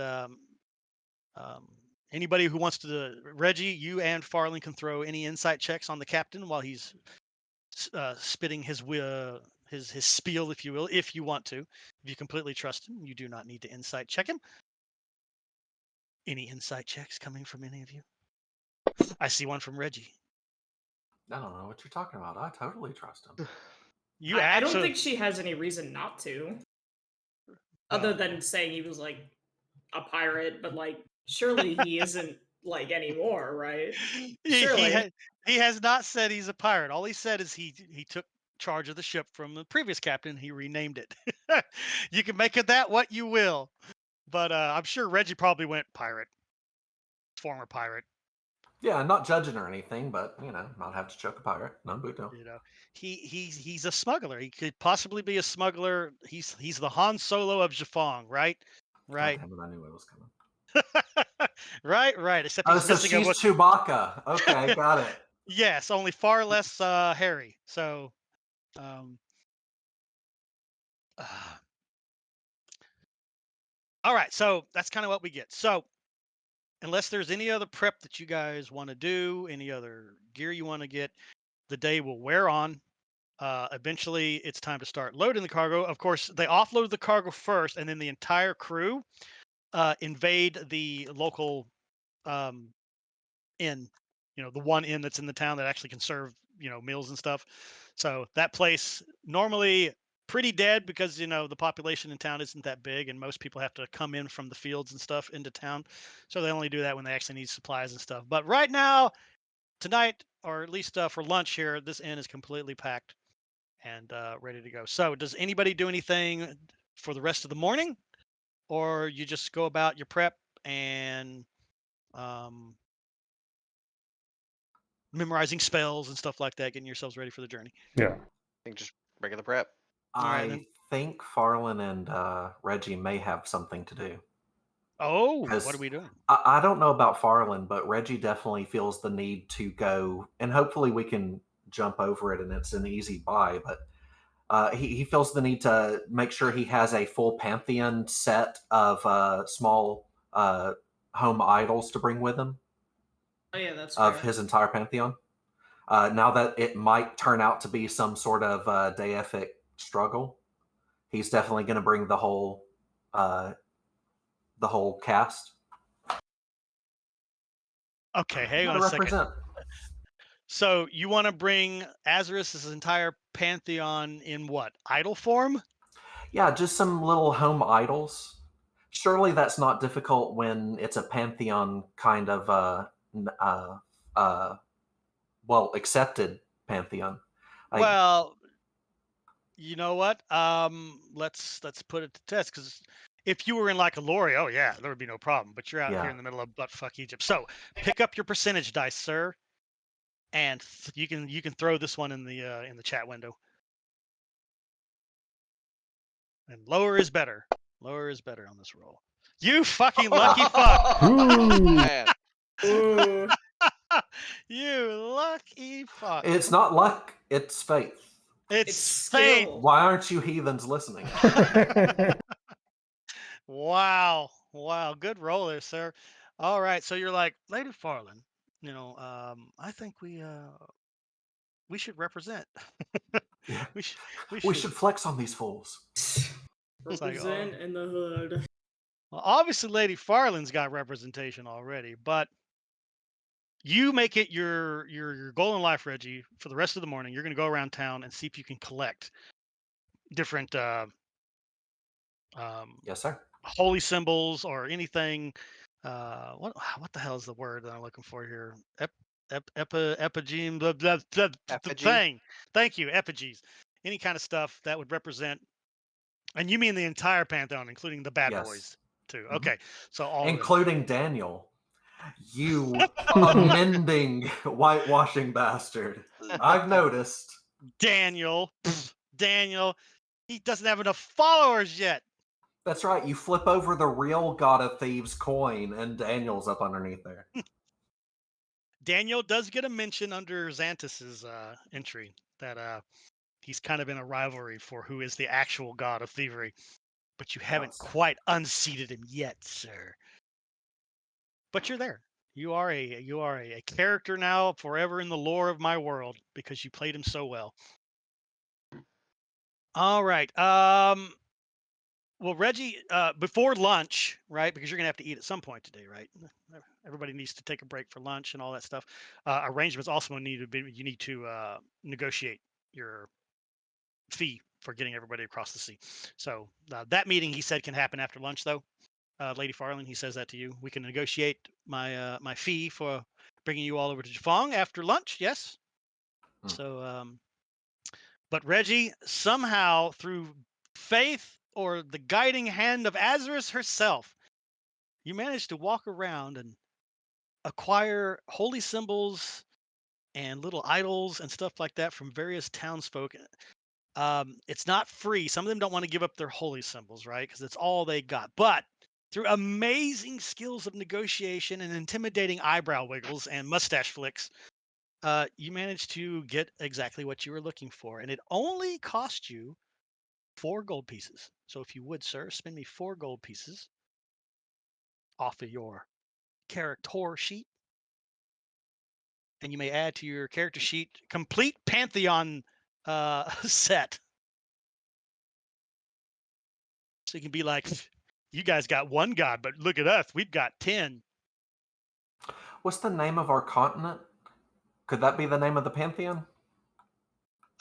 anybody who wants to, Reggie, you and Farland can throw any insight checks on the captain while he's spitting his spiel, if you will, if you want to. If you completely trust him, you do not need to insight check him. Any insight checks coming from any of you? I see one from Reggie. I don't know what you're talking about. I totally trust him. I don't think she has any reason not to. Other than saying he was like a pirate, but like surely he isn't like anymore, right? Surely. He has not said he's a pirate. All he said is he took charge of the ship from the previous captain. He renamed it. You can make of that what you will. But I'm sure Reggie probably went pirate. Former pirate. Yeah, not judging or anything, but might have to choke a pirate. No big deal. He's a smuggler. He could possibly be a smuggler. He's the Han Solo of Jafong, right? Right. God damn it, I knew it was coming. Right. Except he's so she's Chewbacca. Okay, got it. Yes, only far less hairy. So, all right. So that's kind of what we get. So, unless there's any other prep that you guys want to do, any other gear you want to get, the day will wear on. Eventually, it's time to start loading the cargo. Of course, they offload the cargo first, and then the entire crew invade the local inn. The one inn that's in the town that actually can serve meals and stuff. So that place normally pretty dead because the population in town isn't that big, and most people have to come in from the fields and stuff into town. So they only do that when they actually need supplies and stuff. But right now, tonight, or at least for lunch here, this inn is completely packed and ready to go. So does anybody do anything for the rest of the morning, or you just go about your prep and memorizing spells and stuff like that, getting yourselves ready for the journey? Yeah. I think just regular prep. I think Farland and Reggie may have something to do. Oh, what are we doing? I don't know about Farland, but Reggie definitely feels the need to go, and hopefully we can jump over it and it's an easy buy, but he feels the need to make sure he has a full pantheon set of small home idols to bring with him. Oh yeah, that's of fair. his entire pantheon. Now that it might turn out to be some sort of deific struggle, he's definitely going to bring the whole cast. Okay, hang Gotta on a second. represent. So you want to bring Azarus' entire pantheon in what? Idol form? Yeah, just some little home idols. Surely that's not difficult when it's a pantheon kind of accepted pantheon. Well, you know what? Let's put it to test, because if you were in like a lorry, oh yeah, there would be no problem. But you're out here Yeah. in the middle of buttfuck Egypt. So pick up your percentage dice, sir, and you can throw this one in the chat window. And lower is better. Lower is better on this roll. You fucking lucky fuck. Oh, man. Ooh. You lucky fuck. It's not luck, it's faith. It's It's fate. skill. Why aren't you heathens listening? Wow. Wow. Good roll there, sir. All right. So you're like, Lady Farland, I think we should represent. Yeah. we should We should flex on these fools. It's like, Represent in the hood. well, obviously Lady Farland's got representation already, but you make it your goal in life, Reggie, for the rest of the morning. You're gonna go around town and see if you can collect different Yes, sir. holy symbols or anything. What the hell is the word that I'm looking for here? Epigene, the Effigy? thing. Thank you, effigies. Any kind of stuff that would represent, and you mean the entire pantheon, including the bad Yes. boys too. Mhm. Okay, so all of them. Including Daniel. You amending whitewashing bastard. I've noticed. Daniel, Daniel, he doesn't have enough followers yet. That's right. You flip over the real God of Thieves coin, and Daniel's up underneath there. Daniel does get a mention under Xanthus's entry that he's kind of in a rivalry for who is the actual god of thievery, but you haven't so. quite unseated him yet, sir. But you're there. You are a character now, forever in the lore of my world, because you played him so well. All right. Well, Reggie, before lunch, right? Because you're gonna have to eat at some point today, right? Everybody needs to take a break for lunch and all that stuff. Arrangements also need to be. You need to negotiate your fee for getting everybody across the sea. So that meeting, he said, can happen after lunch, though. Lady Farland, he says that to you. We can negotiate my fee for bringing you all over to Jafong after lunch. Yes. So, but Reggie, somehow through faith or the guiding hand of Azarus herself, you managed to walk around and acquire holy symbols and little idols and stuff like that from various townsfolk. It's not free. Some of them don't want to give up their holy symbols, right? Because it's all they got. But through amazing skills of negotiation and intimidating eyebrow wiggles and mustache flicks, you managed to get exactly what you were looking for. And it only cost you 4 gold pieces. So if you would, sir, spend me 4 gold pieces off of your character sheet. And you may add to your character sheet complete Pantheon set. So you can be like, you guys got 1 god, but look at us. We've got 10. What's the name of our continent? Could that be the name of the pantheon?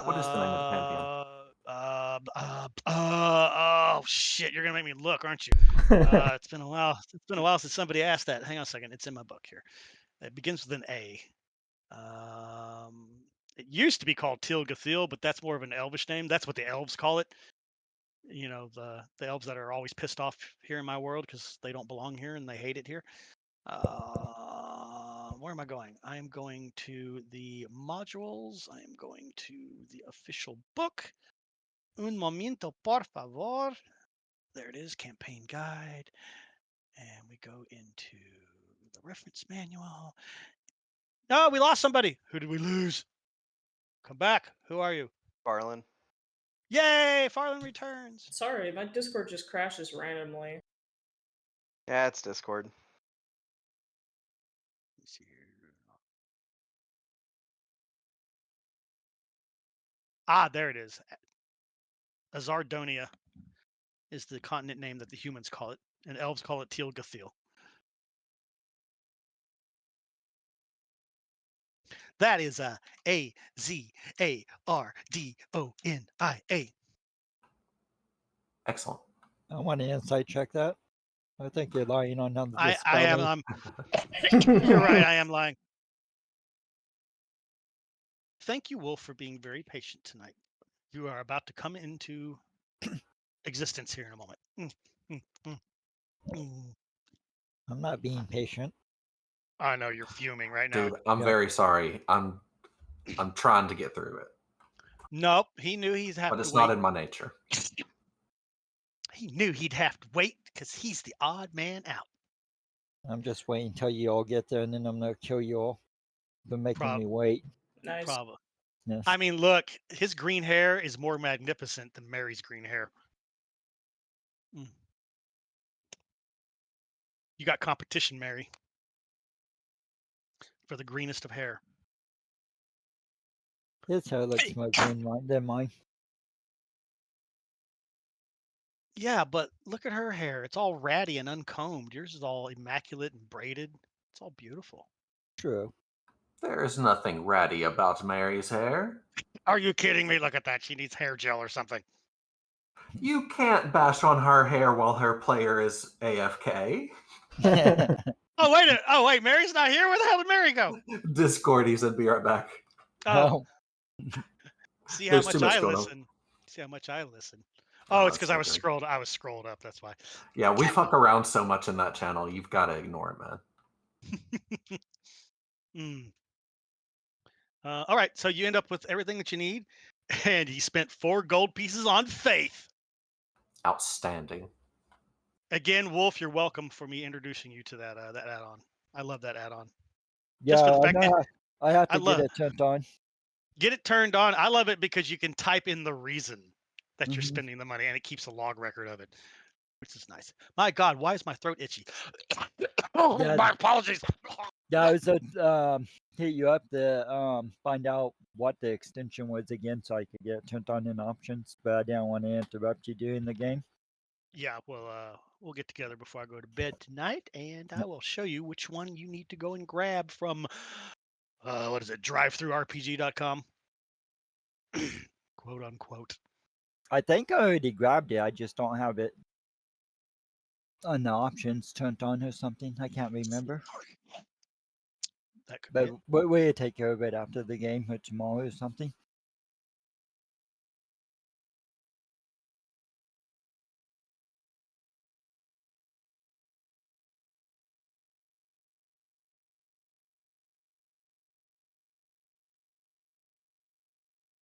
What is the name of the pantheon? Oh shit! You're gonna make me look, aren't you? It's been a while. It's been a while since somebody asked that. Hang on a second. It's in my book here. It begins with an A. It used to be called Tilgathil, but that's more of an elvish name. That's what the elves call it. You know, the elves that are always pissed off here in my world because they don't belong here and they hate it here. Where am I going? I am going to the modules. I am going to the official book. Un momento, por favor. There it is, campaign guide. And we go into the reference manual. No, we lost somebody. Who did we lose? Come back. Who are you? Farland. Yay! Farland returns. Sorry, my Discord just crashes randomly. Yeah, it's Discord. Let's see here. Ah, there it is. Azardonia is the continent name that the humans call it, and elves call it Teal'Gathil. That is Azardonia. Excellent. I want to insight check that. I think you're lying on how to I spell am. it. You're right. I am lying. Thank you, Wolf, for being very patient tonight. You are about to come into existence here in a moment. I'm not being patient. I know you're fuming right now. Dude, I'm Yep. very sorry. I'm trying to get through it, Nope. He knew he'd have but to it's wait. not in my nature. He knew he'd have to wait because he's the odd man out. I'm just waiting until you all get there, and then I'm gonna kill you all for making me wait. Nice. Probably. Yes. I mean, look, his green hair is more magnificent than Mary's green hair. You got competition, Mary, for the greenest of hair. His hair looks more green than mine. Yeah, but look at her hair. It's all ratty and uncombed. Yours is all immaculate and braided. It's all beautiful. True. There is nothing ratty about Mary's hair. Are you kidding me? Look at that. She needs hair gel or something. You can't bash on her hair while her player is AFK. Oh, wait. Mary's not here? Where the hell did Mary go? Discord, he said, be right back. Oh. See how There's much too much I going on. listen. See how much I listen. Oh, it's because that's I was okay. scrolled. I was scrolled up. That's why. Yeah, we fuck around so much in that channel. You've got to ignore it, man. All right. So you end up with everything that you need, and he spent 4 gold pieces on faith. Outstanding. Again, Wolf, you're welcome for me introducing you to that add-on. I love that add-on. Yeah, Just for the fact that I have to I love get it turned on. Get it turned on. I love it because you can type in the reason that you're Mhm. spending the money, and it keeps a log record of it, which is nice. My God, why is my throat itchy? Yeah. My apologies. Yeah, I was hit you up to find out what the extension was again, so I could get it turned on in options. But I didn't want to interrupt you during the game. Yeah, well, we'll get together before I go to bed tonight, and I will show you which one you need to go and grab from, what is it, drivethroughrpg.com, quote unquote. I think I already grabbed it. I just don't have it on the options turned on or something. I can't remember. That could But be it. we'll take care of it after the game or tomorrow or something.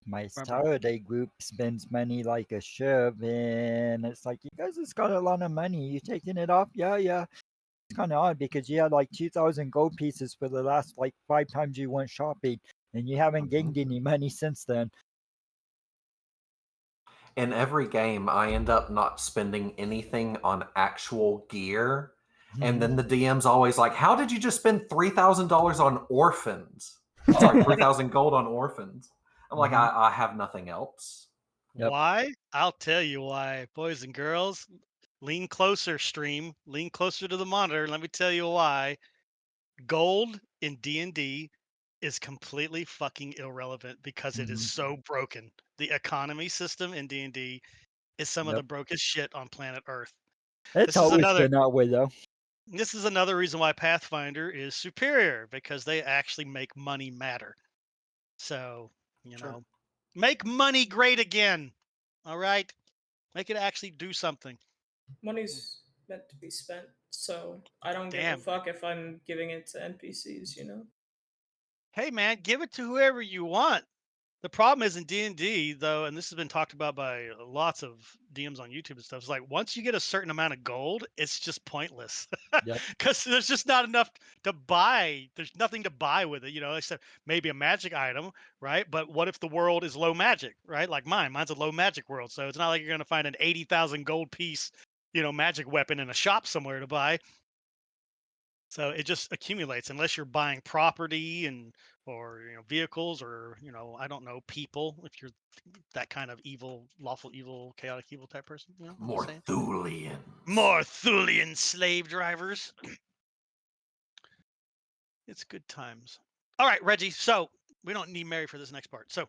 My Saturday group spends money like a shove, and it's like, you guys just got a lot of money. You taking it off? Yeah. It's kind of odd because you had like 2,000 gold pieces for the last like 5 times you went shopping, and you haven't gained any money since then. In every game, I end up not spending anything on actual gear. And then the DM's always like, how did you just spend $3,000 on orphans? Sorry, 3,000 gold on orphans. I'm like, I have nothing else. Yep. Why? I'll tell you why, boys and girls. Lean closer, stream. Lean closer to the monitor. Let me tell you why. Gold in D&D is completely fucking irrelevant because it is so broken. The economy system in D&D is some of the brokest shit on planet Earth. It's always been that way, though. This is another reason why Pathfinder is superior, because they actually make money matter. So, you know, make money great again. All right? Make it actually do something. Money's meant to be spent, so I don't give Damn. a fuck if I'm giving it to NPCs, you know? Hey, man, give it to whoever you want. The problem is in D&D, though, and this has been talked about by lots of DMs on YouTube and stuff, it's like once you get a certain amount of gold, it's just pointless. Because there's just not enough to buy. There's nothing to buy with it, you know, except maybe a magic item, right? But what if the world is low magic, right? Like mine's a low magic world. So it's not like you're going to find an 80,000 gold piece, you know, magic weapon in a shop somewhere to buy. So it just accumulates unless you're buying property or vehicles or I don't know, people. If you're that kind of evil, lawful evil, chaotic evil type person, I'm just saying. Morthulians. Morthulian slave drivers. It's good times. All right, Reggie. So we don't need Mary for this next part. So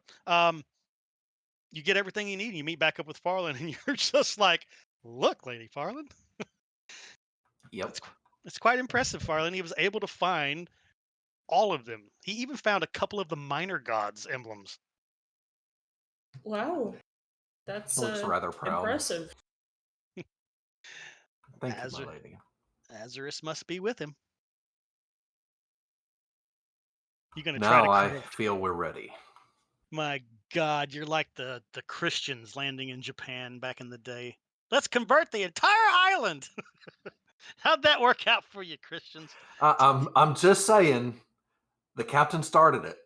you get everything you need. And you meet back up with Farland, and you're just like, "Look, Lady Farland." Yep. It's quite impressive, Farland. He was able to find all of them. He even found a couple of the minor gods emblems. Wow, that's He looks rather proud. impressive. Thank you, my lady. Azarus must be with him. You're gonna Now try to I feel we're ready. My God, you're like the Christians landing in Japan back in the day. Let's convert the entire island. How'd that work out for you, Christians? I'm just saying, the captain started it.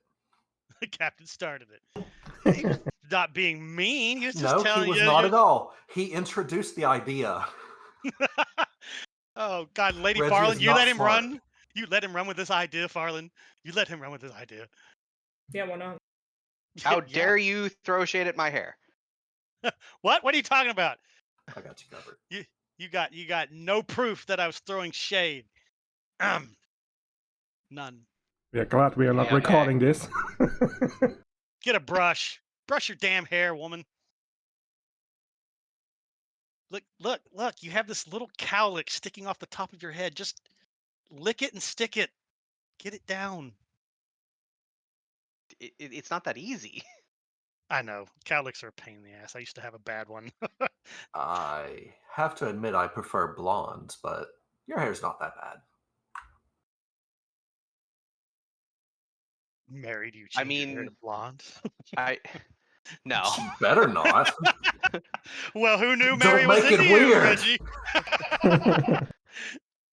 The captain started it. He was not being mean. He was just telling you. No, he was not at all. He introduced the idea. Oh God, Lady Reggie Farland, is you not let him smart. run. You let him run with this idea, Farland. You let him run with this idea. Yeah, why not? How dare you throw shade at my hair? What? What are you talking about? I got you covered. You got no proof that I was throwing shade. None. We are glad we are not recording this. Get a brush. Brush your damn hair, woman. Look. You have this little cowlick sticking off the top of your head. Just lick it and stick it. Get it down. It's not that easy. I know. Cowlicks are a pain in the ass. I used to have a bad one. I have to admit I prefer blondes, but your hair's not that bad. Married, you change your hair to blonde? No. Better not. Well, who knew Mary was into you, Reggie?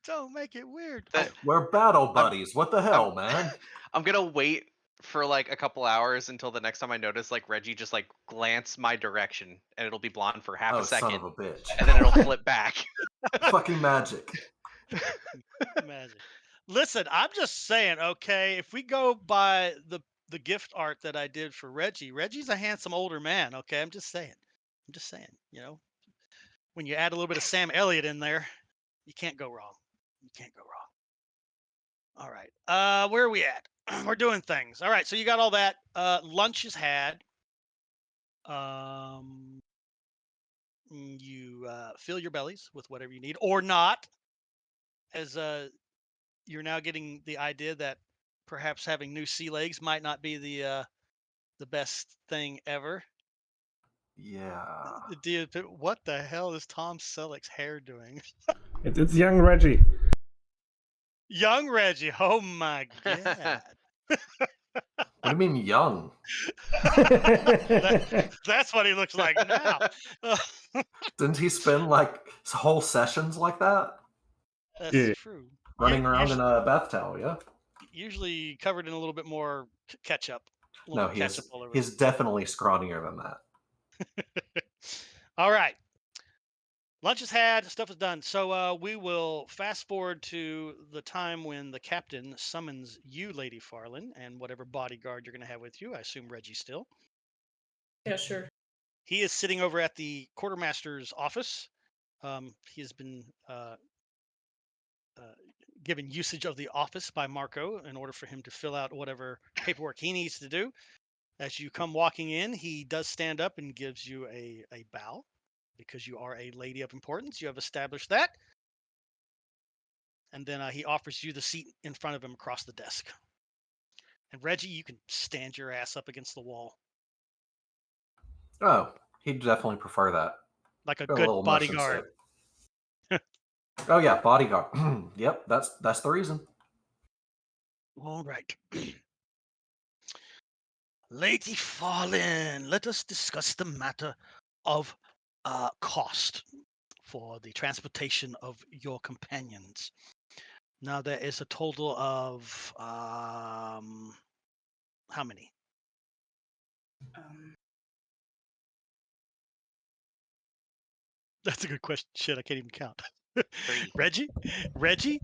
Don't make it weird. We're battle buddies. What the hell, man? I'm gonna wait for like a couple hours until the next time I notice like Reggie just like glance my direction, and it'll be blonde for half a second. Son of a bitch. And then it'll flip back. Fucking magic. Magic. Listen, I'm just saying, okay, if we go by the gift art that I did for Reggie, Reggie's a handsome older man, okay? I'm just saying, when you add a little bit of Sam Elliott in there, you can't go wrong. You can't go wrong. All right. Where are we at? We're doing things. All right. So you got all that. Lunch is had. You fill your bellies with whatever you need, or not, as you're now getting the idea that perhaps having new sea legs might not be the best thing ever. Yeah. What the hell is Tom Selleck's hair doing? It's young Reggie. Young Reggie. Oh my God. What do you mean young? That's what he looks like now. Didn't he spend like whole sessions like that? That's true. Running around in a bath towel, yeah? Usually covered in a little bit more ketchup. No, he's definitely scrawnier than that. All right. Lunch is had, stuff is done. So we will fast forward to the time when the captain summons you, Lady Farland, and whatever bodyguard you're going to have with you. I assume Reggie still. Yeah, sure. He is sitting over at the quartermaster's office. He has been given usage of the office by Marco in order for him to fill out whatever paperwork he needs to do. As you come walking in, he does stand up and gives you a bow. Because you are a lady of importance, you have established that. And then he offers you the seat in front of him across the desk. And Reggie, you can stand your ass up against the wall. Oh, he'd definitely prefer that. Like a good bodyguard. Oh yeah, bodyguard. Yep, that's the reason. All right. Lady Farland, let us discuss the matter of cost for the transportation of your companions. Now there is a total of how many? That's a good question. Shit, I can't even count. Reggie,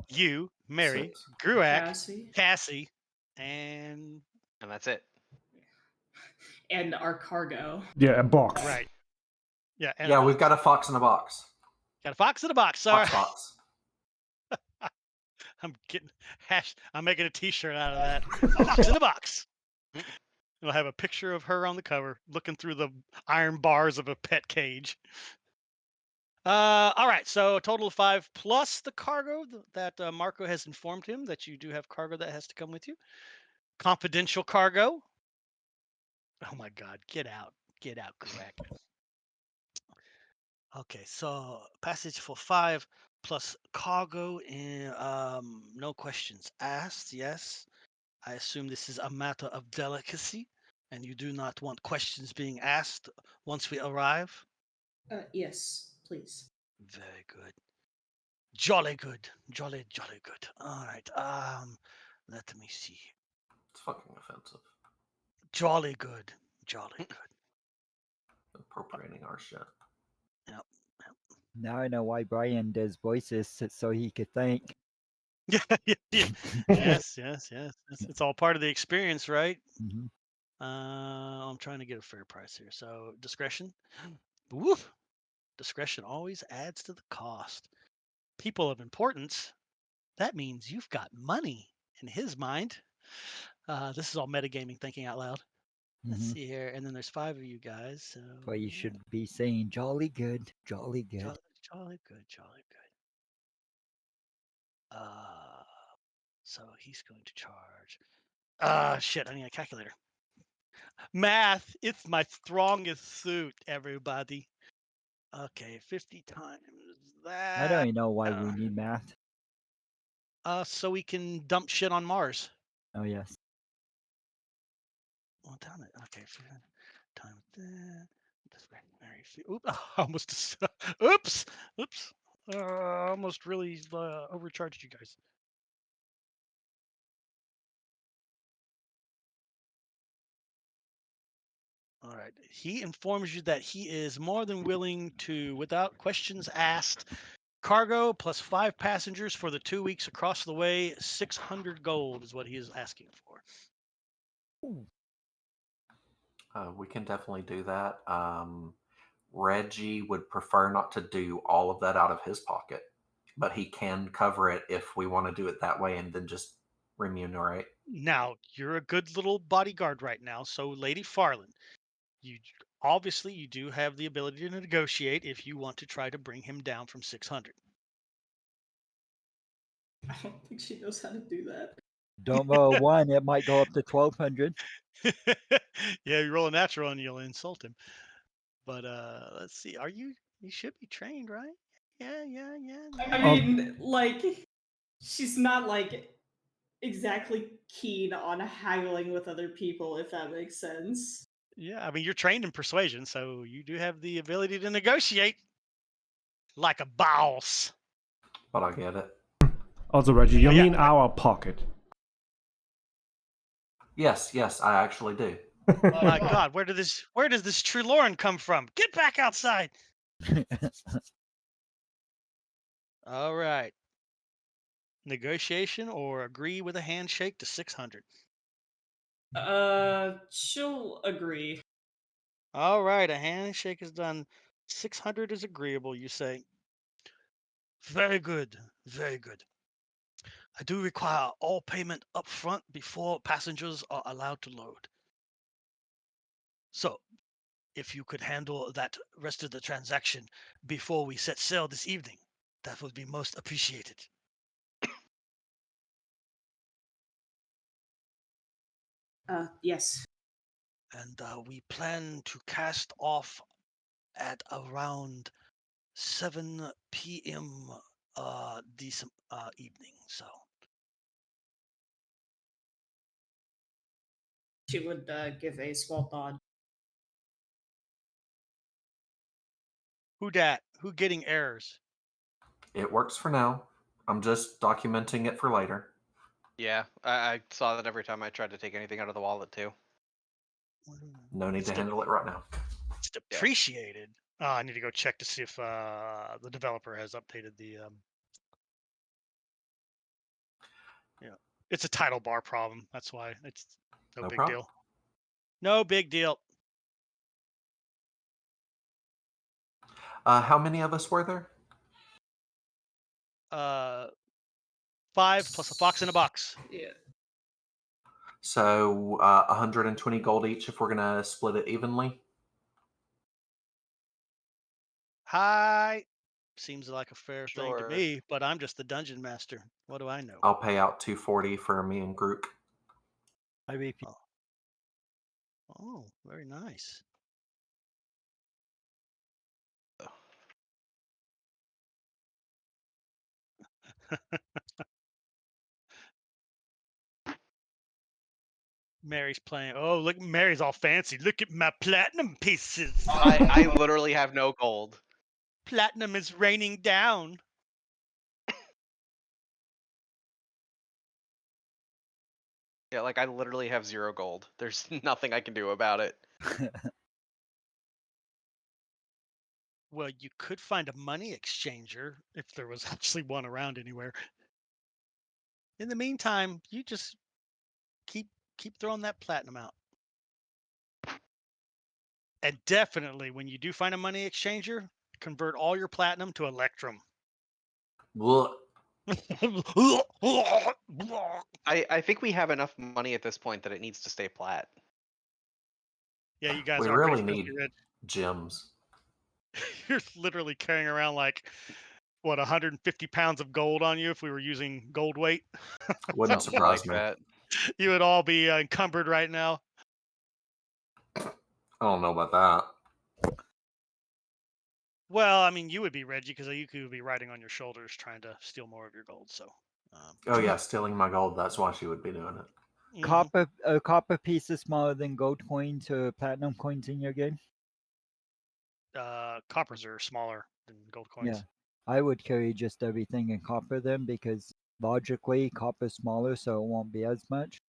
you, Mary, 6. Gruak, Cassie, Cassie, and that's it. and our cargo. Yeah, a box. right. Yeah, and Yeah, we've got a fox in a box. got a fox in a box. Fox Sorry, box. I'm making a T-shirt out of that. Fox in a box. It'll have a picture of her on the cover, looking through the iron bars of a pet cage. All right, so a total of 5 plus the cargo that Marco has informed him that you do have cargo that has to come with you. Confidential cargo. Oh my God, get out, Gruak. Okay, so passage for 5 plus cargo and no questions asked. Yes, I assume this is a matter of delicacy, and you do not want questions being asked once we arrive. Yes, please. Very good. Jolly good. Jolly good. All right. Let me see. It's fucking offensive. Jolly good. Jolly good. Appropriating our shit. Yep. Now I know why Brian does voices so he could think. Yeah. Yes. It's all part of the experience, right? Mhm. I'm trying to get a fair price here. So discretion. Woof. Discretion always adds to the cost. People of importance. That means you've got money in his mind. This is all metagaming thinking out loud. Let's Mhm. see here. And then there's 5 of you guys. So But you should be saying jolly good, jolly good. Jolly good. So he's going to charge. Shit, I need a calculator. Math, it's my strongest suit, everybody. Okay, 50 times that. I don't even know why we need math. So we can dump shit on Mars. Oh yes. Well, damn it. Okay, times that. Oops, almost. Oops. Almost really overcharged you guys. All right. He informs you that he is more than willing to, without questions asked, cargo plus 5 passengers for the 2 weeks across the way. 600 gold is what he is asking for. We can definitely do that. Reggie would prefer not to do all of that out of his pocket, but he can cover it if we want to do it that way and then just remunerate. Now, you're a good little bodyguard right now, so Lady Farland, you obviously you do have the ability to negotiate if you want to try to bring him down from 600. I don't think she knows how to do that. Don't roll a 1, it might go up to 1200. Yeah, you roll a natural and you'll insult him. But let's see. You should be trained, right? Yeah. I mean, like, she's not like exactly keen on haggling with other people, if that makes sense. Yeah, I mean, you're trained in persuasion, so you do have the ability to negotiate like a boss. But I get it. Also, Reggie, you Oh, yeah. mean our pocket? Yes, I actually do. Oh my God, where does this Treloran come from? Get back outside! All right. Negotiation or agree with a handshake to 600. She'll agree. All right, a handshake is done. 600 is agreeable, you say. Very good. I do require all payment up front before passengers are allowed to load. So, if you could handle that rest of the transaction before we set sail this evening, that would be most appreciated. Yes. And we plan to cast off at around 7 p.m. This evening. So She would give a small nod. who dat? Who getting errors? It works for now. I'm just documenting it for later. Yeah, I saw that every time I tried to take anything out of the wallet too. No need It's to handle it right now. It's depreciated. I need to go check to see if the developer has updated the. It's a title bar problem. That's why it's no No big problem. deal. No big deal. How many of us were there? 5 plus a fox in a box. Yeah. So 120 gold each if we're gonna split it evenly. Hi. Seems like a fair thing to Sure. me, but I'm just the dungeon master. What do I know? I'll pay out 240 for me and Grook. I repeat. Oh, very nice. Mary's playing. Oh, look, Mary's all fancy. Look at my platinum pieces. I literally have no gold. Platinum is raining down. Yeah, like I literally have 0 gold. There's nothing I can do about it. Well, you could find a money exchanger if there was actually one around anywhere. In the meantime, you just keep throwing that platinum out. And definitely, when you do find a money exchanger, convert all your platinum to electrum. Well, I think we have enough money at this point that it needs to stay plat. Yeah, you guys we are really pretty need filthy rich. gems. You're literally carrying around like what 150 pounds of gold on you if we were using gold weight. Wouldn't Something surprise like me. that. You would all be encumbered right now. I don't know about that. Well, I mean, you would be Reggie because Ayuki would be riding on your shoulders trying to steal more of your gold. So, Oh yeah, stealing my gold. That's why she would be doing it. Copper, a copper piece is smaller than gold coins or platinum coins in your game. coppers are smaller than gold coins. Yeah, I would carry just everything in copper then because logically copper's smaller, so it won't be as much.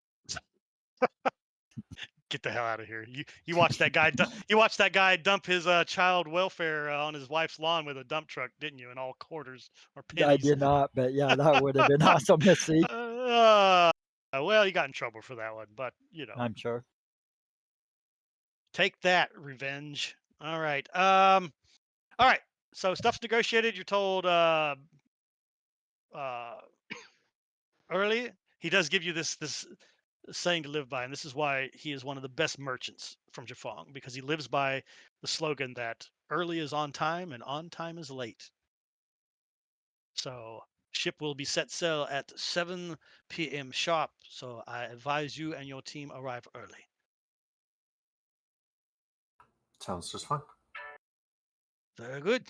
Get the hell out of here! You watched that guy. You watched that guy dump his child welfare on his wife's lawn with a dump truck, didn't you? In all quarters or pennies. I did not, but yeah, that would have been awesome to see. Well, you got in trouble for that one, but you know. I'm sure. Take that, revenge. All right. All right. So stuff's negotiated. You're told early. He does give you this saying to live by, and this is why he is one of the best merchants from Jafong, because he lives by the slogan that early is on time and on time is late. So ship will be set sail at 7 p.m. sharp. So I advise you and your team arrive early. Sounds just fine. Very good.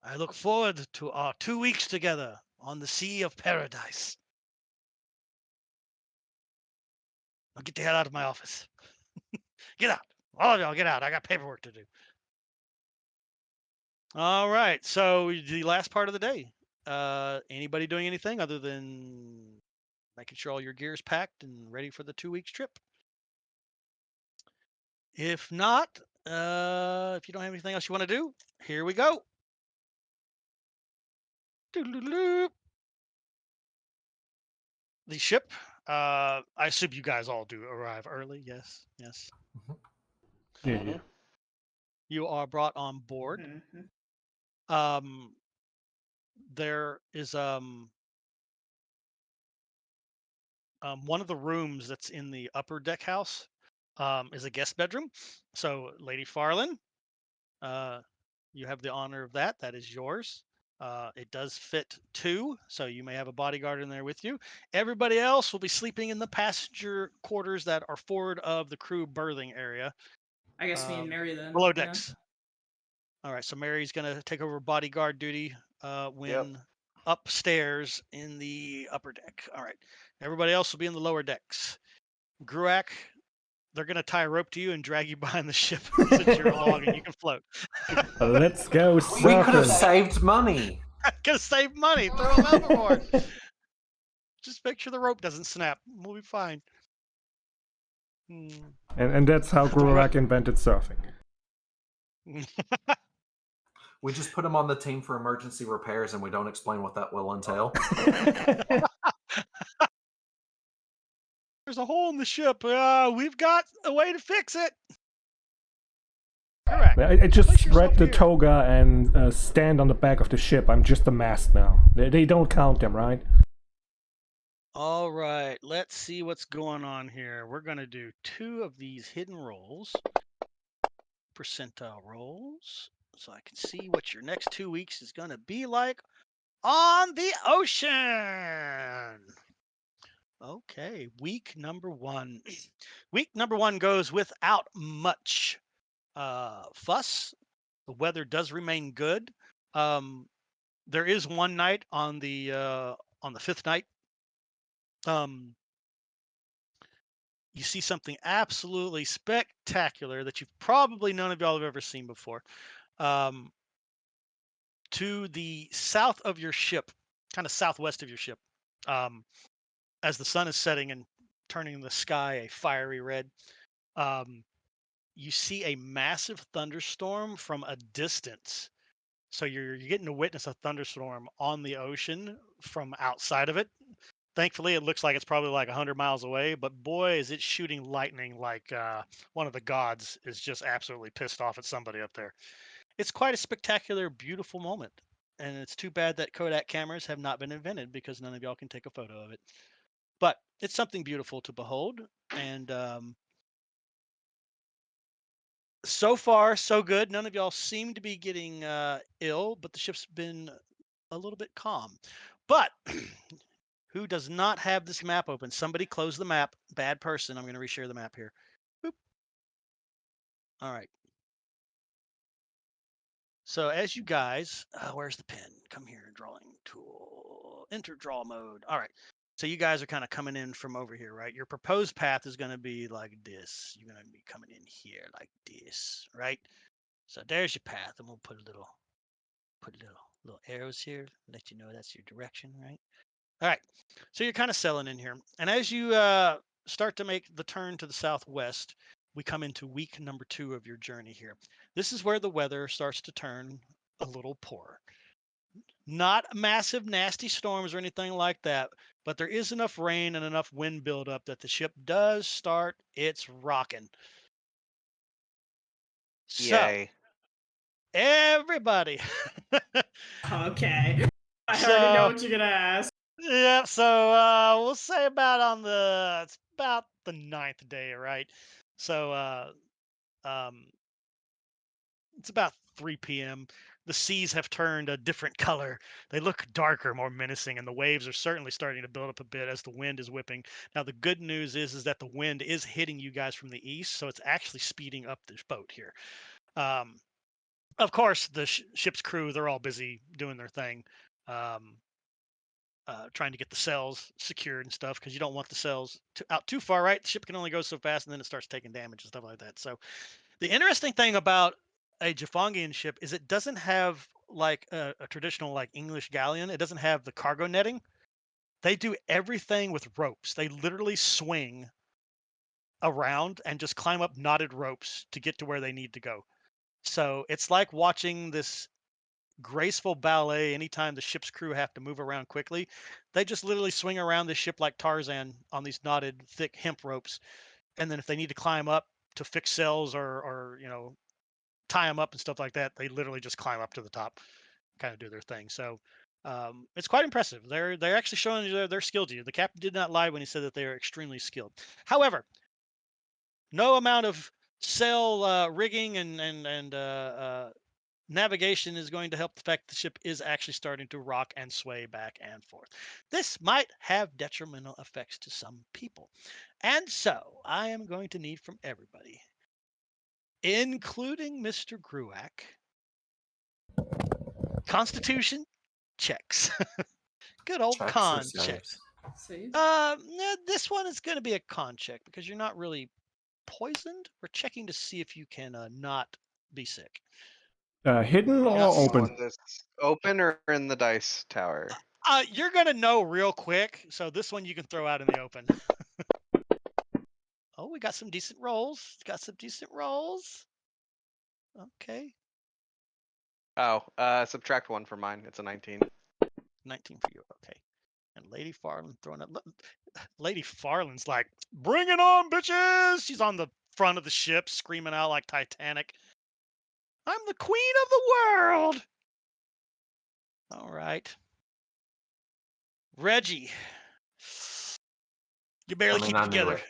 I look forward to our 2 weeks together on the Sea of Paradise. Now get the hell out of my office. Get out. All of y'all, get out. I got paperwork to do. All right. So the last part of the day. Anybody doing anything other than making sure all your gear is packed and ready for the 2 weeks trip? If not, if you don't have anything else you want to do, here we go. Doodle-doodle-doo. The ship. I assume you guys all do arrive early. Yes. Yes. Yeah. You are brought on board. Mhm. There is one of the rooms that's in the upper deck house is a guest bedroom. So, Lady Farland, you have the honor of that. That is yours. It does fit 2, so you may have a bodyguard in there with you. Everybody else will be sleeping in the passenger quarters that are forward of the crew berthing area. I guess me and Mary then. Below yeah. decks. All right, so Mary's going to take over bodyguard duty when upstairs in the upper deck. All right, everybody else will be in the lower decks. Gruak, they're going to tie a rope to you and drag you behind the ship since you're a log and you can float. Let's go We could have surfing. saved money. Gonna save money. Throw them overboard. Just make sure the rope doesn't snap. We'll be fine. And that's how Grurak invented surfing. We just put him on the team for emergency repairs, and we don't explain what that will entail. There's a hole in the ship. We've got a way to fix it. Correct. I just Place spread yourself the here. toga and stand on the back of the ship. I'm just a mast now. They don't count them, right? All right, let's see what's going on here. We're going to do 2 of these hidden rolls, percentile rolls, so I can see what your next 2 weeks is going to be like on the ocean. Okay, week number 1. Week number 1 goes without much fuss. The weather does remain good. There is one night on the 5th night. You see something absolutely spectacular that you've probably none of y'all have ever seen before. To the south of your ship, kind of southwest of your ship, as the sun is setting and turning the sky a fiery red, you see a massive thunderstorm from a distance. So you're getting to witness a thunderstorm on the ocean from outside of it. Thankfully, it looks like it's probably like 100 miles away, but boy, is it shooting lightning like one of the gods is just absolutely pissed off at somebody up there. It's quite a spectacular, beautiful moment. And it's too bad that Kodak cameras have not been invented because none of y'all can take a photo of it. But it's something beautiful to behold. And so far, so good. None of y'all seem to be getting ill, but the ship's been a little bit calm. But who does not have this map open? Somebody close the map. Bad person. I'm going to reshare the map here. Boop. All right. So as you guys, where's the pen? Come here, drawing tool, enter draw mode. All right. So you guys are kind of coming in from over here, right? Your proposed path is going to be like this. You're going to be coming in here like this, right? So there's your path, and we'll put little arrows here, let you know that's your direction, right? All right. So you're kind of selling in here, and as you start to make the turn to the southwest, we come into week number 2 of your journey here. This is where the weather starts to turn a little poor. Not massive, nasty storms or anything like that, but there is enough rain and enough wind buildup that the ship does start its rocking. So, Yay. everybody. Okay. I So- already know what you're gonna ask. Yeah, so we'll say about it's about the 9th day, right? So it's about 3 p.m. The seas have turned a different color. They look darker, more menacing, and the waves are certainly starting to build up a bit as the wind is whipping. Now, the good news is that the wind is hitting you guys from the east, so it's actually speeding up this boat here. Of course, the ship's crew, they're all busy doing their thing. Trying to get the cells secured and stuff because you don't want the cells out too far, right? The ship can only go so fast, and then it starts taking damage and stuff like that. So the interesting thing about a Jafongian ship is it doesn't have like a traditional like English galleon. It doesn't have the cargo netting. They do everything with ropes. They literally swing around and just climb up knotted ropes to get to where they need to go. So it's like watching this graceful ballet anytime the ship's crew have to move around quickly. They just literally swing around the ship like Tarzan on these knotted thick hemp ropes, and then if they need to climb up to fix sails or tie them up and stuff like that, they literally just climb up to the top, kind of do their thing. So it's quite impressive. They're actually showing you their skill to you. The captain did not lie when he said that they are extremely skilled. However, no amount of sail rigging and navigation is going to help the fact the ship is actually starting to rock and sway back and forth. This might have detrimental effects to some people. And so I am going to need from everybody, including Mr. Gruak, Constitution checks. Good old Checks or con saves? checks. See? This one is going to be a con check because you're not really poisoned. We're checking to see if you can not be sick. Hidden or Yes. open? Want this open or in the dice tower? You're gonna know real quick, so this one you can throw out in the open. Oh, we got some decent rolls. Okay, Oh, subtract 1 from mine. It's a 19. 19 for you. Okay, and Lady Farland throwing up. Lady Farland's like, "Bring it on, bitches!" She's on the front of the ship, screaming out like Titanic. "I'm the queen of the world!" All right. Reggie, you barely keep it I knew together. it.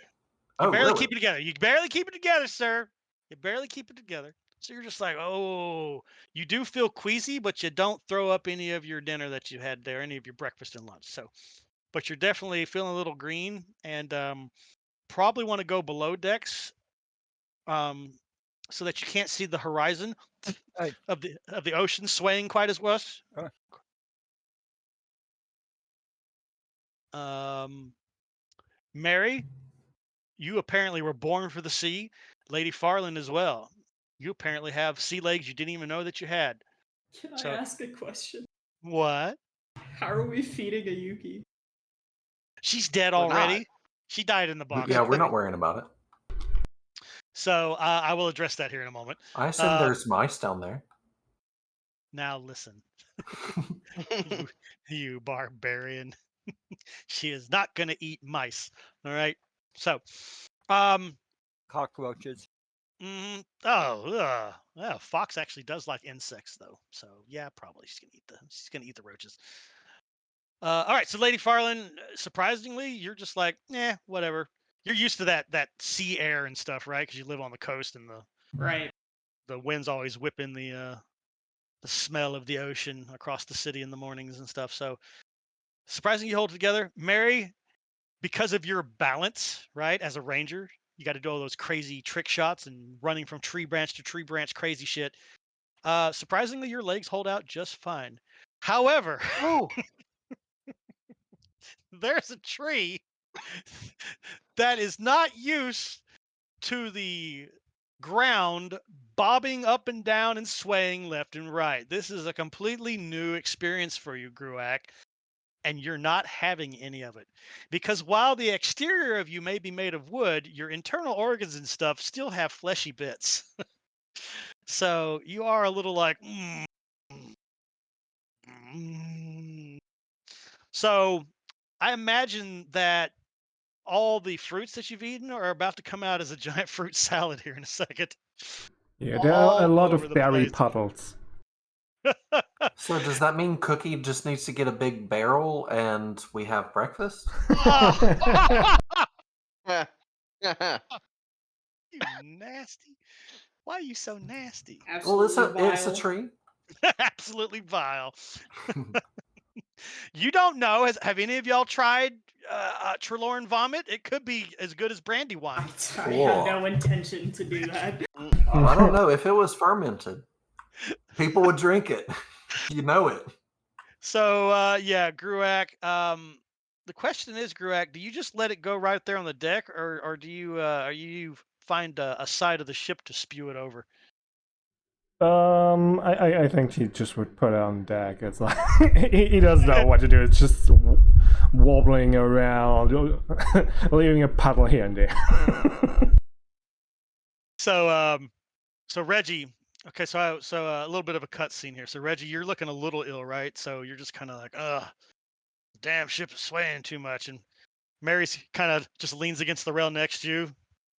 You Oh, barely really? keep it together. You barely keep it together, sir. You barely keep it together. So you're just like, oh, you do feel queasy, but you don't throw up any of your dinner that you had there, any of your breakfast and lunch. So, but you're definitely feeling a little green, and probably want to go below decks, so that you can't see the horizon Hey. of the ocean swaying quite as much. Mary, you apparently were born for the sea. Lady Farland as well. You apparently have sea legs you didn't even know that you had. Can I So ask a question? what? How are we feeding a Yuki? She's dead We're not. already. She died in the box. Yeah, we're not worrying about it. So I will address that here in a moment. I assume there's mice down there. Now listen, you barbarian. She is not going to eat mice. All right. So, Cockroaches. Fox actually does like insects though. So yeah, probably she's gonna eat the roaches. All right. So Lady Farland, surprisingly, you're just like, whatever. You're used to that sea air and stuff, right? Because you live on the coast and Right. the wind's always whipping the smell of the ocean across the city in the mornings and stuff. So surprisingly, you hold it together. Mary, because of your balance, right? As a ranger, you got to do all those crazy trick shots and running from tree branch to tree branch, crazy shit. Surprisingly, your legs hold out just fine. However, Oh, there's a tree that is not used to the ground bobbing up and down and swaying left and right. This is a completely new experience for you, Gruak, and you're not having any of it. Because while the exterior of you may be made of wood, your internal organs and stuff still have fleshy bits. So you are a little like, So I imagine that all the fruits that you've eaten are about to come out as a giant fruit salad here in a second. Yeah, there are a All lot over of the berry place. puddles. So does that mean Cookie just needs to get a big barrel and we have breakfast? You nasty. Why are you so nasty? Well, it's Absolutely a vile. tree. Absolutely vile. You don't know. Have any of y'all tried Trelawney vomit? It could be as good as brandy wine. I have no intention to do that. I don't know. If it was fermented, people would drink it. You know it. So yeah, Gruak. The question is, Gruak, do you just let it go right there on the deck, or do you find a side of the ship to spew it over? I think he just would put it on deck. It's like he doesn't know what to do. It's just wobbling around, leaving a puddle here and there. So Reggie. Okay, so a little bit of a cutscene here. So Reggie, you're looking a little ill, right? So you're just kind of like, ugh, the damn ship is swaying too much, and Mary's kind of just leans against the rail next to you,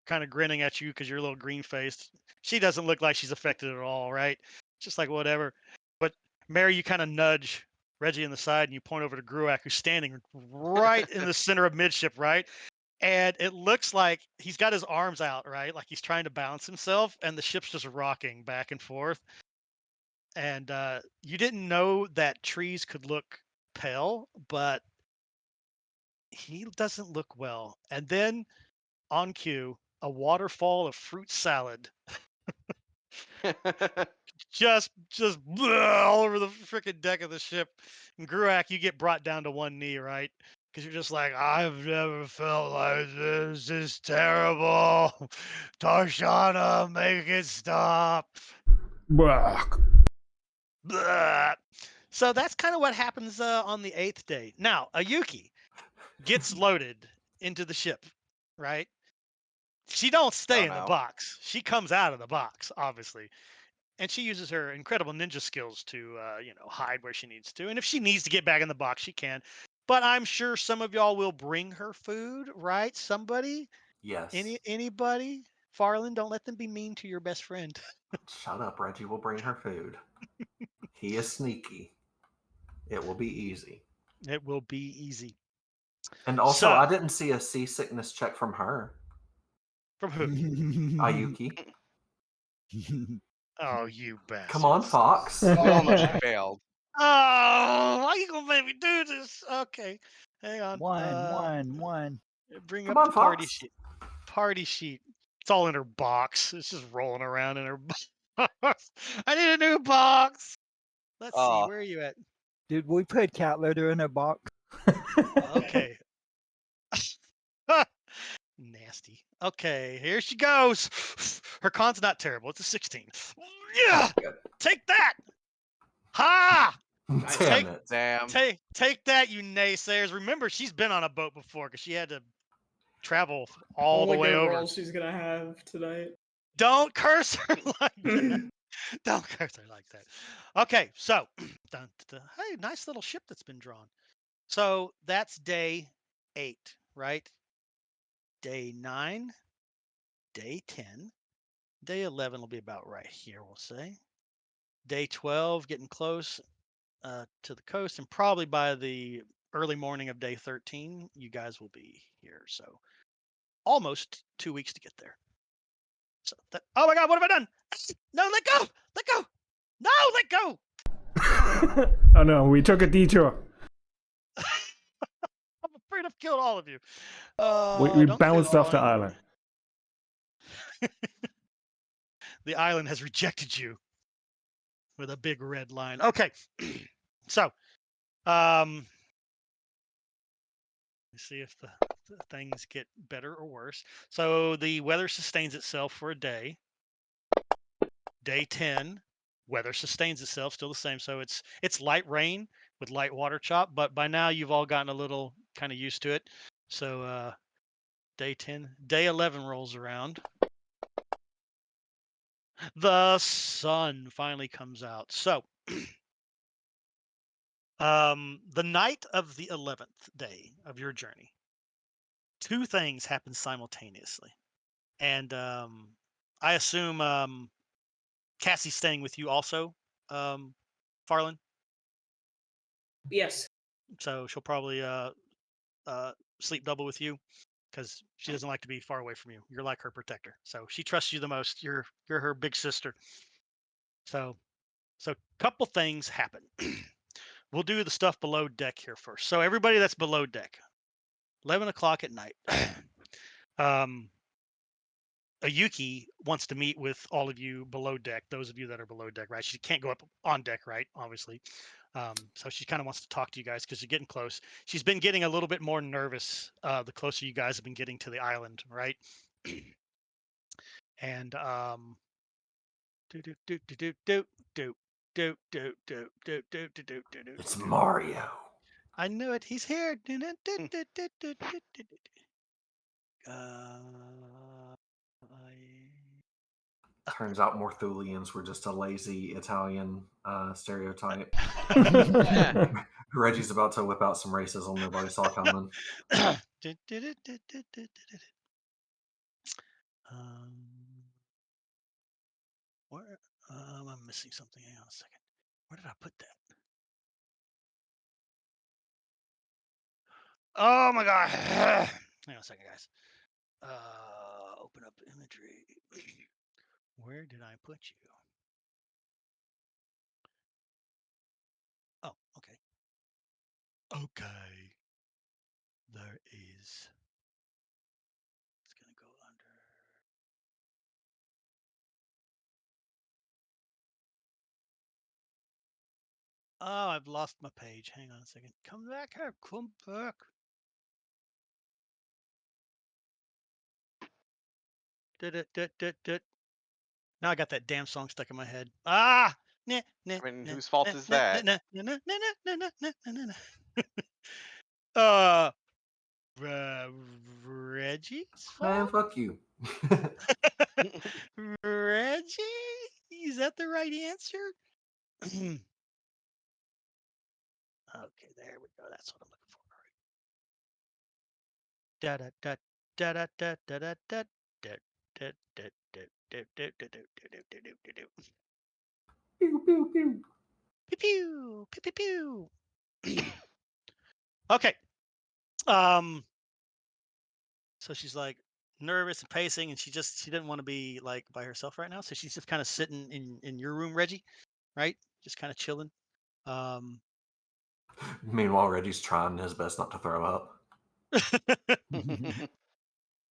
kind of grinning at you because you're a little green faced. She doesn't look like she's affected at all, right? Just like whatever. But Mary, you kind of nudge Reggie in the side and you point over to Gruak, who's standing right in the center of midship, right? And it looks like he's got his arms out, right? Like he's trying to balance himself, and the ship's just rocking back and forth. And you didn't know that trees could look pale, but he doesn't look well. And then on cue, a waterfall of fruit salad just all over the freaking deck of the ship. And Gruak, you get brought down to one knee, right? Because you're just like, I've never felt like this. This is terrible. Tarshana, make it stop. Blah. So that's kind of what happens on the 8th day. Now, Ayuki gets loaded into the ship, right? She don't stay in the box. She comes out of the box, obviously. And she uses her incredible ninja skills to, hide where she needs to. And if she needs to get back in the box, she can. but I'm sure some of y'all will bring her food, right? Somebody, Yes. anybody. Farland, don't let them be mean to your best friend. Shut up, Reggie will bring her food. He is sneaky. It will be easy. It will be easy. And also, So, I didn't see a seasickness check from her. from who? Ayuki. Oh, you bastards. Come on, Fox. We all know she failed. Oh, why you gonna make me do this? Okay, hang on. One. Bring Come up on, the party Fox. sheet. Party sheet. It's all in her box. It's just rolling around in her box. I need a new box. Let's see. Oh. Where are you at? Dude, we put cat litter in a box. Okay. Nasty. Okay, here she goes. Her con's not terrible. It's a 16. Yeah, Good. take that. Ha! Damn it. Damn. Take that, you naysayers. Remember, she's been on a boat before because she had to travel all the Only way good over. roll she's gonna have tonight. Don't curse her like that. Don't curse her like that. Okay, so hey, nice little ship that's been drawn. So that's day 8, right? Day 9, day 10, day 11 will be about right here, we'll say. Day 12, getting close to the coast, and probably by the early morning of day 13, you guys will be here. So almost 2 weeks to get there. So oh my God, what have I done? No, let go! Let go! No, let go! Oh no, we took a detour. I'm afraid I've killed all of you. We Don't bounced kill off the all. island. The island has rejected you with a big red line. Okay, so let's see if the things get better or worse. So the weather sustains itself for a day. Day 10, weather sustains itself, still the same. So it's light rain with light water chop, but by now you've all gotten a little kind of used to it. So day 10, day 11 rolls around. The sun finally comes out. So the night of the 11th day of your journey, 2 things happen simultaneously. And I assume Cassie's staying with you also, Farland. Yes. So she'll probably sleep double with you because she doesn't like to be far away from you. You're like her protector, so she trusts you the most. You're her big sister. So couple things happen. We'll do the stuff below deck here first. So everybody that's below deck, 11 o'clock at night. Ayuki wants to meet with all of you below deck, those of you that are below deck, right? She can't go up on deck, right? Obviously. So she kind of wants to talk to you guys because you're getting close. She's been getting a little bit more nervous the closer you guys have been getting to the island, right? And It's Mario. I knew it. He's here. Turns out Morthulians were just a lazy Italian stereotype. Reggie's about to whip out some racism nobody saw coming. Where I'm missing something. Hang on a second. Where did I put that? Oh my god. Hang on a second, guys. Open up imagery. Where did I put you? Oh, okay. Okay. There is. It's gonna go under. Oh, I've lost my page. Hang on a second. Come back here. Come back. Now I got that damn song stuck in my head. Ah! I mean, whose fault is that? Reggie's Man, fault? fuck you. Reggie? Is that the right answer? Okay, there we go. That's what I'm looking for. Da da da da da da da da da da da da da da da da da. Pew, pew, pew. Pew pew pew pew pew. Okay. So she's like nervous and pacing, and she didn't want to be like by herself right now. So she's just kind of sitting in your room, Reggie, right? Just kind of chilling. Um, Meanwhile, Reggie's trying his best not to throw up.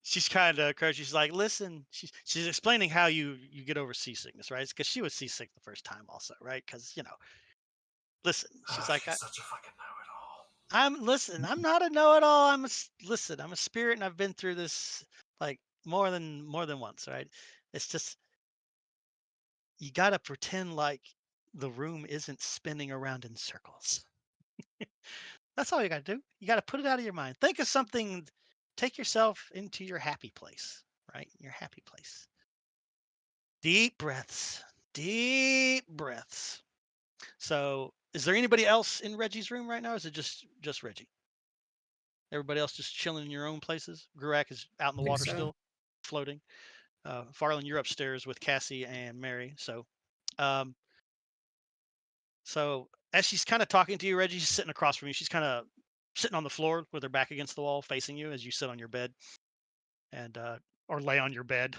she's kind of encouraged. She's like, listen, she's explaining how you get over seasickness, right? Because she was seasick the first time, also, right? Because listen, she's like, She's such a fucking know-it-all. I'm not a know-it-all. Listen, I'm a spirit, and I've been through this like more than once, right? It's just you got to pretend like the room isn't spinning around in circles. That's all you got to do. You got to put it out of your mind. Think of something. Take yourself into your happy place, right? Your happy place. Deep breaths. Deep breaths. So, is there anybody else in Reggie's room right now? Or is it just Reggie? Everybody else just chilling in your own places? Gruak is out in the Think water so. still, floating. Farland, you're upstairs with Cassie and Mary. Um, so as she's kind of talking to you, Reggie, she's sitting across from you. She's kind of sitting on the floor with her back against the wall, facing you as you sit on your bed, and or lay on your bed.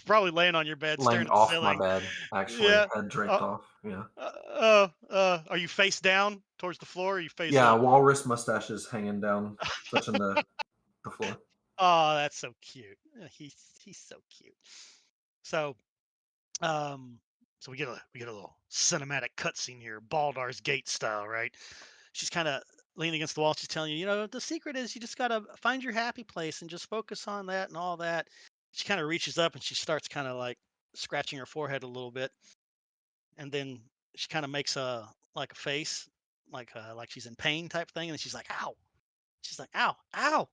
Probably laying on your bed, Laying staring at the off my ceiling. bed, actually. Yeah. Head draped off. Yeah. Are you face down towards the floor? Or are you face Yeah, up? walrus mustaches hanging down, touching the floor. Oh, that's so cute. He's so cute. So, so we get a little cinematic cutscene here, Baldar's Gate style, right? She's kind of leaning against the wall. She's telling you, the secret is you just gotta find your happy place and just focus on that and all that. She kind of reaches up and she starts kind of like scratching her forehead a little bit, and then she kind of makes a face, like she's in pain type thing, and then she's like, "Ow!" She's like, "Ow, ow!"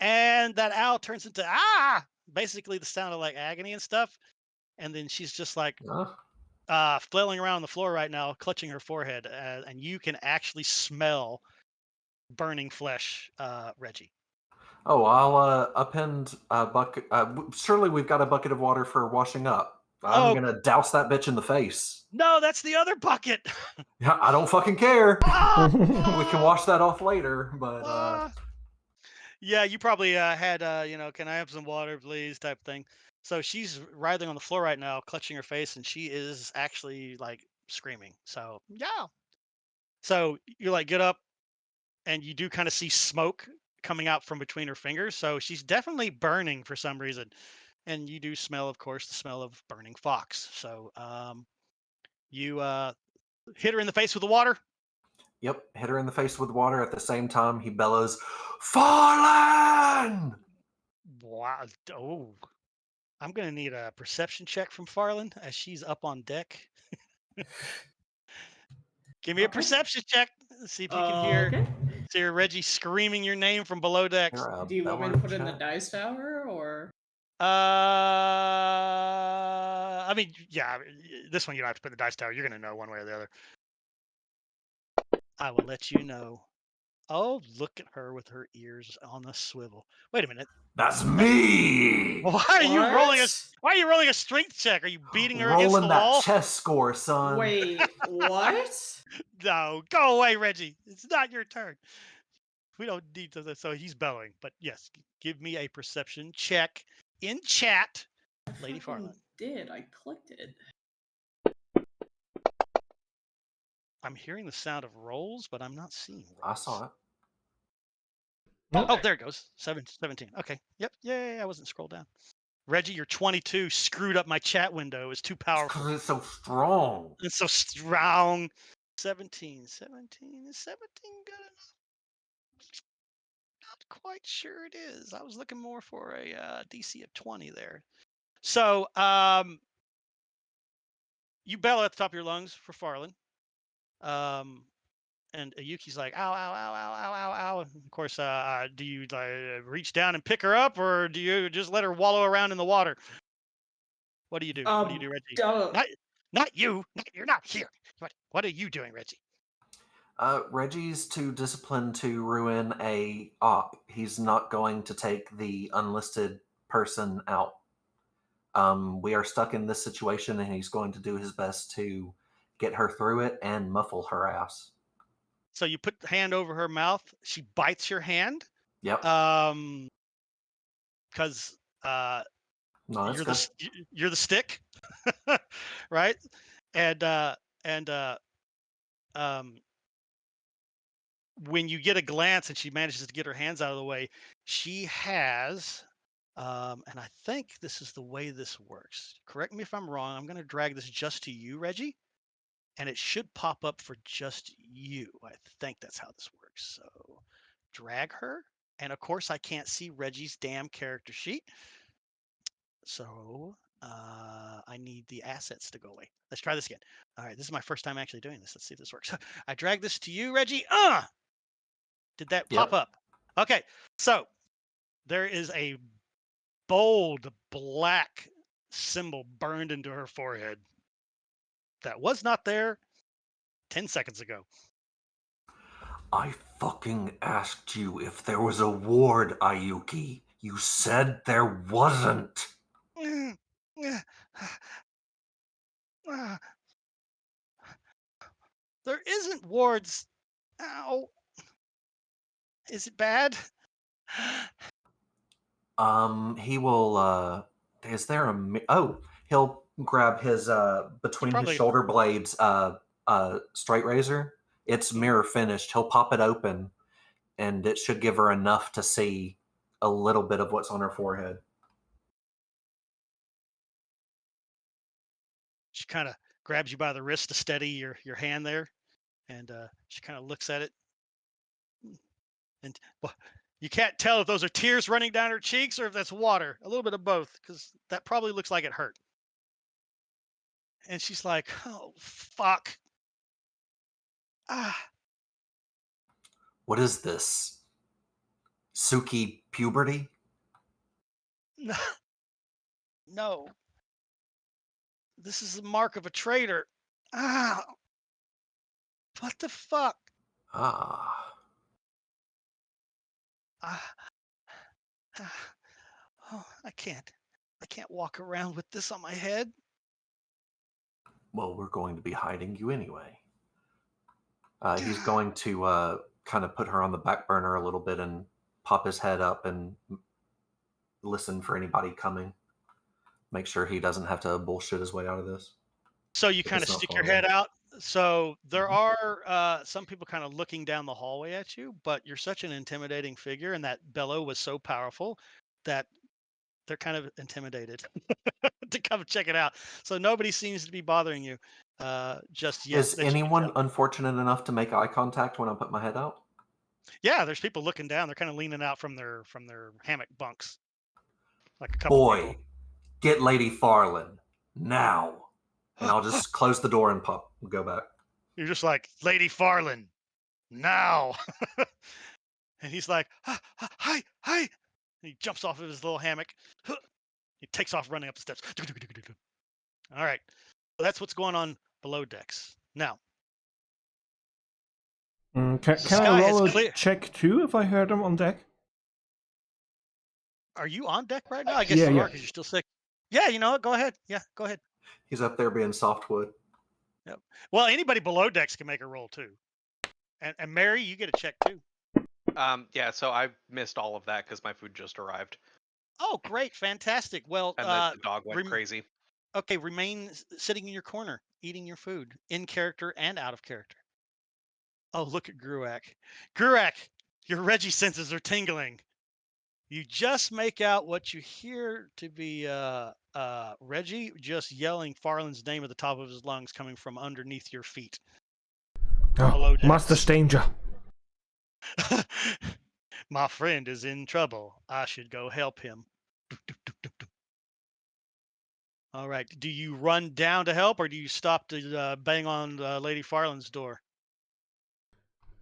And that ow turns into ah, basically the sound of like agony and stuff. And then she's just like flailing around on the floor right now, clutching her forehead, and you can actually smell burning flesh, Reggie. Oh, I'll append a bucket. Surely we've got a bucket of water for washing up. I'm Oh gonna douse that bitch in the face. no, that's the other bucket. Yeah, I don't fucking care. Ah! We can wash that off later, but Ah! Yeah, you probably had, can I have some water, please, type thing. So she's writhing on the floor right now, clutching her face, and she is actually like screaming. So yeah. So you like get up, and you do kind of see smoke coming out from between her fingers. So she's definitely burning for some reason. And you do smell, of course, the smell of burning fox. So you hit her in the face with the water. yep, hit her in the face with water. At the same time, he bellows, "Fallen!" Wow. Oh, I'm going to need a perception check from Farland as she's up on deck. Give me a Okay. perception check. See if you can hear Okay. Reggie screaming your name from below decks. You're a Do you want me to beller put in the chat. dice tower or? I mean, yeah, this one you don't have to put in the dice tower. You're going to know one way or the other. I will let you know. Oh, look at her with her ears on a swivel. Wait a minute. That's me. Why are you rolling a What? Why are you rolling a strength check? Are you beating her against Rolling the that wall? chess score, son. Wait, what? No, go away, Reggie. It's not your turn. We don't need to. So he's bellowing. But yes, give me a perception check in chat, Lady fucking Farland. did. I clicked it. I'm hearing the sound of rolls, but I'm not seeing rolls. I saw it. Oh, there it goes. 17. Okay. Yep. Yay. I wasn't scrolled down. Reggie, your 22 screwed up my chat window. It's too powerful. Because it's so strong. It's so strong. 17. Is 17 good enough? Not quite sure it is. I was looking more for a DC of 20 there. So, you bellow at the top of your lungs for Farland. And Yuki's like, ow, ow, ow, ow, ow, ow, ow. And of course, do you reach down and pick her up, or do you just let her wallow around in the water? What do you do? What do you do, Reggie? Not you. You're not here. What are you doing, Reggie? Reggie's too disciplined to ruin a op. He's not going to take the unlisted person out. We are stuck in this situation, and he's going to do his best to get her through it and muffle her ass. So you put the hand over her mouth. She bites your hand. Yep. Because No, that's good. you're the stick, right? And when you get a glance and she manages to get her hands out of the way, she has, and I think this is the way this works. Correct me if I'm wrong. I'm going to drag this just to you, Reggie, and it should pop up for just you. I think that's how this works. So drag her. And of course, I can't see Reggie's damn character sheet. So I need the assets to go away. Let's try this again. All right, this is my first time actually doing this. Let's see if this works. I drag this to you, Reggie. Did that pop up? Okay, so there is a bold black symbol burned into her forehead that was not there 10 seconds ago. I fucking asked you if there was a ward, Ayuki. You said there wasn't. There isn't wards. Ow. Is it bad? He will, is there a, he'll grab his, between his shoulder blades, straight razor. It's mirror finished. He'll pop it open, and it should give her enough to see a little bit of what's on her forehead. She kind of grabs you by the wrist to steady your hand there, and she kind of looks at it. And well, you can't tell if those are tears running down her cheeks or if that's water. A little bit of both, because that probably looks like it hurt. And she's like, "Oh, fuck. What is this? Suki puberty?" No. This is the mark of a traitor. What the fuck? Oh, I can't walk around with this on my head. Well, we're going to be hiding you anyway. He's going to kind of put her on the back burner a little bit and pop his head up and listen for anybody coming. Make sure he doesn't have to bullshit his way out of this. So you kind of stick your head out. So there are some people kind of looking down the hallway at you, but you're such an intimidating figure, and that bellow was so powerful that they're kind of intimidated to come check it out. So nobody seems to be bothering you just yet. Is anyone unfortunate enough to make eye contact when I put my head out? Yeah, there's people looking down. They're kind of leaning out from their hammock bunks. Like a couple people. Get Lady Farland now. And I'll just close the door and go back. You're just like, Lady Farland, now. And he's like, hi. And he jumps off of his little hammock. He takes off running up the steps. All right. So that's what's going on below decks. Now. Can I roll a check too if I heard him on deck? Are you on deck right now? I guess you are because you're still sick. Yeah, you know what? Go ahead. Yeah, go ahead. He's up there being softwood. Yep. Well, anybody below decks can make a roll too. And Mary, you get a check too. Yeah, so I missed all of that because my food just arrived. Oh, great. Fantastic. Well, and the dog went crazy. Okay, remain sitting in your corner, eating your food, in character and out of character. Oh, look at Gruak. Gruak, your Reggie senses are tingling. You just make out what you hear to be Reggie just yelling Farland's name at the top of his lungs coming from underneath your feet. Oh, Master Stanger. My friend is in trouble. I should go help him. All right. Do you run down to help or do you stop to bang on Lady Farland's door?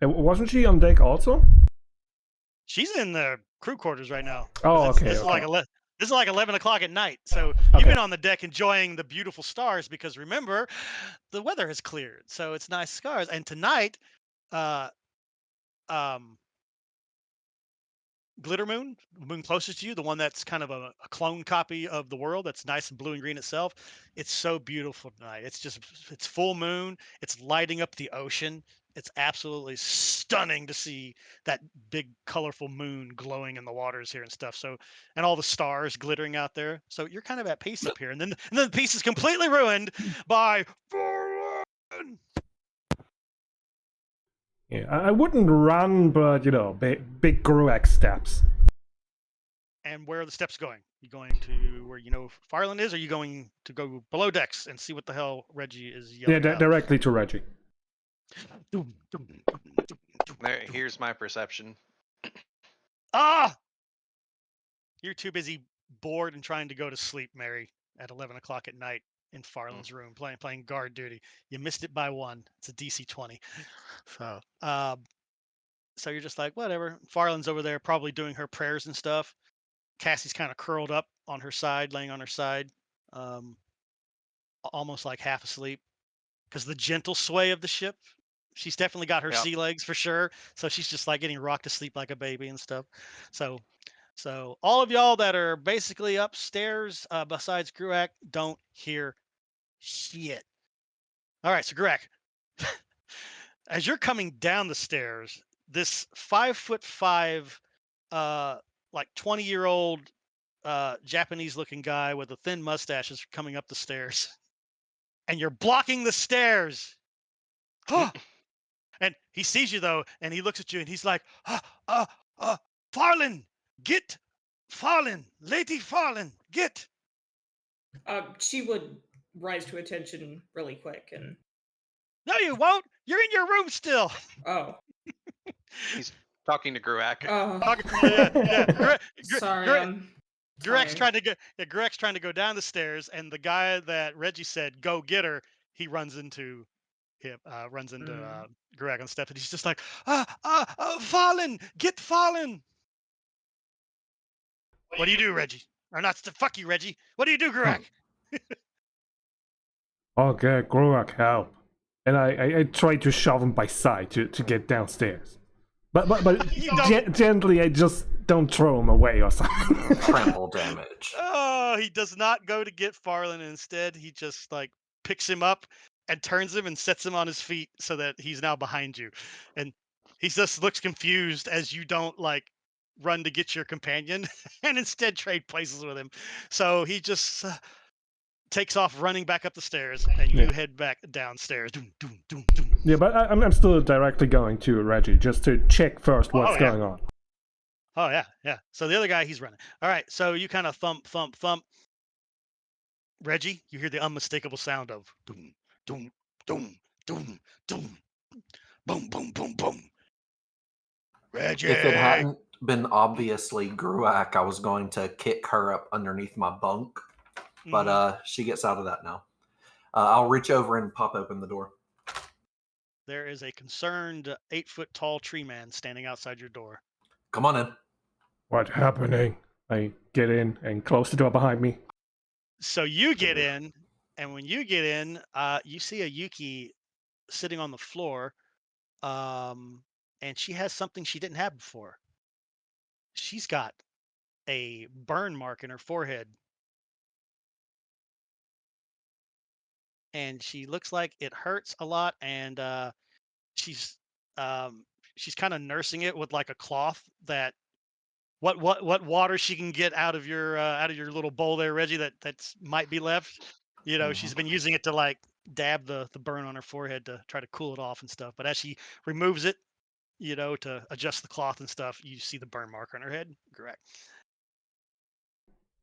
Wasn't she on deck also? She's in the crew quarters right now. Oh, okay. This is like 11 o'clock at night. So you've been on the deck enjoying the beautiful stars because remember, the weather has cleared. So it's nice stars. And tonight, uh, glitter moon, the moon closest to you, the one that's kind of a clone copy of the world that's nice and blue and green itself. It's so beautiful tonight. It's full moon. It's lighting up the ocean. It's absolutely stunning to see that big colorful moon glowing in the waters here and stuff. So, and all the stars glittering out there. So you're kind of at peace up here. And then the peace is completely ruined by Farland. Yeah, I wouldn't run, but big Gruak steps. And where are the steps going? You going to where Farland is, or are you going to go below decks and see what the hell Reggie is yelling Yeah, out? directly to Reggie. Here's my perception. Ah! You're too busy bored and trying to go to sleep, Mary, at 11 o'clock at night in Farland's room playing guard duty. You missed it by 1. It's a DC 20. So you're just like, whatever. Farland's over there probably doing her prayers and stuff. Cassie's kind of curled up on her side, laying on her side, almost like half asleep. Because the gentle sway of the ship, she's definitely got her sea legs for sure. So she's just like getting rocked to sleep like a baby and stuff. So all of y'all that are basically upstairs, besides Gruak, don't hear shit. All right, so Gruak, as you're coming down the stairs, this 5'5", like 20-year-old Japanese-looking guy with a thin mustache is coming up the stairs, and you're blocking the stairs. And he sees you though, and he looks at you, and he's like, Farland, get Farland, Lady Farland, get. She would rise to attention really quick and. No, you won't. You're in your room still. Oh. He's talking to Gruak. Oh. Sorry, Gruak's trying to get. Yeah, Gruak's trying to go down the stairs, and the guy that Reggie said go get her, he runs into him. Runs into Gruak on step, and he's just like, Fallen, get Fallen. What do you do, Reggie? Or not? Fuck you, Reggie. What do you do, Gruak? Okay, Gruak, help. And I try to shove him by side to get downstairs. But gently, I just don't throw him away or something. Trample damage. Oh, he does not go to get Farland. Instead, he just like picks him up and turns him and sets him on his feet so that he's now behind you. And he just looks confused as you don't like run to get your companion and instead trade places with him. So he just takes off running back up the stairs, and you head back downstairs. Yeah, but I'm still directly going to Reggie just to check first what's going on. Oh, yeah. So the other guy, he's running. All right, so you kind of thump. Reggie, you hear the unmistakable sound of doom, doom, doom, doom, doom, boom, boom, boom, boom. Reggie! If it hadn't been obviously Gruak, I was going to kick her up underneath my bunk. But she gets out of that now. I'll reach over and pop open the door. There is a concerned 8-foot-tall tree man standing outside your door. Come on in. What's happening? I get in and close the door behind me. So you get in, and when you get in, you see a Yuki sitting on the floor, and she has something she didn't have before. She's got a burn mark in her forehead. And she looks like it hurts a lot, and she's kind of nursing it with like a cloth that what water she can get out of your little bowl there, Reggie, that's might be left. She's been using it to like dab the burn on her forehead to try to cool it off and stuff. But as she removes it, to adjust the cloth and stuff, you see the burn mark on her head. Correct.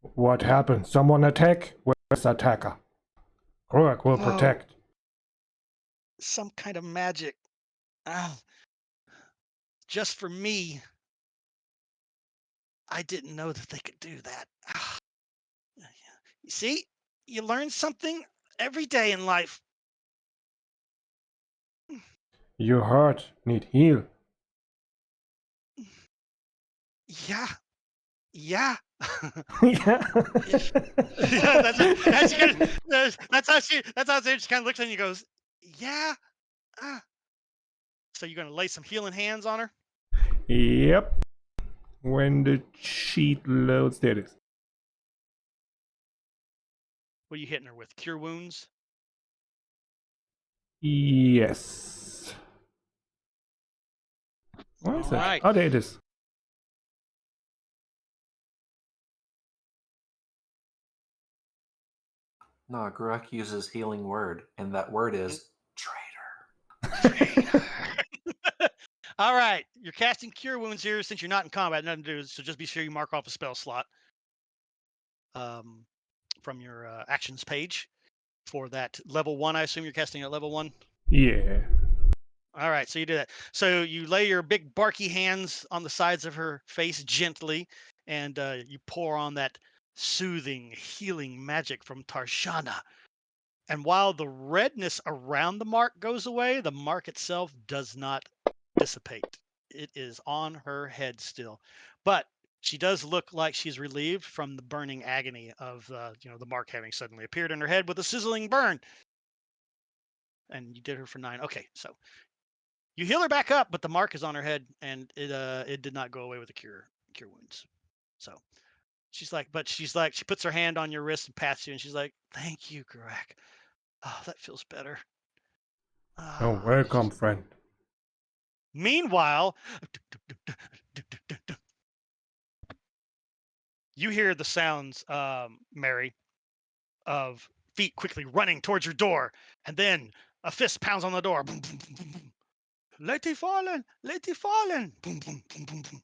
What happened? Someone attack? Where's the attacker? Gruak will protect. Some kind of magic. Just for me. I didn't know that they could do that. You see, you learn something every day in life. You hurt. Need heal. Yeah. Yeah. That's how she just kind of looks at you and goes, yeah. So you're going to lay some healing hands on her? Yep. When the sheet loads, there it is. What are you hitting her with? Cure wounds? Yes. Where is All it? right. Oh, there it is. No, Grok uses healing word, and that word is traitor. All right. You're casting cure wounds here since you're not in combat. Nothing to do. So just be sure you mark off a spell slot from your actions page for that level 1. I assume you're casting at level 1. Yeah. All right, so you do that. So you lay your big barky hands on the sides of her face gently, and you pour on that soothing, healing magic from Tarshana. And while the redness around the mark goes away, the mark itself does not dissipate. It is on her head still. But she does look like she's relieved from the burning agony of the mark having suddenly appeared in her head with a sizzling burn. And you did her for 9. Okay, so you heal her back up, but the mark is on her head, and it did not go away with the cure wounds. So she puts her hand on your wrist and pats you, and she's like, "Thank you, Garak. Oh, that feels better." Oh, welcome, friend. Meanwhile, you hear the sounds, Mary, of feet quickly running towards your door, and then a fist pounds on the door. Boom, boom, boom, boom, boom. Lady fallen, lady fallen. Boom, boom, boom, boom, boom.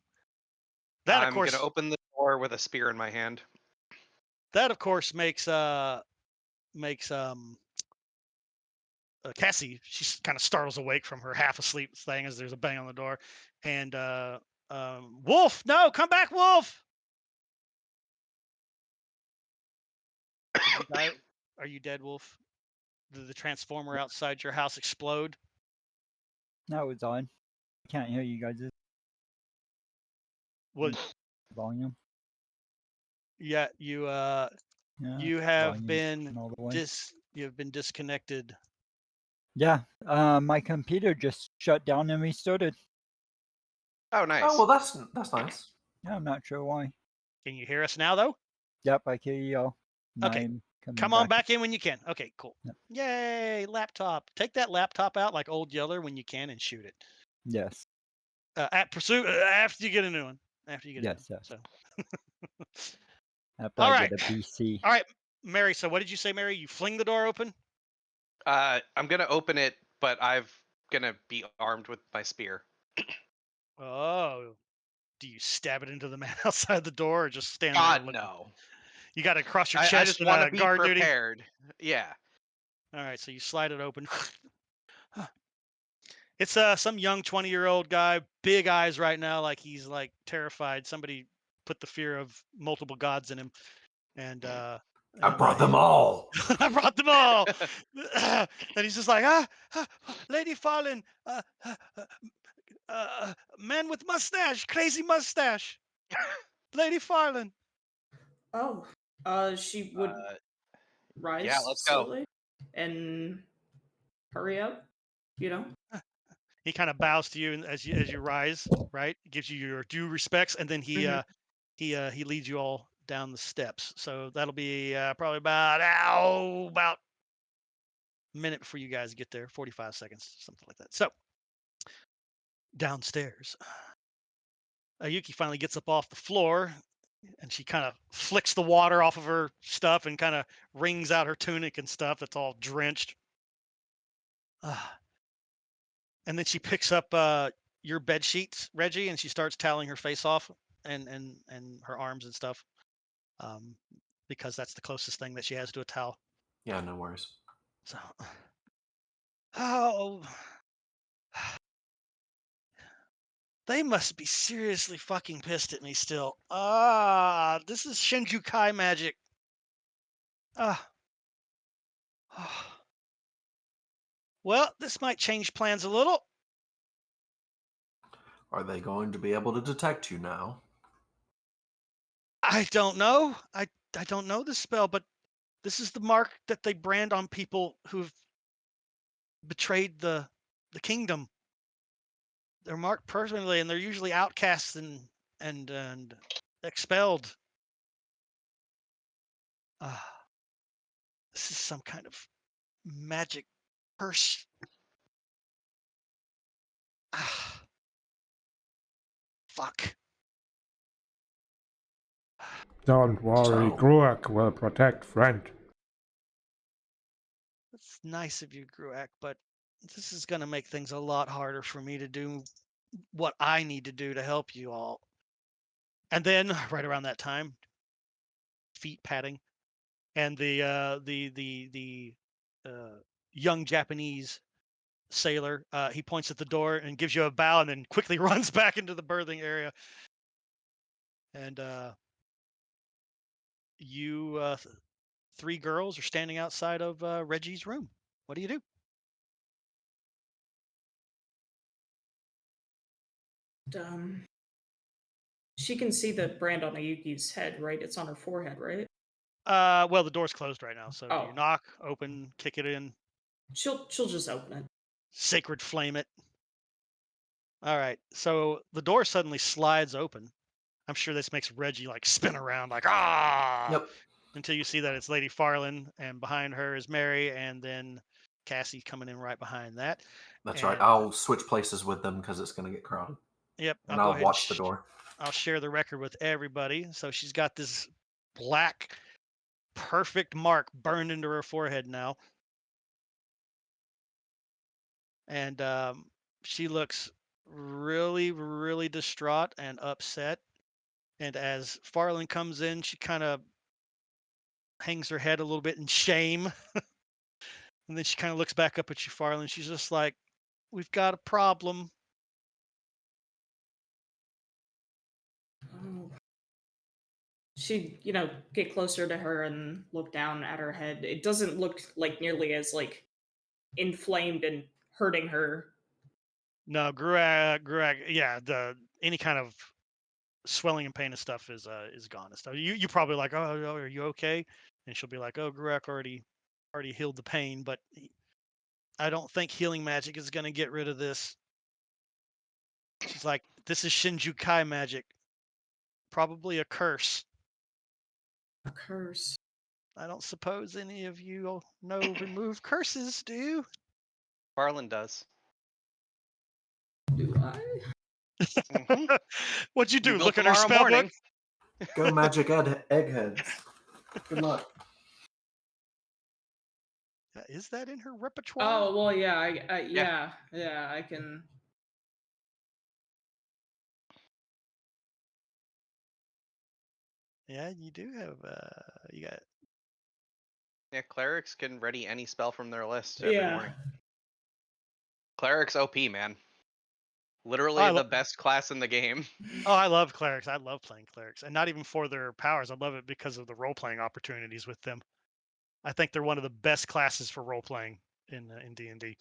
That, of I'm course, gonna open the door with a spear in my hand. makes Cassie, she kind of startles awake from her half asleep thing as there's a bang on the door, and Wolf, no, come back, Wolf. Did you die? Are you dead, Wolf? Did the transformer outside your house explode? No, it's on. I can't hear you guys. What? Volume. Yeah, you Yeah, you have volume's been all the way. disconnected. Yeah, my computer just shut down and restarted. Oh, nice. Oh, well, that's nice. Yeah, I'm not sure why. Can you hear us now, though? Yep, I hear you all. Okay. I'm coming Come on back in when you can. Okay, cool. Yep. Yay, laptop. Take that laptop out like Old Yeller when you can and shoot it. Yes. At pursuit after you get a new one. After you get Yes, a new yes. one. So. After All I right. get a BC. All right, Mary. So what did you say, Mary? You fling the door open? I'm gonna open it, but I'm gonna be armed with my spear. Oh. Do you stab it into the man outside the door or just stand there God, looking? no. You got to cross your I chest just and want to be guard duty? prepared. Yeah. All right, so you slide it open. It's some young 20-year-old guy, big eyes right now, like he's like terrified. Somebody put the fear of multiple gods in him, and I brought them all. I brought them all. And he's just like, Lady Fallen, man with mustache, crazy mustache, Lady Fallen. Oh, she would rise Yeah, let's go. slowly and hurry up. You know. He kind of bows to you as you rise, right? Gives you your due respects, and then he Mhm. he leads you all down the steps. So that'll be probably about a minute before you guys get there, 45 seconds, something like that. So downstairs, Ayuki finally gets up off the floor, and she kind of flicks the water off of her stuff and kind of wrings out her tunic and stuff that's all drenched. And then she picks up your bed sheets, Reggie, and she starts toweling her face off and her arms and stuff, because that's the closest thing that she has to a towel. Yeah, no worries. So, oh, they must be seriously fucking pissed at me still. This is Shinjukai magic. Well, this might change plans a little. Are they going to be able to detect you now? I don't know. I don't know this spell, but this is the mark that they brand on people who've betrayed the kingdom. They're marked permanently, and they're usually outcasts and expelled. This is some kind of magic curse. Fuck. Don't worry, So- Gruak will protect friend. That's nice of you, Gruak, but this is going to make things a lot harder for me to do what I need to do to help you all. And then, right around that time, feet patting, and the young Japanese sailor, he points at the door and gives you a bow, and then quickly runs back into the berthing area. And you, three girls, are standing outside of Reggie's room. What do you do? She can see the brand on Ayuki's head, right? It's on her forehead, right? Well, the door's closed right now, so Oh. you knock, open, kick it in, She'll just open it. sacred flame it. All right, so the door suddenly slides open. I'm sure this makes Reggie like spin around, like Yep. until you see that it's Lady Farland, and behind her is Mary, and then Cassie coming in right behind that. That's right. And, I'll switch places with them because it's going to get crowded. Yep, And go I'll ahead watch the door. I'll share the record with everybody. So she's got this black, perfect mark burned into her forehead now. And she looks really, really distraught and upset. And as Farland comes in, she kind of hangs her head a little bit in shame. And then she kind of looks back up at you, Farland. She's just like, "We've got a problem." Oh. She'd, get closer to her and look down at her head. It doesn't look like nearly as inflamed and hurting her. No, Gruag, yeah, any kind of swelling and pain and stuff is gone and stuff. You probably like, "Oh, are you okay?" And she'll be like, "Oh, Gruak already healed the pain, but I don't think healing magic is going to get rid of this." She's like, "This is Shinjukai magic. Probably a curse." A curse. I don't suppose any of you know remove curses, do you? Farland does. Do I? Mhm. What'd you do? You will Look at her tomorrow spell morning. book? Go magic eggheads. Good luck. Is that in her repertoire? Oh well, yeah, yeah, I can. Yeah, you do have. You got. Yeah, clerics can ready any spell from their list every Yeah. morning. Clerics OP, man. Literally I the best class in the game. Oh, I love clerics. I love playing clerics, and not even for their powers. I love it because of the role playing opportunities with them. I think they're one of the best classes for role playing in D&D.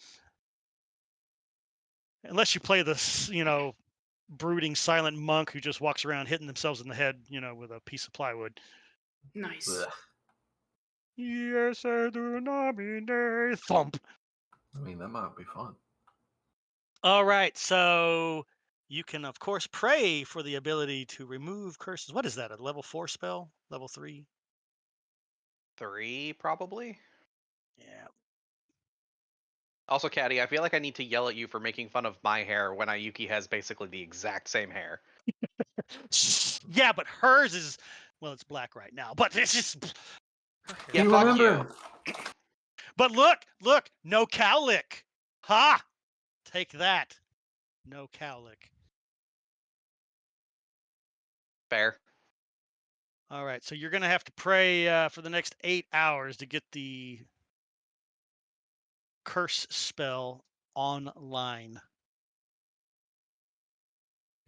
Unless you play this, brooding silent monk who just walks around hitting themselves in the head, with a piece of plywood. Nice. Ugh. Yes, I do nominate. Thump. I mean, that might be fun. All right, so you can, of course, pray for the ability to remove curses. What is that? A level 4 spell? Level 3? 3, probably. Yeah. Also, Caddy, I feel like I need to yell at you for making fun of my hair when Ayuki has basically the exact same hair. Yeah, but hers is, well, it's black right now, but it's just. Yeah, You fuck remember? you. But look, no cowlick. Ha! Take that. No cowlick. Fair. All right, so you're going to have to pray for the next 8 hours to get the curse spell online.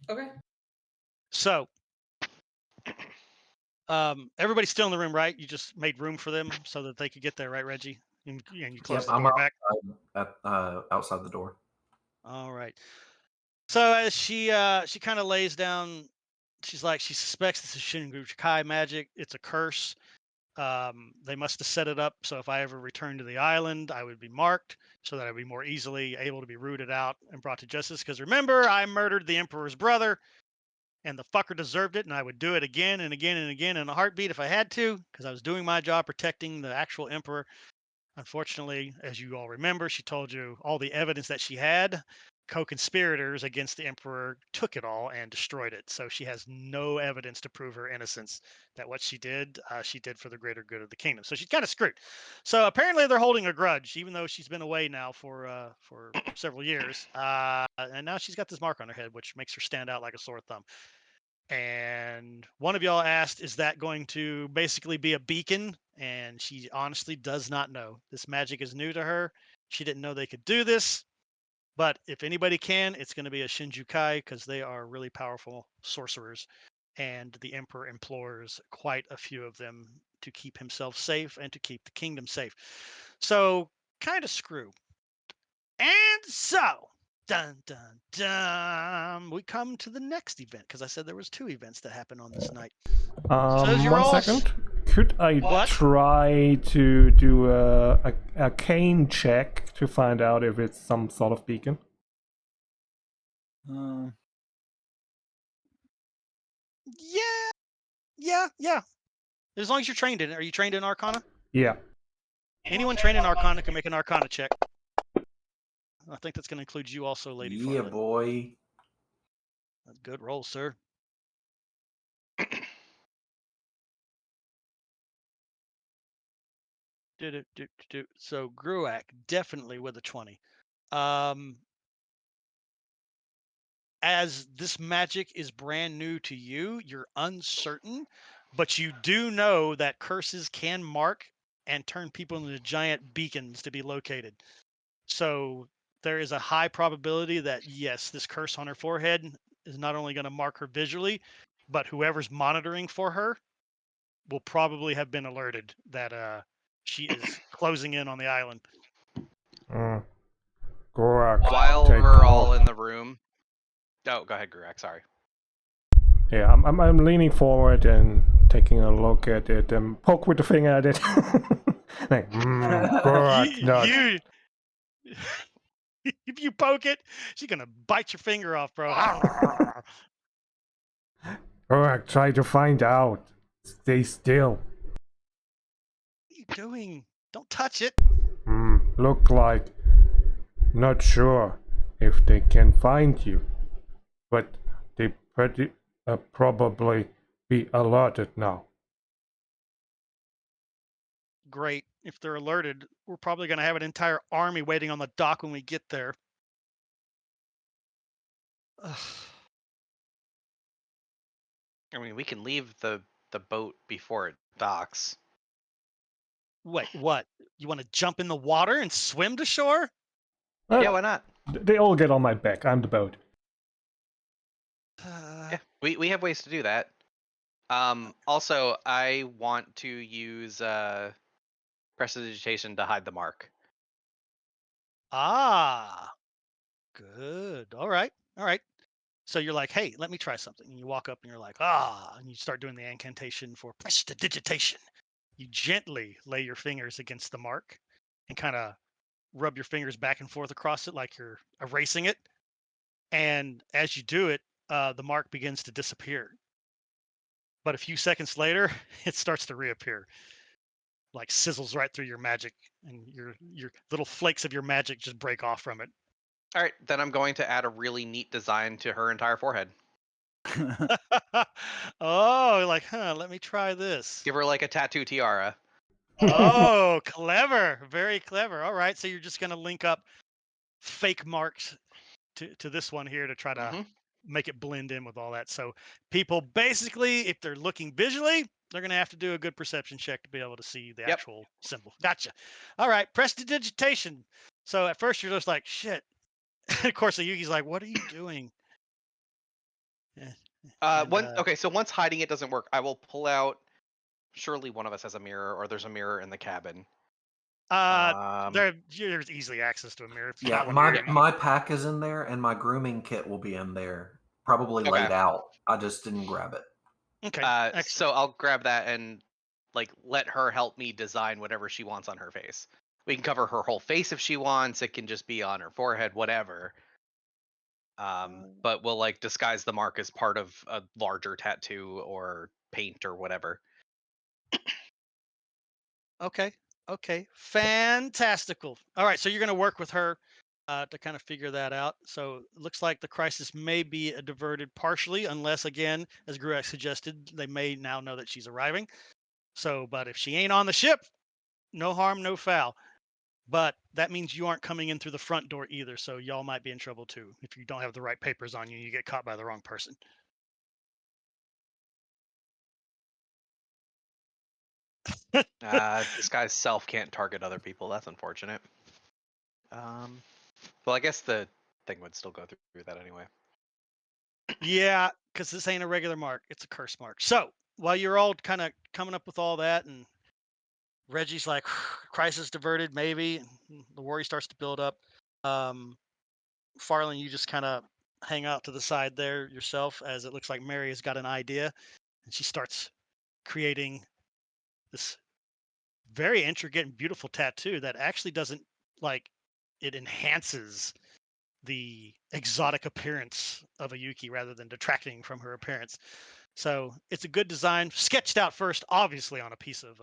Okay. So, everybody's still in the room, right? You just made room for them so that they could get there, right, Reggie? And you closed the I'm door back. outside the door. All right. So as she kind of lays down, she's like, she suspects this is Shinjukai magic. It's a curse. They must have set it up so if I ever returned to the island, I would be marked so that I'd be more easily able to be rooted out and brought to justice. Because remember, I murdered the Emperor's brother, and the fucker deserved it, and I would do it again and again and again in a heartbeat if I had to, because I was doing my job protecting the actual Emperor. Unfortunately, as you all remember, she told you all the evidence that she had. Co-conspirators against the Emperor took it all and destroyed it. So she has no evidence to prove her innocence, that what she did for the greater good of the kingdom. So she's kind of screwed. So apparently they're holding a grudge, even though she's been away now for several years. And now she's got this mark on her head, which makes her stand out like a sore thumb. And one of y'all asked, is that going to basically be a beacon? And she honestly does not know. This magic is new to her. She didn't know they could do this. But if anybody can, it's going to be a Shinjukai, because they are really powerful sorcerers. And the Emperor implores quite a few of them to keep himself safe and to keep the kingdom safe. So, kind of screw. And so, dun dun dun, we come to the next event, because I said there was 2 events that happened on this night. Says you're all 1 second. Could I What? try to do a arcane check to find out if it's some sort of beacon? Yeah. As long as you're trained in it. Are you trained in Arcana? Yeah. Anyone trained in Arcana can make an Arcana check. I think that's going to include you also, Lady Yeah, Farlet. boy. That's a good roll, sir. So Gruak definitely with a 20. As this magic is brand new to you, you're uncertain, but you do know that curses can mark and turn people into giant beacons to be located. So there is a high probability that, yes, this curse on her forehead is not only going to mark her visually, but whoever's monitoring for her will probably have been alerted that she is closing in on the island. Gorak, While take we're all note. in the room. Oh, go ahead, Gurak. Sorry. Yeah, I'm leaning forward and taking a look at it and poke with the finger at it. Like, Gorak, not. You if you poke it, she's gonna bite your finger off, bro. Gorak, try to find out. Stay still. What are you doing? Don't touch it. Look like. Not sure if they can find you, but they probably be alerted now. Great. If they're alerted, we're probably gonna have an entire army waiting on the dock when we get there. Ugh. I mean, we can leave the boat before it docks. Wait, what? You want to jump in the water and swim to shore? Yeah, why not? They all get on my back. I'm the boat. Yeah, we have ways to do that. Also, I want to use prestidigitation to hide the mark. Good. All right. So you're like, hey, let me try something. And you walk up and you're like, and you start doing the incantation for prestidigitation. You gently lay your fingers against the mark and kind of rub your fingers back and forth across it like you're erasing it. And as you do it, the mark begins to disappear. But a few seconds later, it starts to reappear, like sizzles right through your magic, and your little flakes of your magic just break off from it. All right, then I'm going to add a really neat design to her entire forehead. Oh, like, let me try this. Give her like a tattoo tiara. Oh, clever. Very clever. All right, so you're just going to link up fake marks to this one here to try to make it blend in with all that. So people basically, if they're looking visually, they're going to have to do a good perception check to be able to see the actual symbol. Gotcha. All right, prestidigitation. So at first you're just like, shit. Of course, Yuki's like, what are you doing? So once hiding it doesn't work, I will pull out. Surely one of us has a mirror, or there's a mirror in the cabin. There's easily access to a mirror. Yeah, my pack is in there, and my grooming kit will be in there, probably laid out. I just didn't grab it. Okay. So I'll grab that and like let her help me design whatever she wants on her face. We can cover her whole face if she wants. It can just be on her forehead, whatever. But we'll like disguise the mark as part of a larger tattoo or paint or whatever. Okay. Okay. Fantastical. All right. So you're going to work with her to kind of figure that out. So it looks like the crisis may be diverted partially, unless, again, as Gruak suggested, they may now know that she's arriving. So, but if she ain't on the ship, no harm, no foul. But that means you aren't coming in through the front door either. So y'all might be in trouble too. If you don't have the right papers on you, you get caught by the wrong person. This guy's self can't target other people. That's unfortunate. Well, I guess the thing would still go through that anyway. Yeah, because this ain't a regular mark. It's a curse mark. So while you're all kind of coming up with all that, and Reggie's like, crisis diverted, maybe, and the worry starts to build up. Farland, you just kind of hang out to the side there yourself, as it looks like Mary has got an idea, and she starts creating this very intricate and beautiful tattoo that actually doesn't, like, it enhances the exotic appearance of a Yuki rather than detracting from her appearance. So it's a good design, sketched out first, obviously on a piece of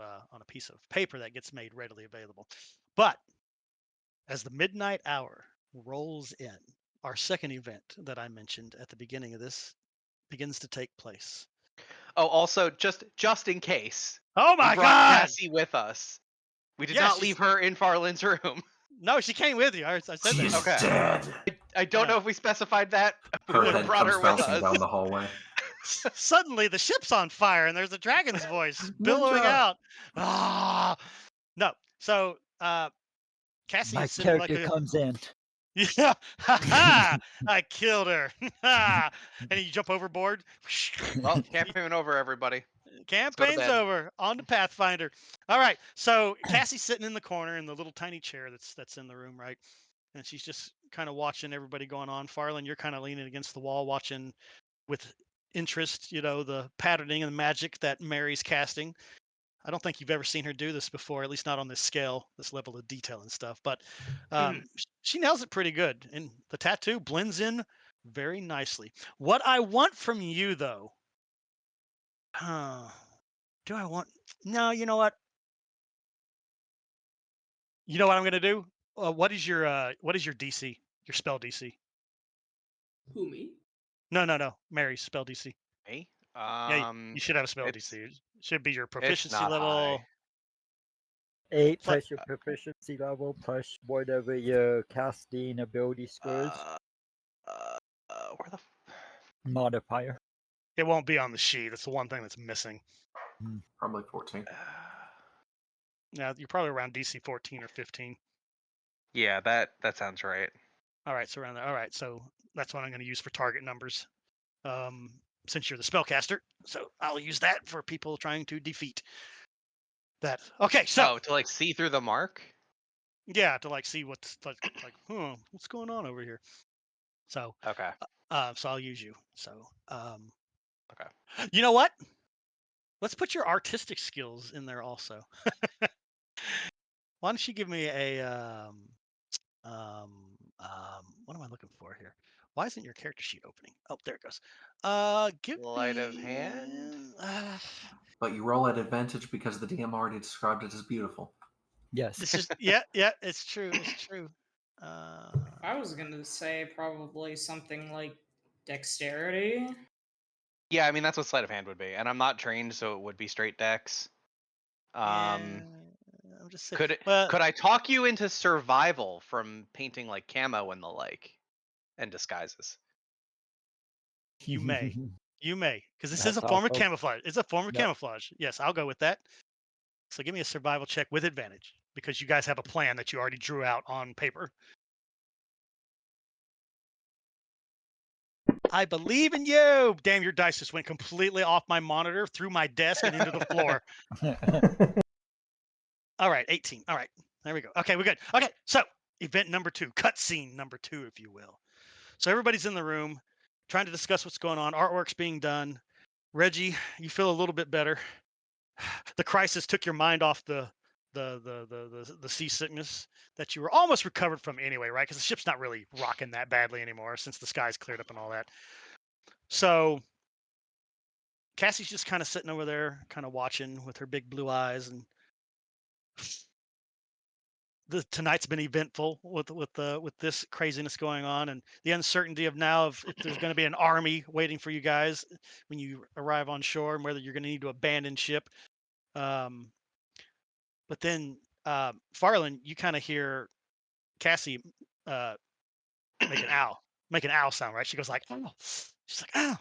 paper that gets made readily available. But as the midnight hour rolls in, our second event that I mentioned at the beginning of this begins to take place. Oh, also, just in case, Oh we my brought God! Cassie with us. We did Yeah, not she's- leave her in Farland's room. No, she came with you. I said She's that. Okay. dead. I don't Yeah. know if we specified that. We Her would have head brought comes her with bouncing us. down the hallway. Suddenly, the ship's on fire, and there's a dragon's voice billowing Ninja! out. Ah, no. So, Cassie My is sitting like character a comes in. yeah. Ha ha! I killed her. Ha! And you jump overboard. Well, campaign over, everybody. Campaign's bed. over. On to Pathfinder. All right. So Cassie's sitting in the corner in the little tiny chair that's in the room, right? And she's just kind of watching everybody going on. Farland, you're kind of leaning against the wall, watching with interest, the patterning and the magic that Mary's casting. I don't think you've ever seen her do this before, at least not on this scale, this level of detail and stuff. But she nails it pretty good, and the tattoo blends in very nicely. What I want from you, though, do I want? No, you know what? You know what I'm gonna do? What is your DC? Your spell DC? Who, me? No. Mary's spell DC. Me? Yeah, you should have a spell It's DC. It should be your it's proficiency not level. high. 8 It's like- plus your proficiency level plus whatever your casting ability scores Where the? modifier. It won't be on the sheet. That's the one thing that's missing. Probably 14. Yeah, you're probably around DC 14 or 15. Yeah, that sounds right. All right, so around there. All right, so that's what I'm going to use for target numbers. Since you're the spellcaster, so I'll use that for people trying to defeat that. Okay, so to like see through the mark. yeah, to like see what's what's going on over here. So Okay. so I'll use you. So Okay. you know what? Let's put your artistic skills in there also. Why don't you give me a what am I looking for here? Why isn't your character sheet opening? Oh, there it goes. Give Sleight me of hand? But you roll at advantage because the DM already described it as beautiful. Yes. It's just yeah, it's true. It's true. I was gonna say probably something like dexterity. Yeah, I mean that's what sleight of hand would be, and I'm not trained, so it would be straight dex. Yeah, I'm just saying. Could Well, could I talk you into survival from painting like camo and the like, and disguises? you may, because this is That's a form of also- camouflage. It's a form of Yep. camouflage. Yes, I'll go with that. So give me a survival check with advantage because you guys have a plan that you already drew out on paper. I believe in you. Damn, your dice just went completely off my monitor, through my desk, and into the floor. All right, 18. All right, there we go. Okay, we're good. Okay, so event number 2, cutscene number 2, if you will. So everybody's in the room trying to discuss what's going on. Artwork's being done. Reggie, you feel a little bit better. the crisis took your mind off the seasickness that you were almost recovered from anyway, right? Because the ship's not really rocking that badly anymore since the sky's cleared up and all that. So Cassie's just kind of sitting over there, kind of watching with her big blue eyes, and tonight's been eventful with this craziness going on, and the uncertainty of now if there's going to be an army waiting for you guys when you arrive on shore, and whether you're going to need to abandon ship. But then Farland, you kind of hear Cassie make an owl sound, right? She goes like, "Oh," she's like, "Oh,"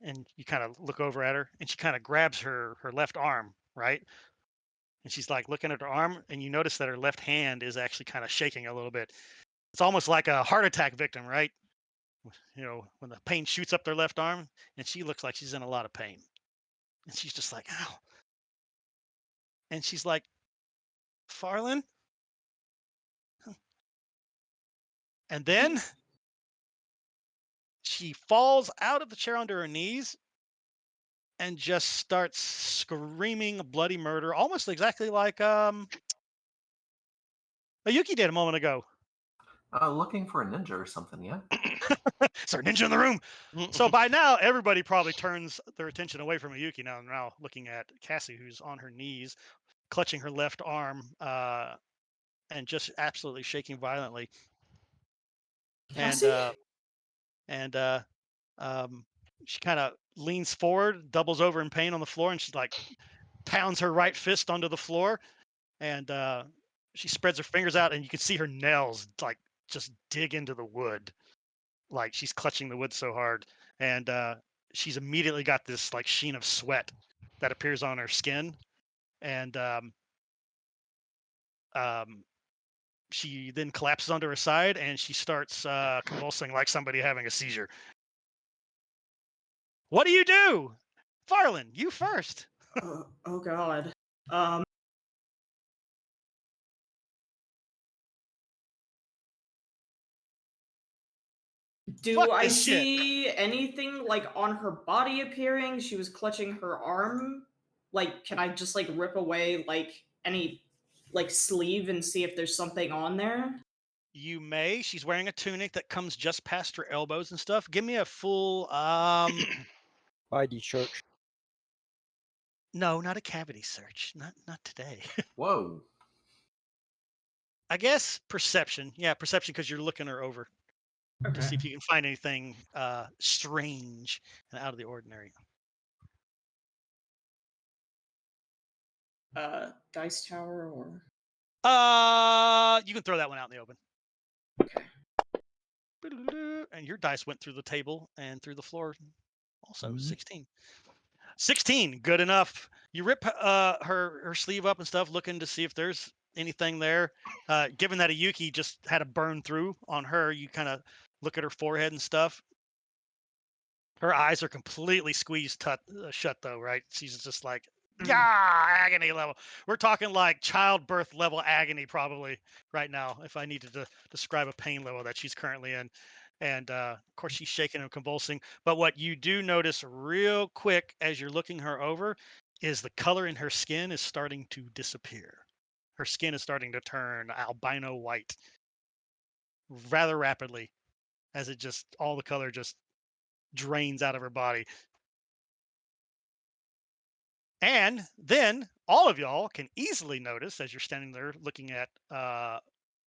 and you kind of look over at her, and she kind of grabs her left arm, right? And she's like looking at her arm, and you notice that her left hand is actually kind of shaking a little bit. It's almost like a heart attack victim, right? You know, when the pain shoots up their left arm, and she looks like she's in a lot of pain. And she's just like, "Ow." And she's like, "Farland?" And then she falls out of the chair onto her knees and just starts screaming bloody murder, almost exactly like Ayuki did a moment ago. Looking for a ninja or something, yeah? Is there a ninja in the room? So by now, everybody probably turns their attention away from Ayuki now looking at Cassie, who's on her knees, clutching her left arm, and just absolutely shaking violently. Cassie? And she kind of leans forward, doubles over in pain on the floor, and she like pounds her right fist onto the floor, and she spreads her fingers out, and you can see her nails like just dig into the wood, like she's clutching the wood so hard, and she's immediately got this like sheen of sweat that appears on her skin, and she then collapses onto her side, and she starts convulsing like somebody having a seizure. What do you do? Farland, you first. Oh God. Do Fuck I this shit. see anything like on her body appearing? She was clutching her arm. Like, can I just like rip away like any like sleeve and see if there's something on there? You may. She's wearing a tunic that comes just past her elbows and stuff. Give me a full ID search. no, not a cavity search. Not today. Whoa. I guess perception. Yeah, perception, because you're looking her over to see Okay. if you can find anything strange and out of the ordinary. Dice tower or You can throw that one out in the open. okay. And your dice went through the table and through the floor also. Mhm. 16. 16, good enough. You rip her sleeve up and stuff, looking to see if there's anything there. Given that Ayuki just had a burn through on her, you kind of look at her forehead and stuff. Her eyes are completely squeezed shut, though, right? She's just like, agony level. We're talking like childbirth level agony, probably right now, if I needed to describe a pain level that she's currently in. And of course, she's shaking and convulsing. But what you do notice real quick as you're looking her over is the color in her skin is starting to disappear. Her skin is starting to turn albino white rather rapidly as it just, all the color just drains out of her body. And then all of y'all can easily notice as you're standing there looking at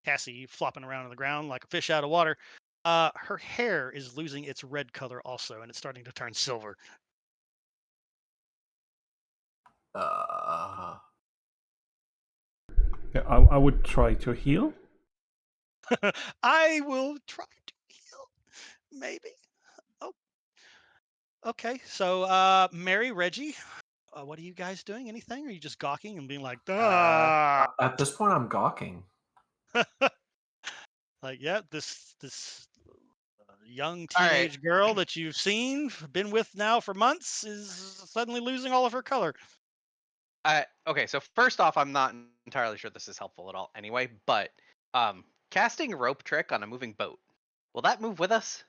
Cassie flopping around on the ground like a fish out of water, her hair is losing its red color also, and it's starting to turn silver. Uh, Yeah, I would try to heal. I will try to heal, maybe. Oh, okay. So, Mary, Reggie, what are you guys doing? Anything? Or are you just gawking and being like, "Ah"? at this point, I'm gawking. Like, yeah, this young All right. teenage girl that you've been with now for months, is suddenly losing all of her color. Okay, so first off, I'm not entirely sure this is helpful at all anyway, but casting a rope trick on a moving boat. Will that move with us?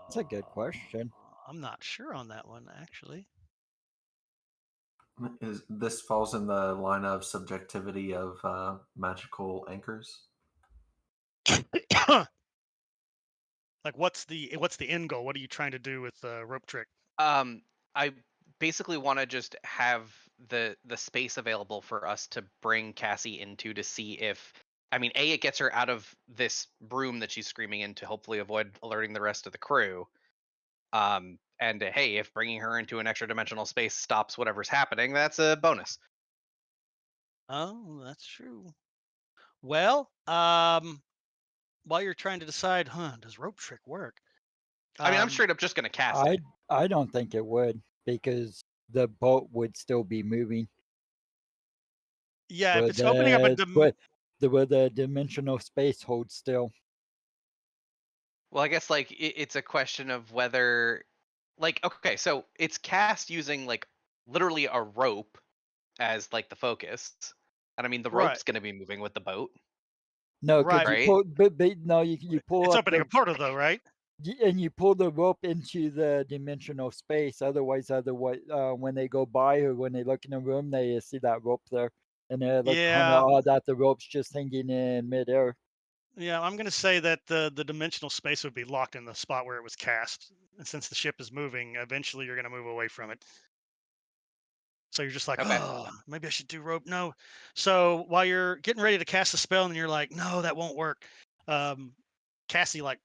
That's a good question. I'm not sure on that one, actually. This falls in the line of subjectivity of magical anchors? Like, what's the end goal? What are you trying to do with the rope trick? I basically want to just have the space available for us to bring Cassie into to see if, I mean, A, it gets her out of this room that she's screaming in to hopefully avoid alerting the rest of the crew. And hey, if bringing her into an extra dimensional space stops whatever's happening, that's a bonus. Oh, that's true. Well, while you're trying to decide, does rope trick work? I mean, I'm straight up just gonna cast it. I don't think it would, because the boat would still be moving. Yeah, if it's opening up a where the dimensional space holds still. Well, I guess like it's a question of whether, like, okay, so it's cast using like literally a rope as like the focus, and I mean the Right. rope's going to be moving with the boat. No, Right. because Right. you pull, but no, you pull it's up opening a portal though, right? and you pull the rope into the dimensional space. Otherwise, when they go by or when they look in the room, they see that rope there, and they look kind Yeah. of odd that the rope's just hanging in midair. Yeah, I'm going to say that the dimensional space would be locked in the spot where it was cast. And since the ship is moving, eventually you're going to move away from it. So you're just like, Okay. oh, maybe I should do rope. No. So while you're getting ready to cast a spell and you're like, no, that won't work. Cassie like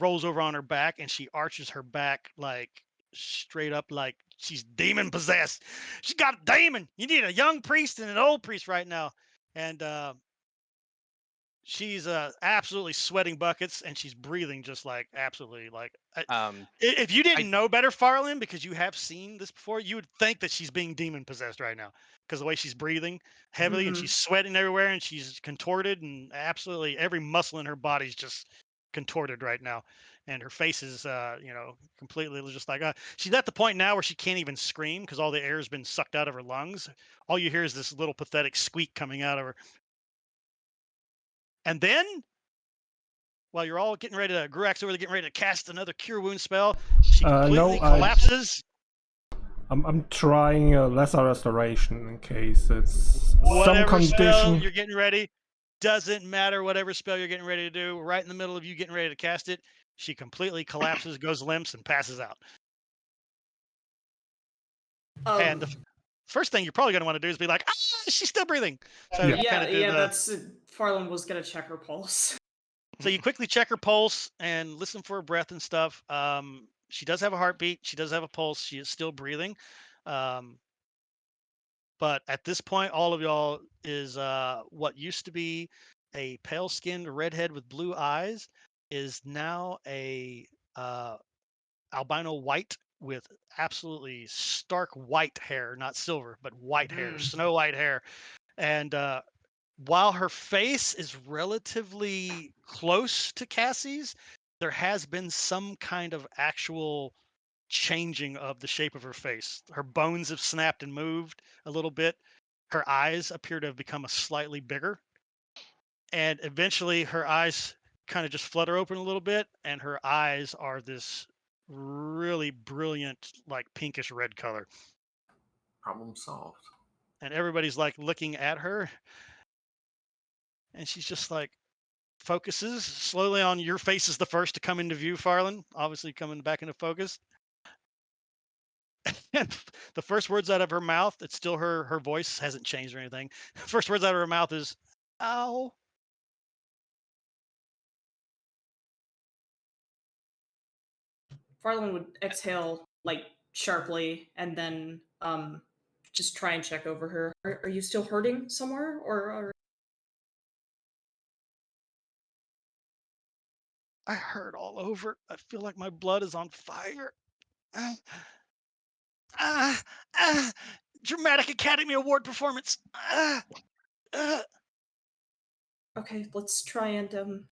rolls over on her back and she arches her back like straight up like she's demon possessed. She's got a demon. You need a young priest and an old priest right now. And she's absolutely sweating buckets and she's breathing just like absolutely like if you didn't know better, Farland, because you have seen this before, you would think that she's being demon possessed right now because the way she's breathing heavily and she's sweating everywhere and she's contorted and absolutely every muscle in her body's just contorted right now, and her face is completely just like she's at the point now where she can't even scream because all the air has been sucked out of her lungs. All you hear is this little pathetic squeak coming out of her. And then, while you're all getting ready to, Gruak's over there getting ready to cast another Cure Wound spell, she completely collapses. I'm trying a lesser restoration in case it's Whatever some spell condition. you're getting ready, doesn't matter. Whatever spell you're getting ready to do, right in the middle of you getting ready to cast it, she completely collapses, goes limps, and passes out. And the first thing you're probably going to want to do is be like, she's still breathing. So that's Farland was gonna check her pulse. So you quickly check her pulse and listen for her breath and stuff. She does have a heartbeat. She does have a pulse. She is still breathing. But at this point, all of y'all is what used to be a pale-skinned redhead with blue eyes is now a albino white with absolutely stark white hair, not silver, but white hair, snow white hair. And while her face is relatively close to Cassie's, there has been some kind of actual changing of the shape of her face. Her bones have snapped and moved a little bit. Her eyes appear to have become a slightly bigger. And eventually her eyes kind of just flutter open a little bit, and her eyes are this really brilliant, like pinkish red color. Problem solved. And everybody's like looking at her. And she's just like, focuses slowly on your face is the first to come into view, Farland, obviously coming back into focus. And the first words out of her mouth, it's still her voice hasn't changed or anything. First words out of her mouth is, ow. Farland would exhale like sharply and then just try and check over her. Are you still hurting somewhere or I hurt all over. I feel like my blood is on fire. Dramatic Academy Award performance. Okay, let's try and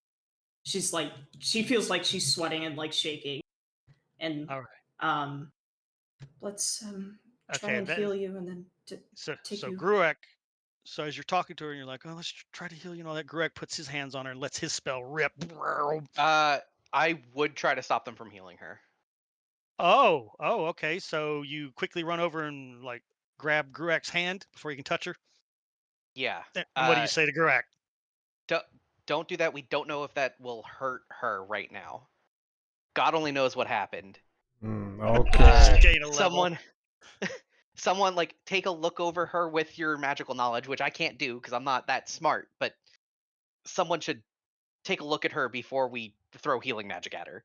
she's like she feels like she's sweating and like shaking. And all right. Let's try and heal you and then take you. Gruak, so as you're talking to her and you're like, oh, let's try to heal you and all that, Gruak puts his hands on her and lets his spell rip. I would try to stop them from healing her. Oh, okay. So you quickly run over and like grab Gruak's hand before you can touch her. Yeah. And what do you say to Gruak? Don't do that. We don't know if that will hurt her right now. God only knows what happened. Okay. Gain a level. Someone like take a look over her with your magical knowledge, which I can't do because I'm not that smart, but someone should take a look at her before we throw healing magic at her.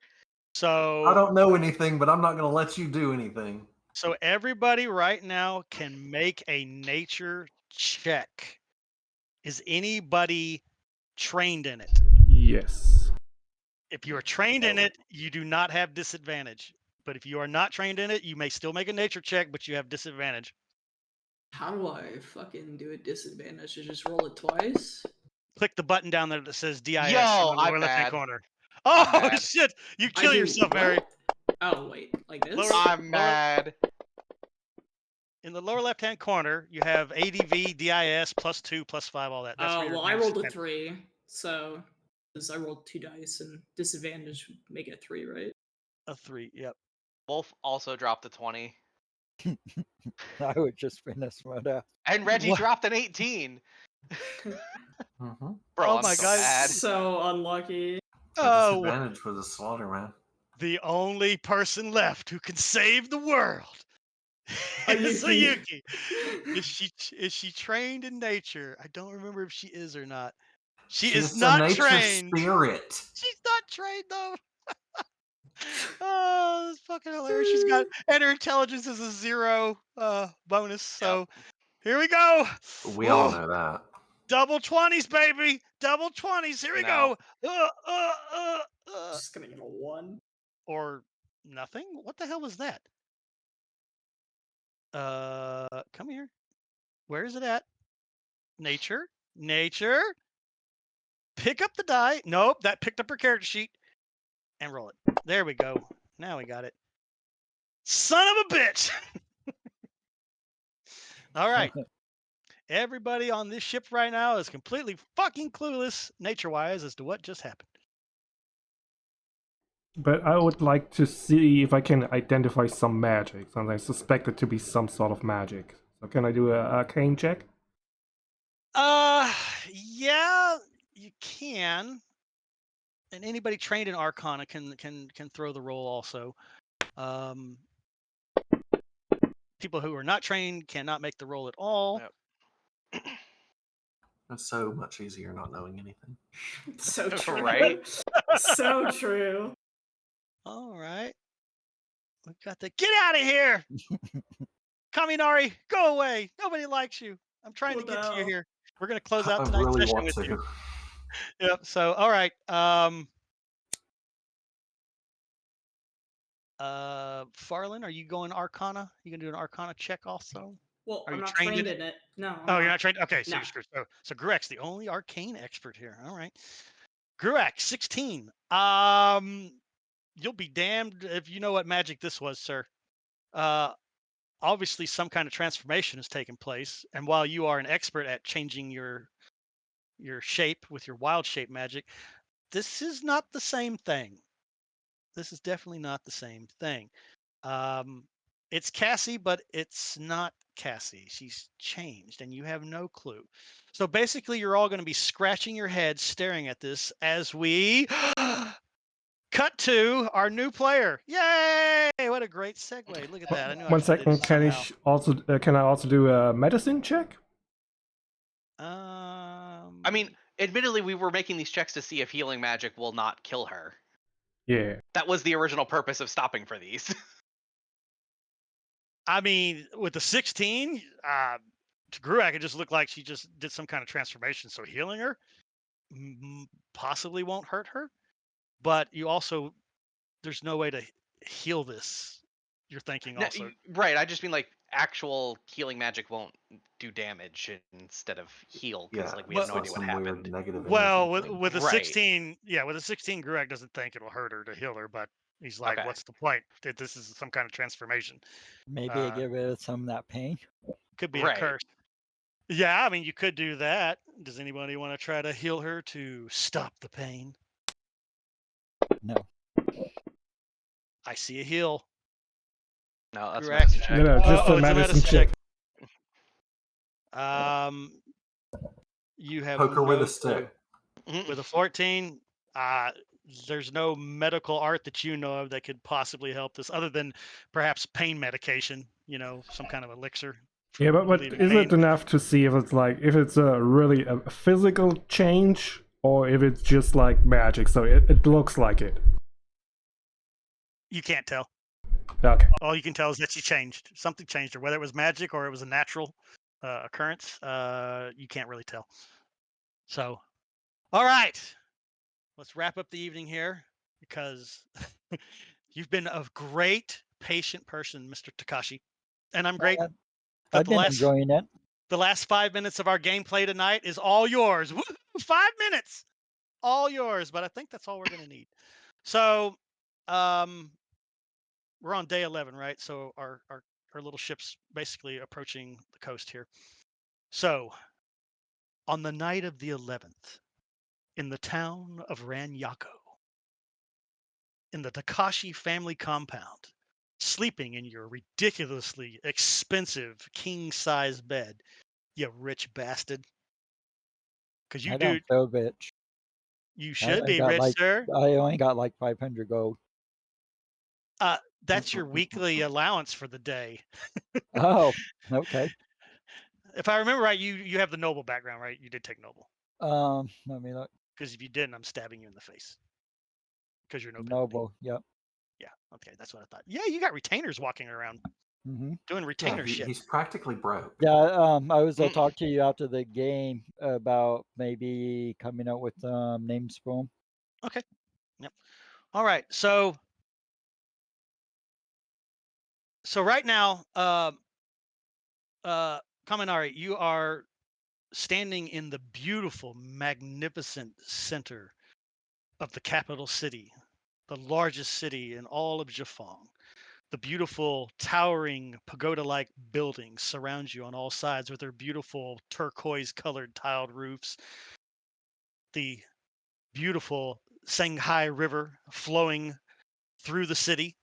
So I don't know anything, but I'm not going to let you do anything. So everybody right now can make a nature check. Is anybody trained in it? Yes. If you are trained in it, you do not have disadvantage. But if you are not trained in it, you may still make a nature check, but you have disadvantage. How do I fucking do a disadvantage? To just roll it twice? Click the button down there that says DIS in Yo, the lower I'm left-hand mad. corner. I'm Oh mad. shit! You I kill do yourself, Mary. what? Oh wait, like this? Lower- I'm mad. In the lower left-hand corner, you have ADV, DIS, +2, +5, all that. That's where Oh your well, I nature rolled a check- 3, so because I rolled 2 dice and disadvantage would make it a 3, right? A 3. Yep. Wolf also dropped a 20. I would just finish murder. And Reggie What? dropped an 18. Mm-hmm. Bro, Oh I'm my so God. mad. So unlucky. Oh, Disadvantage for the slaughter, man. the only person left who can save the world is Ayuki. Ayuki. Is she trained in nature? I don't remember if she is or not. She is She's a not nature trained. spirit. She's not trained though. Oh, that's fucking hilarious. She's got and her intelligence is a 0 bonus. So here we go. We all Oh, know that. double 20s, baby. Double 20s. Here we No. go. Just gonna get a 1. Or nothing. What the hell was that? Come here. Where is it at? Nature. Pick up the die. Nope, that picked up her character sheet. And roll it. There we go. Now we got it. Son of a bitch. All right. Everybody on this ship right now is completely fucking clueless, nature-wise, as to what just happened. But I would like to see if I can identify some magic, something I suspect it to be some sort of magic. So can I do a arcane check? Yeah, you can. And anybody trained in Arcana can throw the roll also. People who are not trained cannot make the roll at all. Yep. It's so much easier not knowing anything. So true. Right? So true. All right. We've got the get out of here. Kaminari, go away. Nobody likes you. I'm trying What to get the to you hell? here. We're gonna close out I tonight's really session want with to. you. Yep. So all right. Farland, are you going Arcana? You gonna do an Arcana check also? Well, Are I'm you not trained trained in in it. No. Oh, you're not trained. Okay, so No. you're screwed. So Gruak's the only arcane expert here. All right. Gruak, 16. You'll be damned if you know what magic this was, sir. Obviously some kind of transformation has taken place, and while you are an expert at changing your shape with your wild shape magic, this is not the same thing. This is definitely not the same thing. It's Cassie, but it's not Cassie. She's changed, and you have no clue. So basically, you're all going to be scratching your head, staring at this as we cut to our new player. Yay! What a great segue! Look at that. I knew I One could do second. this somehow. Can I also do a medicine check? I mean, admittedly, we were making these checks to see if healing magic will not kill her. Yeah. That was the original purpose of stopping for these. I mean, with the 16, to Gruak, it just looked like she just did some kind of transformation. So healing her possibly won't hurt her, but you also, there's no way to heal this. You're thinking No, also. right, I just mean like actual healing magic won't do damage instead of heal because Yeah, like we have it's no not idea what some happened. weird negative Well, energy thing. with a Right. 16, with a 16, Gruak doesn't think it'll hurt her to heal her, but he's like, Okay. what's the point? That this is some kind of transformation. Maybe I get rid of some of that pain. Could be Right. a curse. Yeah, I mean, you could do that. Does anybody want to try to heal her to stop the pain? No. I see a heal. No, that's Correct. medicine check. No, just Oh, a it's a medicine medicine check. You have Poker with no a stick. Mhm. with a 14. There's no medical art that you know of that could possibly help this, other than perhaps pain medication. Some kind of elixir. For Yeah, but relieving is pain. it enough to see if it's a really a physical change or if it's just like magic? So it looks like it. You can't tell. Okay. All you can tell is that she changed. Something changed her, whether it was magic or it was a natural occurrence. You can't really tell. So, all right, let's wrap up the evening here because you've been a great patient person, Mr. Takashi, and I'm great. That I've been enjoying it. the last 5 minutes of our gameplay tonight is all yours. Woo! 5 minutes, all yours. But I think that's all we're gonna need. So, we're on day 11, right? So our little ship's basically approaching the coast here. So, on the night of the 11th, in the town of Ranyako, in the Takashi family compound, sleeping in your ridiculously expensive king-size bed, you rich bastard. Because you I don't feel rich. you I should only be got rich, like sir. I only got like 500 gold. That's your weekly allowance for the day. Oh, okay. If I remember right, you have the noble background, right? You did take noble. Let me look. Because if you didn't, I'm stabbing you in the face. Because you're nobility. Noble. Yep. Yeah. Okay, that's what I thought. Yeah, you got retainers walking around Mm-hmm. doing Yeah, retainer shit. he's practically broke. Yeah. I was talk to you after the game about maybe coming up with names for them. Okay. Yep. All right. So right now, Kaminari, you are standing in the beautiful, magnificent center of the capital city, the largest city in all of Jafong. The beautiful, towering, pagoda-like buildings surround you on all sides with their beautiful turquoise-colored tiled roofs. The beautiful Shanghai River flowing through the city,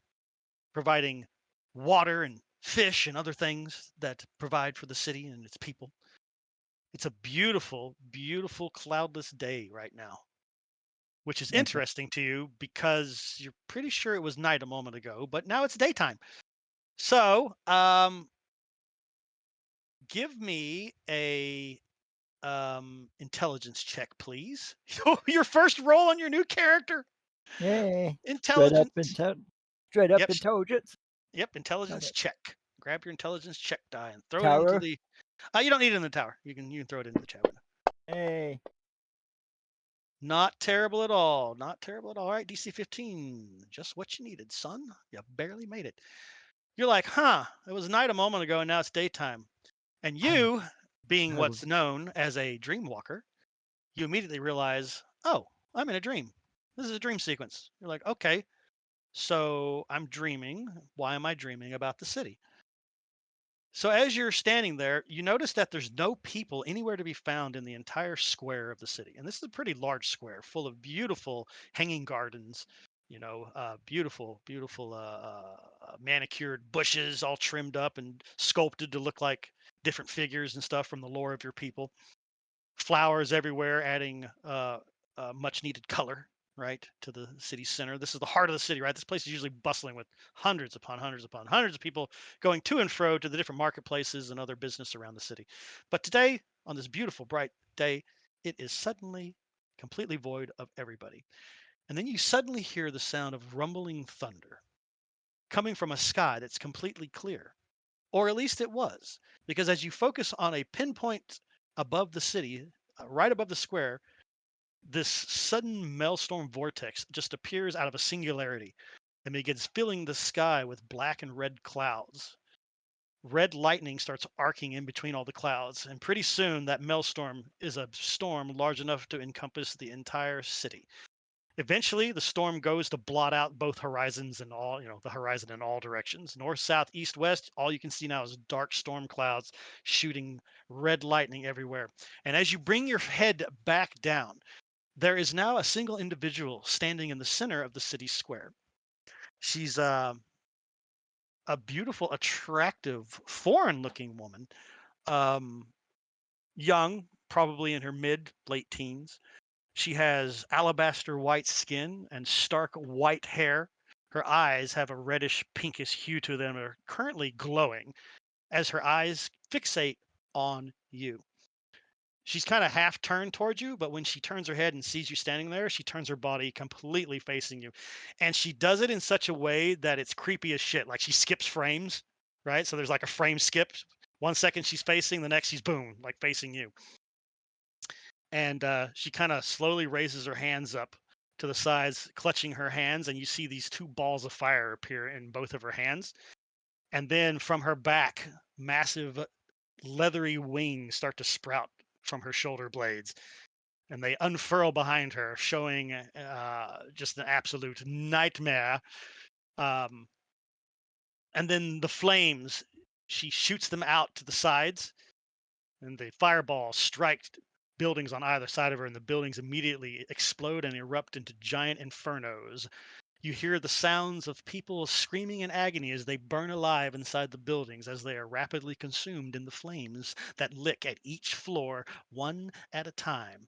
providing water and fish and other things that provide for the city and its people. It's a beautiful, beautiful cloudless day right now, which is Okay. interesting to you because you're pretty sure it was night a moment ago, but now it's daytime. So, give me a intelligence check, please. Your first roll on your new character. Yay. Intelligence. Straight up Yep. intelligence. Yep. Intelligence check. Grab your intelligence check die and throw it Tower. into the. You don't need it in the tower. You can throw it into the chat window. Hey. Not terrible at all. Not terrible at all. All right, DC 15. Just what you needed, son. You barely made it. You're like, huh? It was night a moment ago, and now it's daytime. And you, being what's known as a dream walker, you immediately realize, oh, I'm in a dream. This is a dream sequence. You're like, okay, so I'm dreaming. Why am I dreaming about the city? So as you're standing there, you notice that there's no people anywhere to be found in the entire square of the city. And this is a pretty large square full of beautiful hanging gardens, beautiful, beautiful manicured bushes all trimmed up and sculpted to look like different figures and stuff from the lore of your people. Flowers everywhere, adding much needed color, right, to the city center. This is the heart of the city, right? This place is usually bustling with hundreds upon hundreds upon hundreds of people going to and fro to the different marketplaces and other business around the city. But today, on this beautiful, bright day, it is suddenly completely void of everybody. And then you suddenly hear the sound of rumbling thunder coming from a sky that's completely clear. Or at least it was, because as you focus on a pinpoint above the city, right above the square, this sudden maelstrom vortex just appears out of a singularity and begins filling the sky with black and red clouds. Red lightning starts arcing in between all the clouds, and pretty soon that maelstrom is a storm large enough to encompass the entire city. Eventually, the storm goes to blot out both horizons and the horizon in all directions. North, south, east, west, all you can see now is dark storm clouds shooting red lightning everywhere. And as you bring your head back down, there is now a single individual standing in the center of the city square. She's a beautiful, attractive, foreign-looking woman, young, probably in her late teens. She has alabaster white skin and stark white hair. Her eyes have a reddish pinkish hue to them and are currently glowing as her eyes fixate on you. She's kind of half turned towards you, but when she turns her head and sees you standing there, she turns her body completely facing you. And she does it in such a way that it's creepy as shit. Like she skips frames, right? So there's like a frame skip. 1 second she's facing, the next she's boom, like facing you. And she kind of slowly raises her hands up to the sides, clutching her hands, and you see these two balls of fire appear in both of her hands. And then from her back, massive leathery wings start to sprout from her shoulder blades, and they unfurl behind her, showing just an absolute nightmare. And then the flames, she shoots them out to the sides, and the fireballs strike buildings on either side of her, and the buildings immediately explode and erupt into giant infernos. You hear the sounds of people screaming in agony as they burn alive inside the buildings as they are rapidly consumed in the flames that lick at each floor one at a time.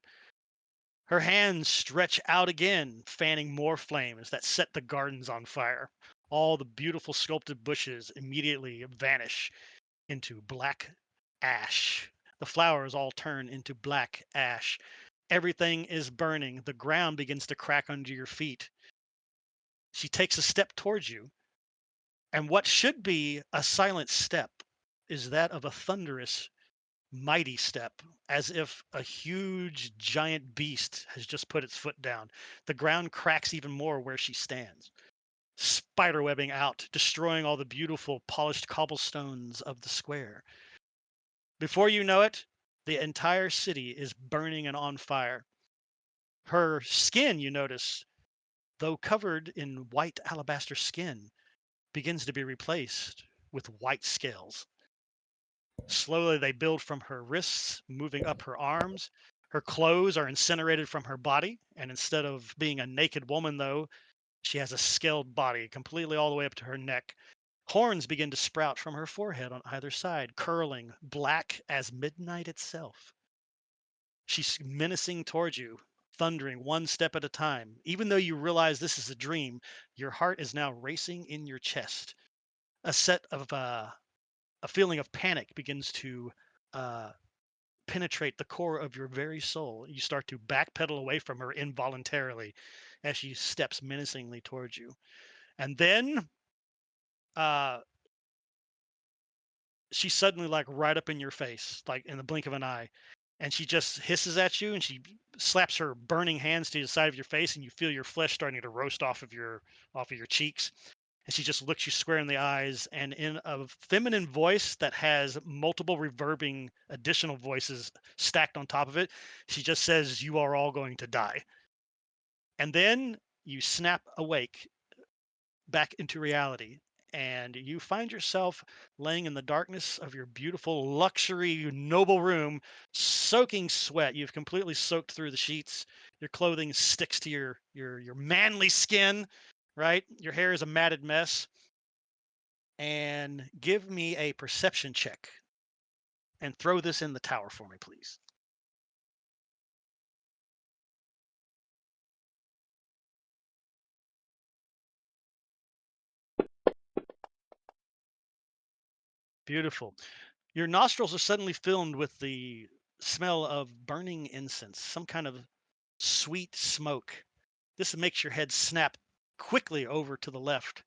Her hands stretch out again, fanning more flames that set the gardens on fire. All the beautiful sculpted bushes immediately vanish into black ash. The flowers all turn into black ash. Everything is burning. The ground begins to crack under your feet. She takes a step towards you, and what should be a silent step is that of a thunderous, mighty step, as if a huge, giant beast has just put its foot down. The ground cracks even more where she stands, spiderwebbing out, destroying all the beautiful, polished cobblestones of the square. Before you know it, the entire city is burning and on fire. Her skin, you notice, though covered in white alabaster skin, begins to be replaced with white scales. Slowly, they build from her wrists, moving up her arms. Her clothes are incinerated from her body, and instead of being a naked woman, though, she has a scaled body completely all the way up to her neck. Horns begin to sprout from her forehead on either side, curling, black as midnight itself. She's menacing towards you, thundering one step at a time. Even though you realize this is a dream, your heart is now racing in your chest. A feeling of panic begins to penetrate the core of your very soul. You start to backpedal away from her involuntarily as she steps menacingly towards you. And then she's suddenly like right up in your face, like in the blink of an eye. And she just hisses at you and she slaps her burning hands to the side of your face, and you feel your flesh starting to roast off of your cheeks. And she just looks you square in the eyes, and in a feminine voice that has multiple reverbing additional voices stacked on top of it, she just says, "You are all going to die." And then you snap awake back into reality, and you find yourself laying in the darkness of your beautiful luxury noble room, soaking sweat. You've completely soaked through the sheets. Your clothing sticks to your manly skin, right? Your hair is a matted mess. And give me a perception check and throw this in the tower for me, please. Beautiful. Your nostrils are suddenly filled with the smell of burning incense, some kind of sweet smoke. This makes your head snap quickly over to the left.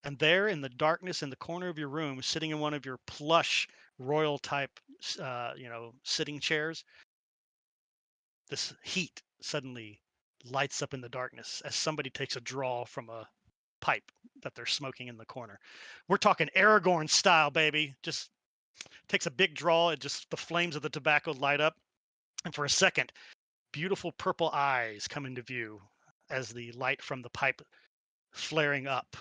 And there in the darkness in the corner of your room, sitting in one of your plush royal type, sitting chairs, this heat suddenly lights up in the darkness as somebody takes a draw from a pipe that they're smoking in the corner. We're talking Aragorn style, baby. Just takes a big draw. The flames of the tobacco light up. And for a second, beautiful purple eyes come into view as the light from the pipe flaring up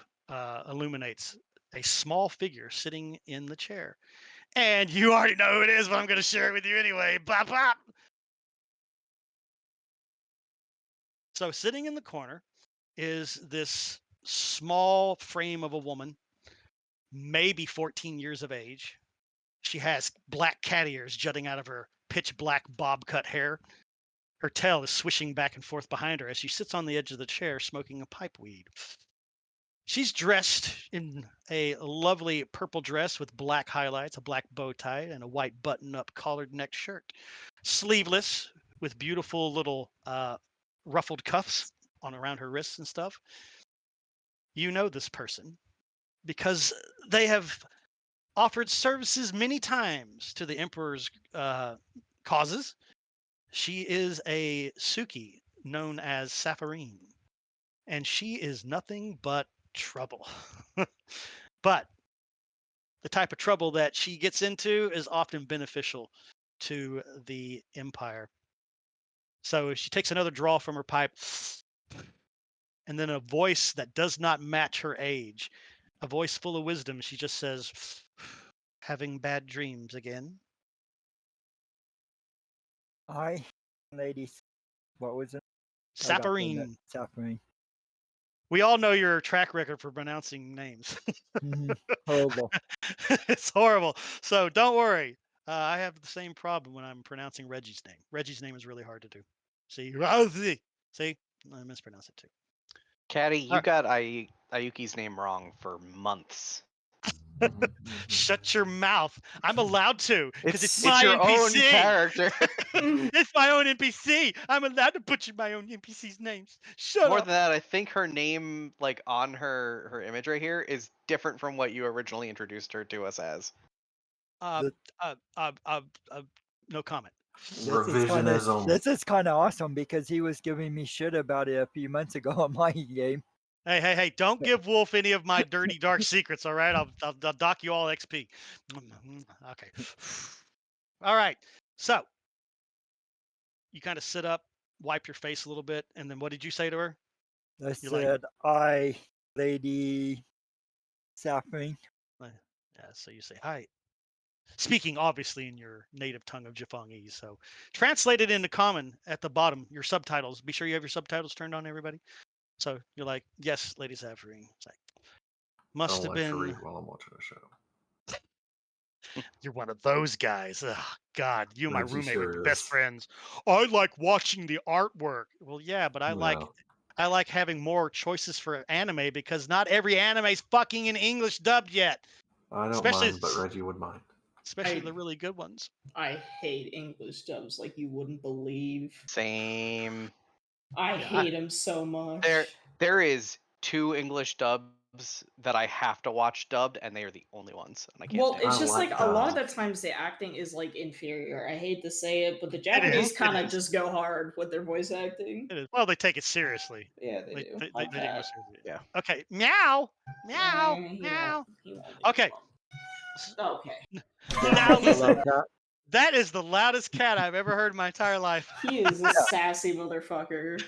illuminates a small figure sitting in the chair. And you already know who it is, but I'm going to share it with you anyway. Bop, bop. So sitting in the corner is this small frame of a woman maybe 14 years of age. She has black cat ears jutting out of her pitch black bob cut hair. Her tail is swishing back and forth behind her as she sits on the edge of the chair smoking a pipe weed. She's dressed in a lovely purple dress with black highlights, a black bow tie, and a white button-up collared neck shirt. Sleeveless with beautiful little ruffled cuffs on around her wrists and stuff. You know this person because they have offered services many times to the Emperor's causes. She is a Suki known as Safarine, and she is nothing but trouble. But the type of trouble that she gets into is often beneficial to the Empire. So she takes another draw from her pipe, and then a voice that does not match her age, a voice full of wisdom, she just says, having bad dreams again. Hi, ladies. What was it? I got the Safarine. Safarine. We all know your track record for pronouncing names. Horrible. It's horrible. So don't worry. I have the same problem when I'm pronouncing Reggie's name. Reggie's name is really hard to do. See, see, I mispronounced it too. Caddy, All you got Ayuki's name wrong for months. Shut your mouth. I'm allowed to because it's my your NPC. own character. It's my own NPC. I'm allowed to butcher my own NPC's names. Shut More up. than that, I think her name, like on her image right here, is different from what you originally introduced her to us as. No comment. Revisionism. This is kind of awesome because he was giving me shit about it a few months ago on my game. Hey! Don't give Wolf any of my dirty, dark secrets. All right, I'll dock you all XP. Okay. All right. So you kind of sit up, wipe your face a little bit, and then what did you say to her? I said, "I, Lady Saffron." Yeah. So you say hi. Speaking obviously in your native tongue of Jafangese. So translate it into common at the bottom, your subtitles. Be sure you have your subtitles turned on, everybody. So you're like, yes, Lady Safarine. It's like, must have I don't like to been. read while I'm watching a show. You're one of those guys. Oh, God, you and my Reggie roommate sure would be best is. friends. I like watching the artwork. Well, yeah, but I like having more choices for anime because not every anime's fucking in English dubbed yet. I don't Especially mind, but Reggie would mind. Especially the really good ones. I hate English dubs like you wouldn't believe. Same. I hate them so much. There is 2 English dubs that I have to watch dubbed, and they are the only ones, and I can't. Well, do it's it. just like a lot of the times the acting is like inferior. I hate to say it, but the Japanese kind of just go hard with their voice acting. It is. Well, they take it seriously. Yeah, they do. They Like do that. go seriously. Yeah. Okay. Meow. Meow. He Meow. won't leave Okay. alone. Okay. Now listen. That is the loudest cat I've ever heard in my entire life. He is a sassy motherfucker.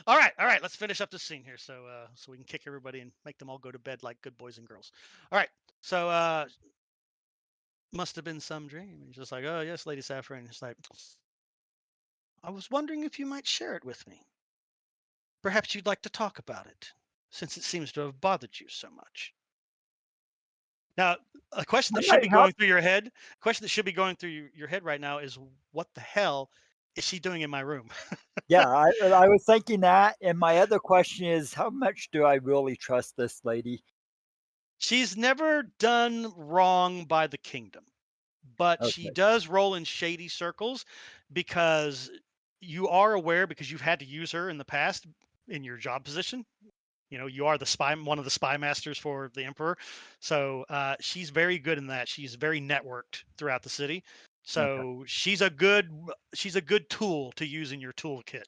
All right. Let's finish up this scene here, so we can kick everybody and make them all go to bed like good boys and girls. All right. So must have been some dream. He's just like, oh yes, Lady Saffron. It's like, I was wondering if you might share it with me. Perhaps you'd like to talk about it, since it seems to have bothered you so much. Now, a question that should be going through your head, your head right now is, what the hell is she doing in my room? Yeah, I was thinking that, and my other question is, how much do I really trust this lady? She's never done wrong by the kingdom, but she does roll in shady circles because you are aware, because you've had to use her in the past in your job position. You know, you are the spy, one of the spy masters for the Emperor. So she's very good in that. She's very networked throughout the city. So she's a good tool to use in your toolkit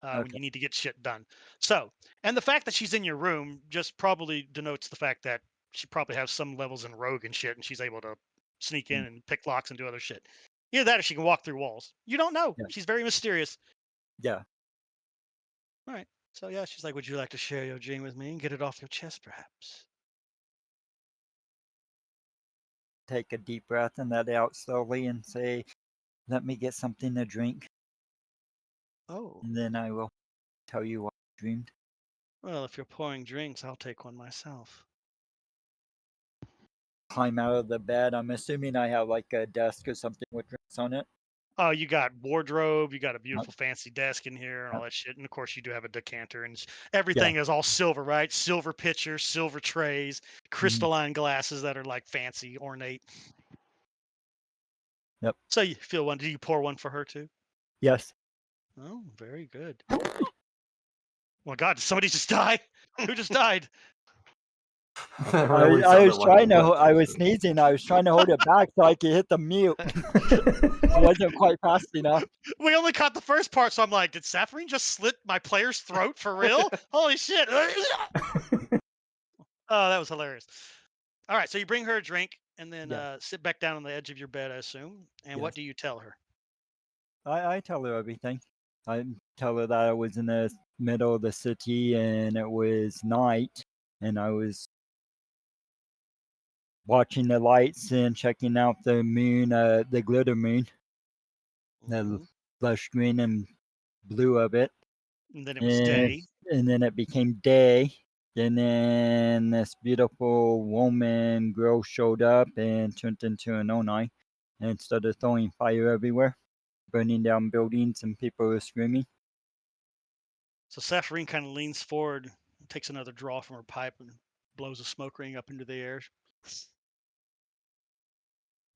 when you need to get shit done. So, and the fact that she's in your room just probably denotes the fact that she probably has some levels in rogue and shit, and she's able to sneak in and pick locks and do other shit. Either that or she can walk through walls. You don't know. Yeah. She's very mysterious. Yeah. All right. So yeah, she's like, would you like to share your dream with me and get it off your chest, perhaps? Take a deep breath and let it out slowly and say, let me get something to drink. Oh. And then I will tell you what I dreamed. Well, if you're pouring drinks, I'll take one myself. climb out of the bed. I'm assuming I have like a desk or something with drinks on it. Oh, you got wardrobe, you got a beautiful fancy desk in here and all Yep. that shit. And of course you do have a decanter and everything is all silver, right? Silver pitchers, silver trays, crystalline glasses that are like fancy, ornate. Yep. So you feel one. Do you pour one for her too? Yes. Oh, very good. Oh my God, did somebody just die? Who just died? I was trying to. I was sneezing. I was trying to hold it back so I could hit the mute. It wasn't quite fast enough. We only caught the first part, so I'm like, did Safarine just slit my player's throat for real? Holy shit. Oh, that was hilarious. All right, so you bring her a drink and then Yeah. sit back down on the edge of your bed, I assume. And what Yes. do you tell her? I tell her everything. I tell her that I was in the middle of the city and it was night and I was watching the lights and checking out the moon, the glitter moon, the lush green and blue of it. And then it was day. And then it became day. And then this beautiful woman girl showed up and turned into an Onai and started throwing fire everywhere, burning down buildings, and people were screaming. So Safarine kind of leans forward, takes another draw from her pipe, and blows a smoke ring up into the air.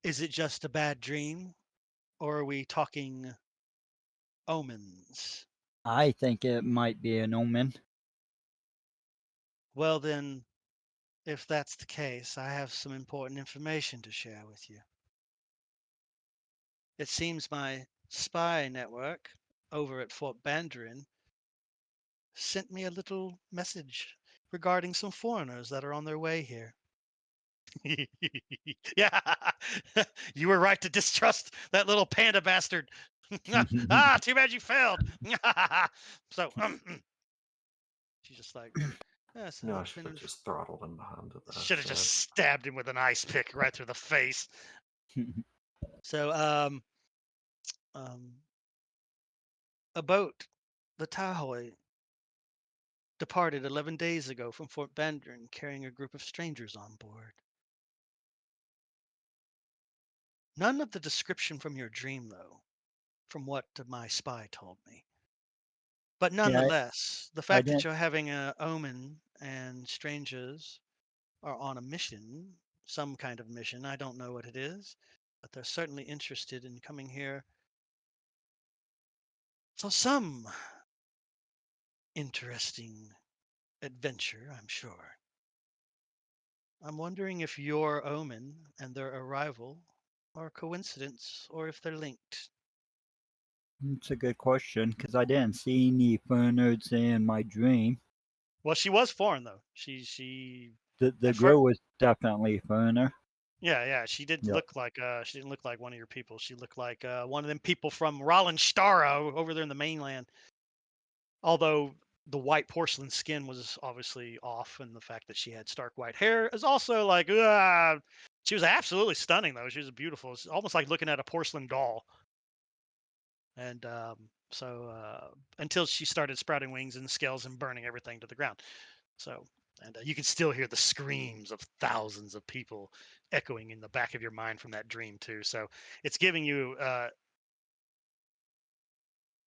Is it just a bad dream, or are we talking omens? I think it might be an omen. Well, then, if that's the case, I have some important information to share with you. It seems my spy network over at Fort Bandarin sent me a little message regarding some foreigners that are on their way here. Yeah, you were right to distrust that little panda bastard. Too bad you failed. So, she's just like, yes, No, I should have just throttled him behind the should have just shed. stabbed him with an ice pick right through the face. So, a boat, the Tahoe, departed 11 days ago from Fort Bandarin carrying a group of strangers on board. None of the description from your dream, though, from what my spy told me. But nonetheless, the fact that you're having an omen and strangers are on a mission, some kind of mission, I don't know what it is, but they're certainly interested in coming here. So some interesting adventure, I'm sure. I'm wondering if your omen and their arrival are a coincidence or if they're linked. It's a good question because I didn't see any foreigners in my dream. Well, she was foreign though. She The girl was definitely a foreigner. Yeah, she did look like she didn't look like one of your people. She looked like one of them people from Roland Staro over there in the mainland. Although the white porcelain skin was obviously off, and the fact that she had stark white hair is also like, she was absolutely stunning though. She was beautiful. It's almost like looking at a porcelain doll. And so until she started sprouting wings and scales and burning everything to the ground. So, and you can still hear the screams of thousands of people echoing in the back of your mind from that dream too. So it's giving you,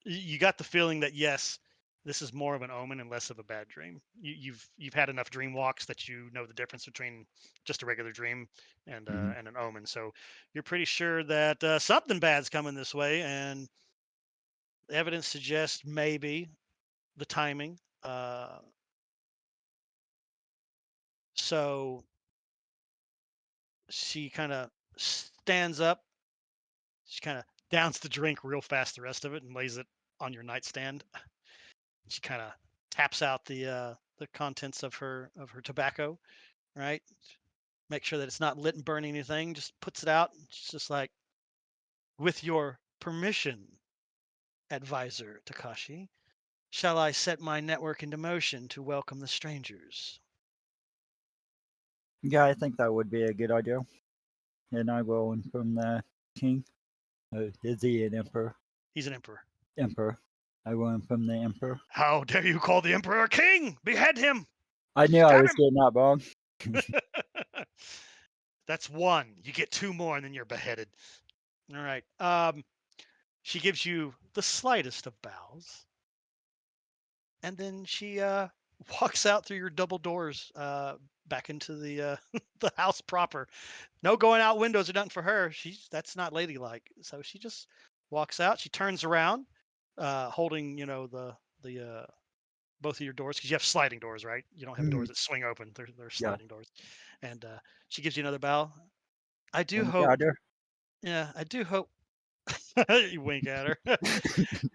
you got the feeling that yes, this is more of an omen and less of a bad dream. You've had enough dream walks that you know the difference between just a regular dream and an omen. So you're pretty sure that something bad's coming this way, and the evidence suggests maybe the timing. So she kind of stands up. She kind of downs the drink real fast, the rest of it, and lays it on your nightstand. She kind of taps out the contents of her tobacco, right? Make sure that it's not lit and burning anything. Just puts it out. She's just like, with your permission, advisor Takashi, shall I set my network into motion to welcome the strangers? Yeah, I think that would be a good idea. And I will inform the king. Is he an emperor? He's an emperor. Emperor. I will inform the emperor. How dare you call the emperor a king? Behead him! I knew I was getting that wrong. That's one. You get 2 more, and then you're beheaded. All right. She gives you the slightest of bows, and then she walks out through your double doors back into the the house proper. No going out windows or nothing for her. That's not ladylike. So she just walks out. She turns around, holding the both of your doors, because you have sliding doors, right? You don't have doors that swing open. They're sliding doors. And she gives you another bow. I do hope. Yeah, I do hope. You wink at her.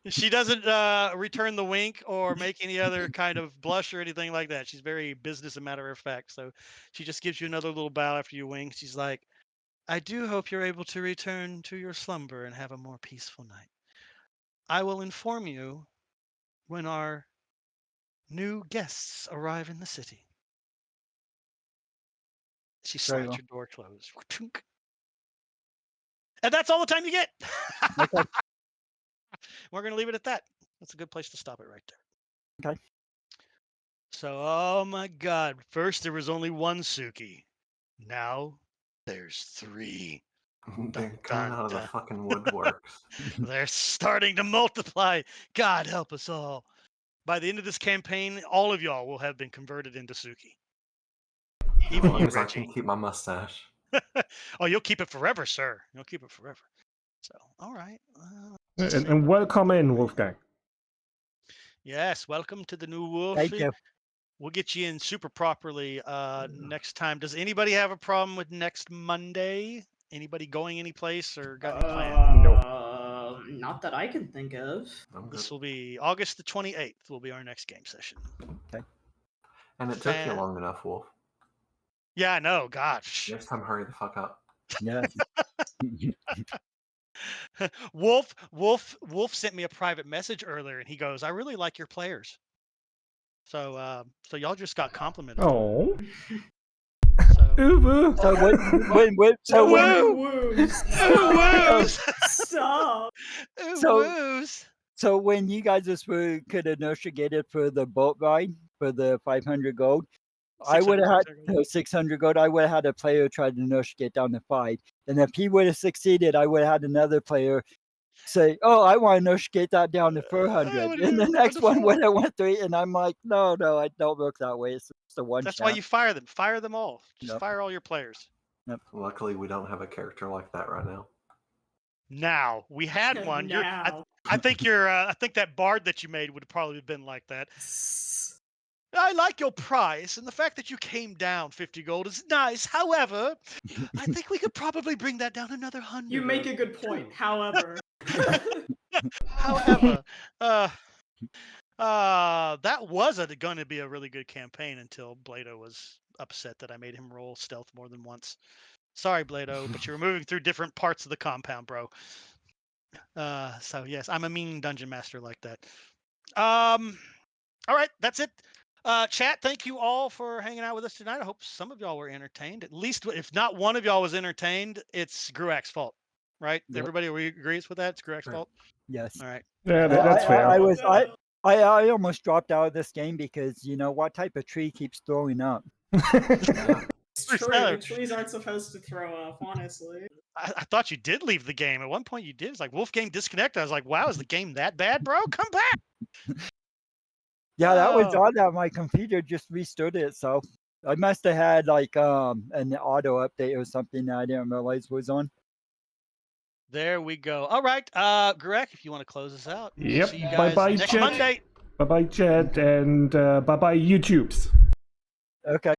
She doesn't return the wink or make any other kind of blush or anything like that. She's very business and matter of fact. So she just gives you another little bow after you wink. She's like, I do hope you're able to return to your slumber and have a more peaceful night. I will inform you when our new guests arrive in the city. She Very slides well. your door closed. And that's all the time you get. Okay. We're going to leave it at that. That's a good place to stop it right there. Okay. So, oh my God. First, there was only one Suki. Now, there's 3. They're coming out of the fucking woodworks. They're starting to multiply. God help us all. By the end of this campaign, all of y'all will have been converted into Suki. Even as long as I can keep my mustache. Oh, you'll keep it forever, sir. You'll keep it forever. So, all right. And welcome in, Wolfgang. Yes, welcome to the new Wolf. Thank you. We'll get you in super properly next time. Does anybody have a problem with next Monday? Anybody going any place or got any plans? No. Not that I can think of. This will be August the 28th. Will be our next game session. Okay. And it took you long enough, Wolf. Yeah, I know. Gosh. Next time, hurry the fuck up. Yeah. Wolf sent me a private message earlier, and he goes, "I really like your players." So, so y'all just got complimented. Oh. Stop. So when you guys just could have negotiated for the boat ride for the 500 gold, I would have had 600 gold. I would have had a player try to negotiate down to 5, and if he would have succeeded, I would have had another player say, "Oh, I want to negotiate that down to 400," and the next one would have went 3, and I'm like, "No, I don't work that way. It's just a one." That's why you fire them. Fire them all. Just fire all your players. Yep. Luckily, we don't have a character like that right now. Now we had one. I think that bard that you made would have probably been like that. I like your price, and the fact that you came down 50 gold is nice. However, I think we could probably bring that down another 100. You make a good point. However, that wasn't going to be a really good campaign until Blado was upset that I made him roll stealth more than once. Sorry, Blado, but you were moving through different parts of the compound, bro. So yes, I'm a mean dungeon master like that. All right, that's it. Chat, thank you all for hanging out with us tonight. I hope some of y'all were entertained. At least, if not one of y'all was entertained, it's Gruak's fault, right? Yep. Everybody agrees with that? It's Gruak's fault? Yes. All right. Yeah, that's fair. I almost dropped out of this game because what type of tree keeps throwing up? it's true. Trees aren't supposed to throw up, honestly. I thought you did leave the game. At one point you did. It's like Wolfgang disconnected. I was like, wow, is the game that bad, bro? Come back. Yeah, that was odd that my computer just restarted itself. I must have had like an auto update or something that I didn't realize was on. There we go. All right, Greg, if you want to close us out. Yep. See you guys Bye-bye, next chat. Monday. Bye-bye, chat, and bye-bye, YouTubes. Okay.